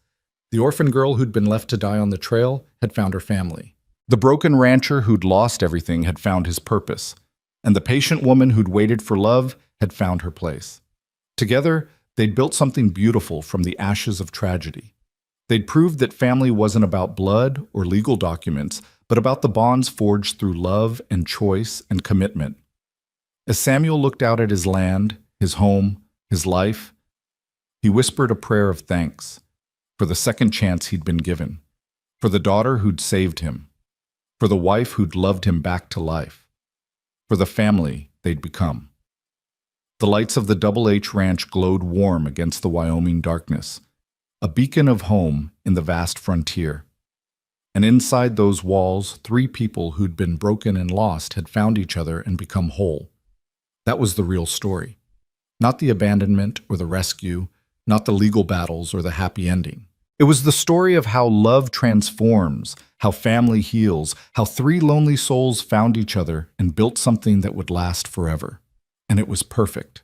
The orphan girl who'd been left to die on the trail had found her family. The broken rancher who'd lost everything had found his purpose. And the patient woman who'd waited for love had found her place. Together, they'd built something beautiful from the ashes of tragedy. They'd proved that family wasn't about blood or legal documents, but about the bonds forged through love and choice and commitment. As Samuel looked out at his land, his home, his life, he whispered a prayer of thanks for the second chance he'd been given, for the daughter who'd saved him, for the wife who'd loved him back to life, for the family they'd become. The lights of the Double H Ranch glowed warm against the Wyoming darkness, a beacon of home in the vast frontier. And inside those walls, 3 people who'd been broken and lost had found each other and become whole. That was the real story. Not the abandonment or the rescue, not the legal battles or the happy ending. It was the story of how love transforms, how family heals, how 3 lonely souls found each other and built something that would last forever. And it was perfect.